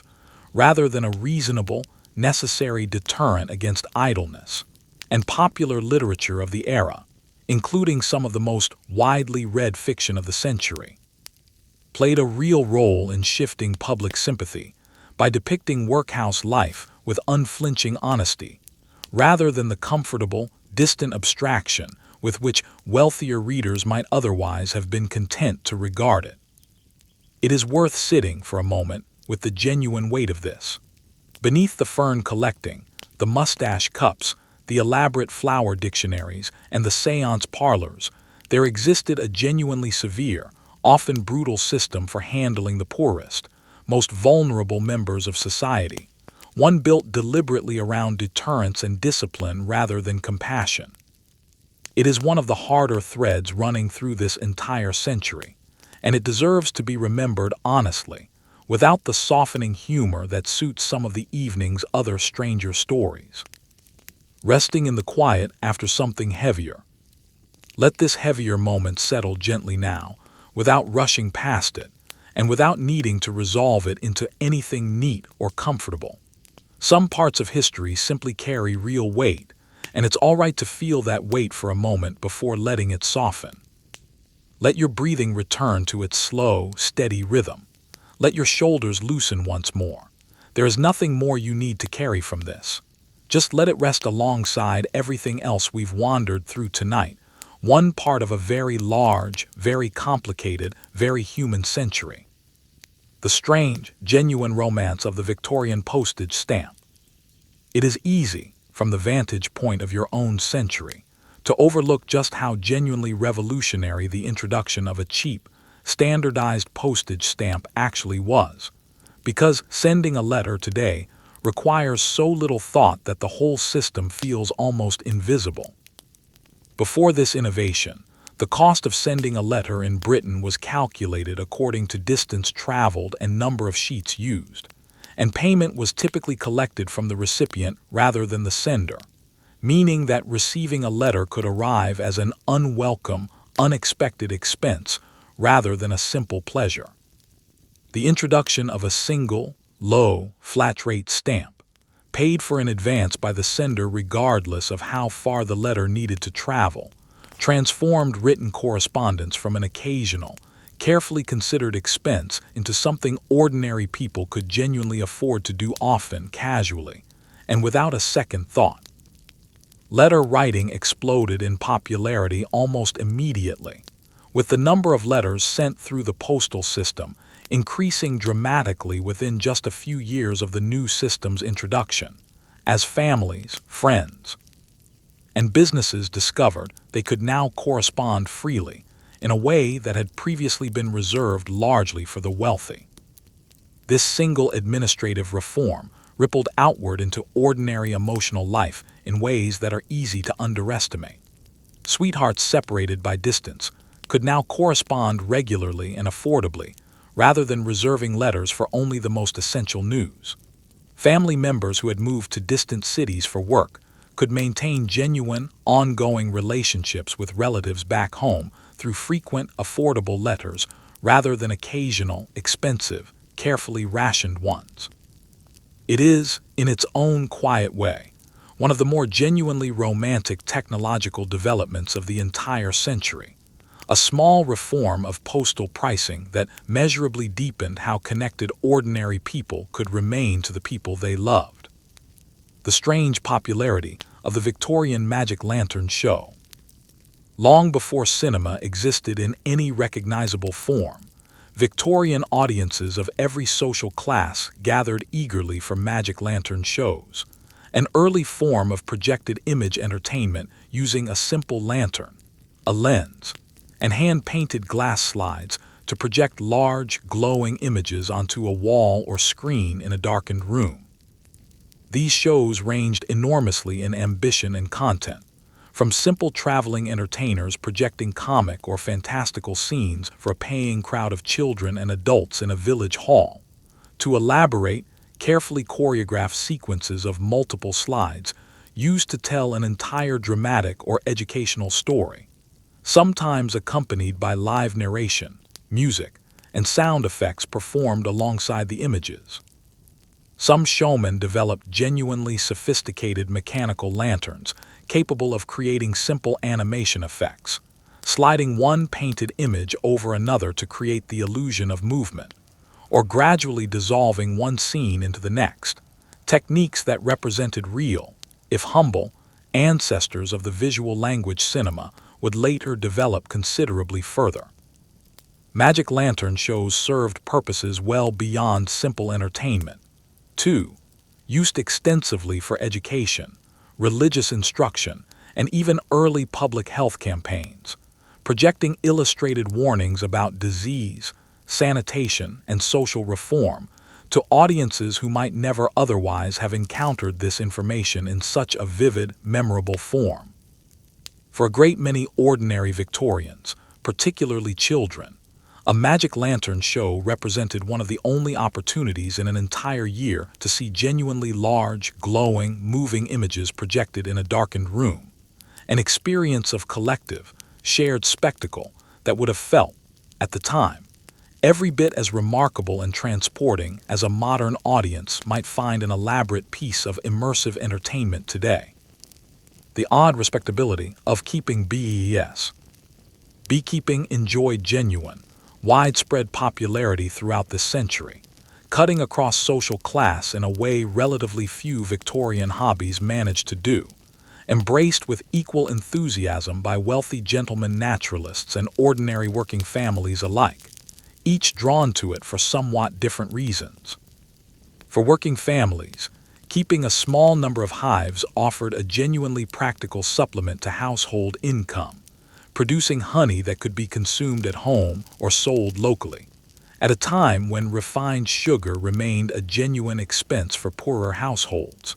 rather than a reasonable, necessary deterrent against idleness. And popular literature of the era, including some of the most widely read fiction of the century, played a real role in shifting public sympathy by depicting workhouse life with unflinching honesty, rather than the comfortable, distant abstraction with which wealthier readers might otherwise have been content to regard it. It is worth sitting for a moment with the genuine weight of this. Beneath the fern collecting, the mustache cups, the elaborate flower dictionaries, and the seance parlors, there existed a genuinely severe, often brutal system for handling the poorest, most vulnerable members of society, one built deliberately around deterrence and discipline rather than compassion. It is one of the harder threads running through this entire century, and it deserves to be remembered honestly, without the softening humor that suits some of the evening's other stranger stories. Resting in the quiet after something heavier. Let this heavier moment settle gently now, without rushing past it, and without needing to resolve it into anything neat or comfortable. Some parts of history simply carry real weight, and it's all right to feel that weight for a moment before letting it soften. Let your breathing return to its slow, steady rhythm. Let your shoulders loosen once more. There is nothing more you need to carry from this. Just let it rest alongside everything else we've wandered through tonight, one part of a very large, very complicated, very human century. The strange, genuine romance of the Victorian postage stamp. It is easy, from the vantage point of your own century, to overlook just how genuinely revolutionary the introduction of a cheap, standardized postage stamp actually was, because sending a letter today requires so little thought that the whole system feels almost invisible. Before this innovation, the cost of sending a letter in Britain was calculated according to distance traveled and number of sheets used, and payment was typically collected from the recipient rather than the sender, meaning that receiving a letter could arrive as an unwelcome, unexpected expense rather than a simple pleasure. The introduction of a single, low, flat-rate stamp, paid for in advance by the sender regardless of how far the letter needed to travel, transformed written correspondence from an occasional, carefully considered expense into something ordinary people could genuinely afford to do often, casually, and without a second thought. Letter writing exploded in popularity almost immediately, with the number of letters sent through the postal system increasing dramatically within just a few years of the new system's introduction, as families, friends, and businesses discovered they could now correspond freely, in a way that had previously been reserved largely for the wealthy. This single administrative reform rippled outward into ordinary emotional life in ways that are easy to underestimate. Sweethearts separated by distance could now correspond regularly and affordably, rather than reserving letters for only the most essential news. Family members who had moved to distant cities for work could maintain genuine, ongoing relationships with relatives back home through frequent, affordable letters rather than occasional, expensive, carefully rationed ones. It is, in its own quiet way, one of the more genuinely romantic technological developments of the entire century. A small reform of postal pricing that measurably deepened how connected ordinary people could remain to the people they loved. The strange popularity of the Victorian magic lantern show. Long before cinema existed in any recognizable form, Victorian audiences of every social class gathered eagerly for magic lantern shows, an early form of projected image entertainment using a simple lantern, a lens, and hand-painted glass slides to project large, glowing images onto a wall or screen in a darkened room. These shows ranged enormously in ambition and content, from simple traveling entertainers projecting comic or fantastical scenes for a paying crowd of children and adults in a village hall, to elaborate, carefully choreographed sequences of multiple slides used to tell an entire dramatic or educational story, sometimes accompanied by live narration, music, and sound effects performed alongside the images. Some showmen developed genuinely sophisticated mechanical lanterns capable of creating simple animation effects, sliding one painted image over another to create the illusion of movement, or gradually dissolving one scene into the next, techniques that represented real, if humble, ancestors of the visual language cinema would later develop considerably further. Magic lantern shows served purposes well beyond simple entertainment. 2. Used extensively for education, religious instruction, and even early public health campaigns, projecting illustrated warnings about disease, sanitation, and social reform to audiences who might never otherwise have encountered this information in such a vivid, memorable form. For a great many ordinary Victorians, particularly children, a magic lantern show represented one of the only opportunities in an entire year to see genuinely large, glowing, moving images projected in a darkened room, an experience of collective, shared spectacle that would have felt, at the time, every bit as remarkable and transporting as a modern audience might find an elaborate piece of immersive entertainment today. The odd respectability of keeping bees. Beekeeping enjoyed genuine, widespread popularity throughout this century, cutting across social class in a way relatively few Victorian hobbies managed to do, embraced with equal enthusiasm by wealthy gentlemen naturalists and ordinary working families alike, each drawn to it for somewhat different reasons. For working families, keeping a small number of hives offered a genuinely practical supplement to household income, producing honey that could be consumed at home or sold locally, at a time when refined sugar remained a genuine expense for poorer households.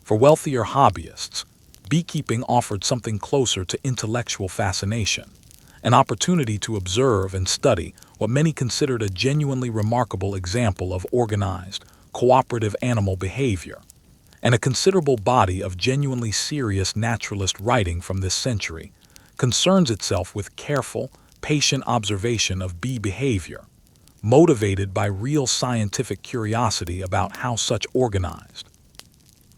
For wealthier hobbyists, beekeeping offered something closer to intellectual fascination, an opportunity to observe and study what many considered a genuinely remarkable example of organized, cooperative animal behavior, and a considerable body of genuinely serious naturalist writing from this century concerns itself with careful, patient observation of bee behavior, motivated by real scientific curiosity about how such organized,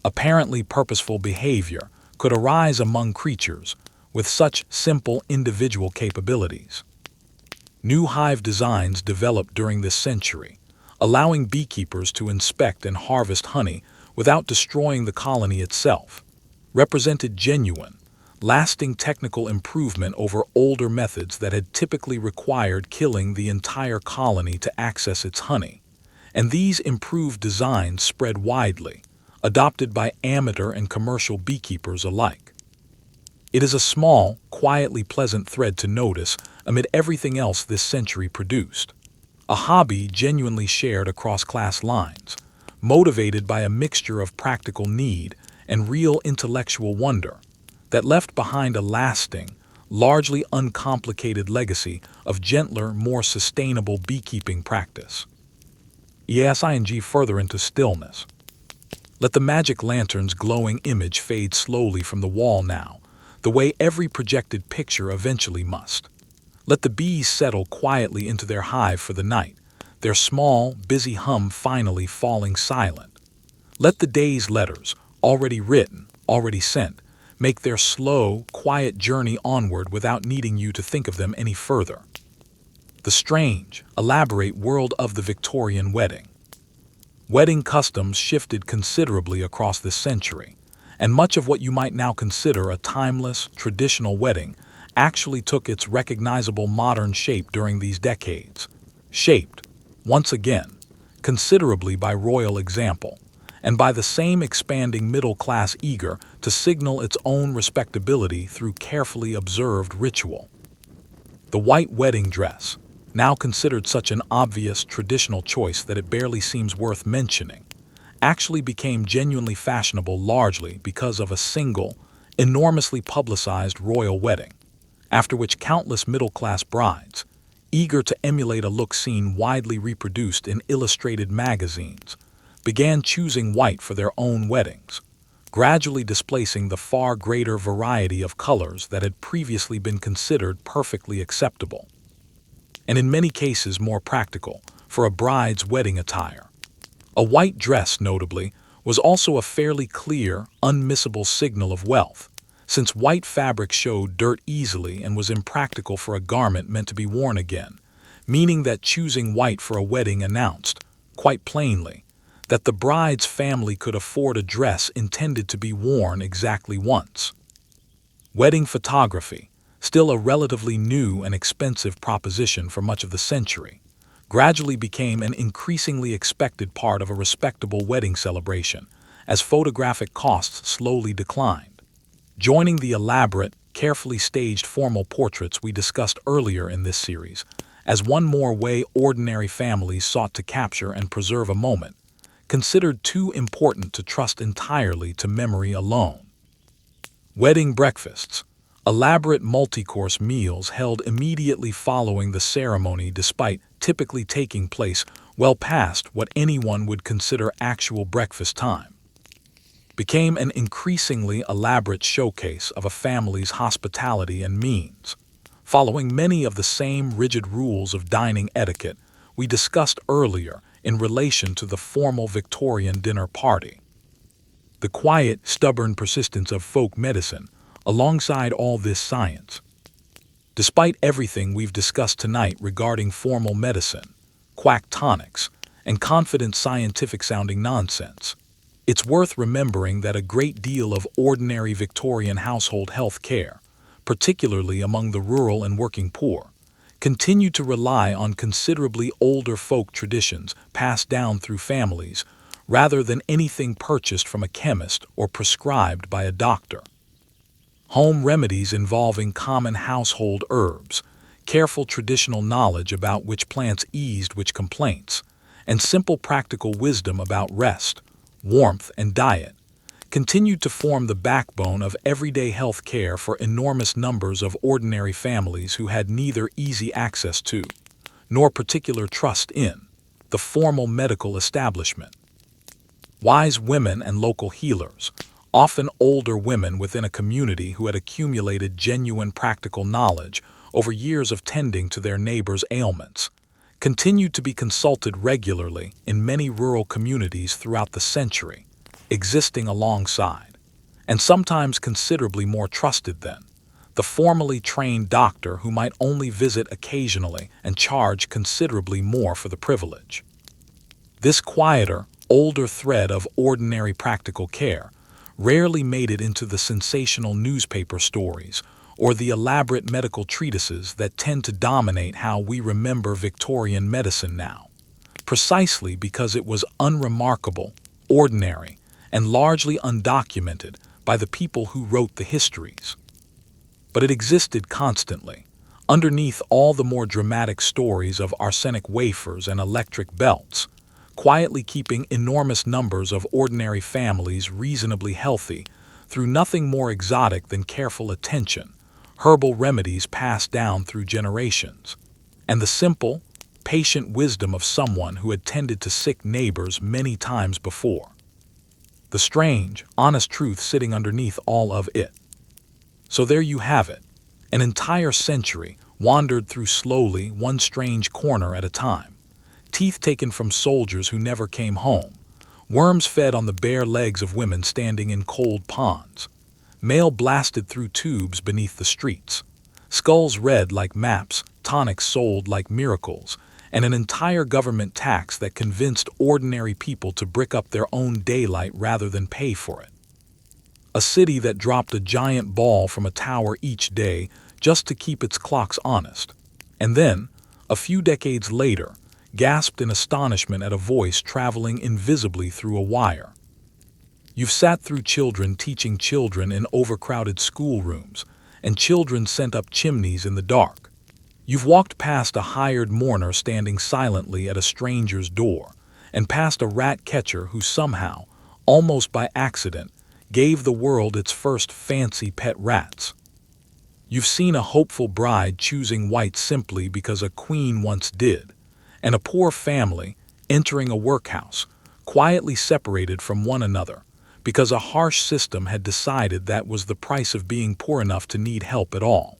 apparently purposeful behavior could arise among creatures with such simple individual capabilities. New hive designs developed during this century, allowing beekeepers to inspect and harvest honey without destroying the colony itself, represented genuine, lasting technical improvement over older methods that had typically required killing the entire colony to access its honey, and these improved designs spread widely, adopted by amateur and commercial beekeepers alike. It is a small, quietly pleasant thread to notice amid everything else this century produced. A hobby genuinely shared across class lines, motivated by a mixture of practical need and real intellectual wonder, that left behind a lasting, largely uncomplicated legacy of gentler, more sustainable beekeeping practice. ESING further into stillness. Let the magic lantern's glowing image fade slowly from the wall now, the way every projected picture eventually must. Let the bees settle quietly into their hive for the night, their small, busy hum finally falling silent. Let the day's letters, already written, already sent, make their slow, quiet journey onward without needing you to think of them any further. The strange, elaborate world of the Victorian wedding. Wedding customs shifted considerably across this century, and much of what you might now consider a timeless, traditional wedding actually took its recognizable modern shape during these decades. Shaped, once again, considerably by royal example, and by the same expanding middle class eager to signal its own respectability through carefully observed ritual. The white wedding dress, now considered such an obvious traditional choice that it barely seems worth mentioning, actually became genuinely fashionable largely because of a single, enormously publicized royal wedding, after which countless middle-class brides, eager to emulate a look seen widely reproduced in illustrated magazines, began choosing white for their own weddings, gradually displacing the far greater variety of colors that had previously been considered perfectly acceptable, and in many cases more practical, for a bride's wedding attire. A white dress, notably, was also a fairly clear, unmissable signal of wealth, since white fabric showed dirt easily and was impractical for a garment meant to be worn again, meaning that choosing white for a wedding announced, quite plainly, that the bride's family could afford a dress intended to be worn exactly once. Wedding photography, still a relatively new and expensive proposition for much of the century, gradually became an increasingly expected part of a respectable wedding celebration as photographic costs slowly declined, joining the elaborate, carefully staged formal portraits we discussed earlier in this series as one more way ordinary families sought to capture and preserve a moment considered too important to trust entirely to memory alone. Wedding breakfasts, elaborate multi-course meals held immediately following the ceremony despite typically taking place well past what anyone would consider actual breakfast time, became an increasingly elaborate showcase of a family's hospitality and means, following many of the same rigid rules of dining etiquette we discussed earlier in relation to the formal Victorian dinner party. The quiet, stubborn persistence of folk medicine alongside all this science. Despite everything we've discussed tonight regarding formal medicine, quack tonics, and confident scientific-sounding nonsense, it's worth remembering that a great deal of ordinary Victorian household health care, particularly among the rural and working poor, continued to rely on considerably older folk traditions passed down through families rather than anything purchased from a chemist or prescribed by a doctor. Home remedies involving common household herbs, careful traditional knowledge about which plants eased which complaints, and simple practical wisdom about rest, warmth, and diet continued to form the backbone of everyday health care for enormous numbers of ordinary families who had neither easy access to, nor particular trust in, the formal medical establishment. Wise women and local healers, often older women within a community who had accumulated genuine practical knowledge over years of tending to their neighbors' ailments, continued to be consulted regularly in many rural communities throughout the century, existing alongside, and sometimes considerably more trusted than, the formally trained doctor who might only visit occasionally and charge considerably more for the privilege. This quieter, older thread of ordinary practical care rarely made it into the sensational newspaper stories or the elaborate medical treatises that tend to dominate how we remember Victorian medicine now, precisely because it was unremarkable, ordinary, and largely undocumented by the people who wrote the histories. but it existed constantly, underneath all the more dramatic stories of arsenic wafers and electric belts, quietly keeping enormous numbers of ordinary families reasonably healthy through nothing more exotic than careful attention, herbal remedies passed down through generations, and the simple, patient wisdom of someone who had tended to sick neighbors many times before. The strange, honest truth sitting underneath all of it. So there you have it. An entire century wandered through slowly, one strange corner at a time. Teeth taken from soldiers who never came home. Worms fed on the bare legs of women standing in cold ponds. Mail blasted through tubes beneath the streets. Skulls read like maps, tonics sold like miracles, and an entire government tax that convinced ordinary people to brick up their own daylight rather than pay for it. A city that dropped a giant ball from a tower each day just to keep its clocks honest. And then, a few decades later, gasped in astonishment at a voice traveling invisibly through a wire. You've sat through children teaching children in overcrowded schoolrooms, and children sent up chimneys in the dark. You've walked past a hired mourner standing silently at a stranger's door, and past a rat catcher who somehow, almost by accident, gave the world its first fancy pet rats. You've seen a hopeful bride choosing white simply because a queen once did, and a poor family entering a workhouse, quietly separated from one another, because a harsh system had decided that was the price of being poor enough to need help at all.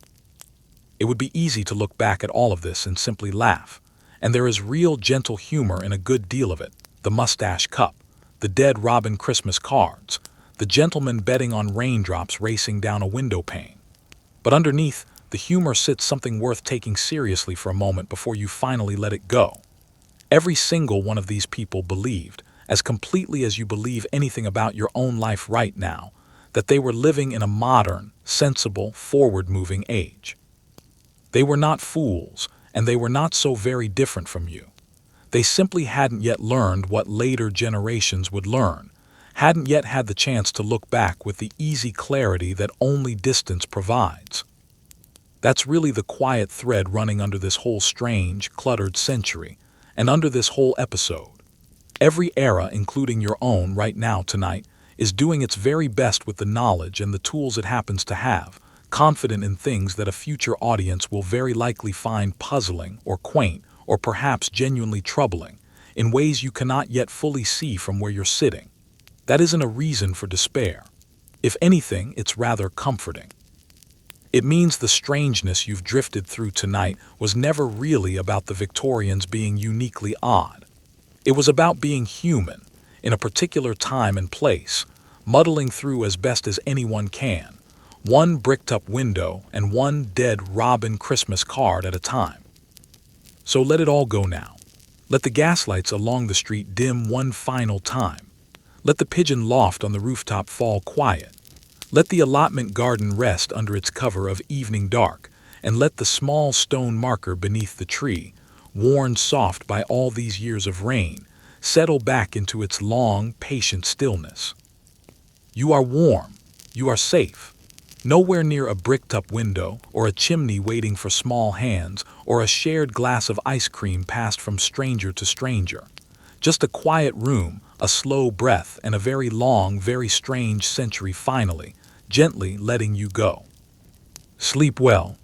It would be easy to look back at all of this and simply laugh, and there is real gentle humor in a good deal of it. The mustache cup, the dead robin Christmas cards, the gentleman betting on raindrops racing down a window pane. But underneath, the humor sits something worth taking seriously for a moment before you finally let it go. Every single one of these people believed, as completely as you believe anything about your own life right now, that they were living in a modern, sensible, forward-moving age. They were not fools, and they were not so very different from you. They simply hadn't yet learned what later generations would learn, hadn't yet had the chance to look back with the easy clarity that only distance provides. That's really the quiet thread running under this whole strange, cluttered century, and under this whole episode. Every era, including your own right now tonight, is doing its very best with the knowledge and the tools it happens to have, confident in things that a future audience will very likely find puzzling or quaint or perhaps genuinely troubling, in ways you cannot yet fully see from where you're sitting. That isn't a reason for despair. If anything, it's rather comforting. It means the strangeness you've drifted through tonight was never really about the Victorians being uniquely odd. It was about being human, in a particular time and place, muddling through as best as anyone can, one bricked-up window and one dead robin Christmas card at a time. So let it all go now. Let the gaslights along the street dim one final time. Let the pigeon loft on the rooftop fall quiet. Let the allotment garden rest under its cover of evening dark, and let the small stone marker beneath the tree, worn soft by all these years of rain, settle back into its long, patient stillness. You are warm. You are safe. Nowhere near a bricked-up window, or a chimney waiting for small hands, or a shared glass of ice cream passed from stranger to stranger. Just a quiet room, a slow breath, and a very long, very strange century finally, gently letting you go. Sleep well.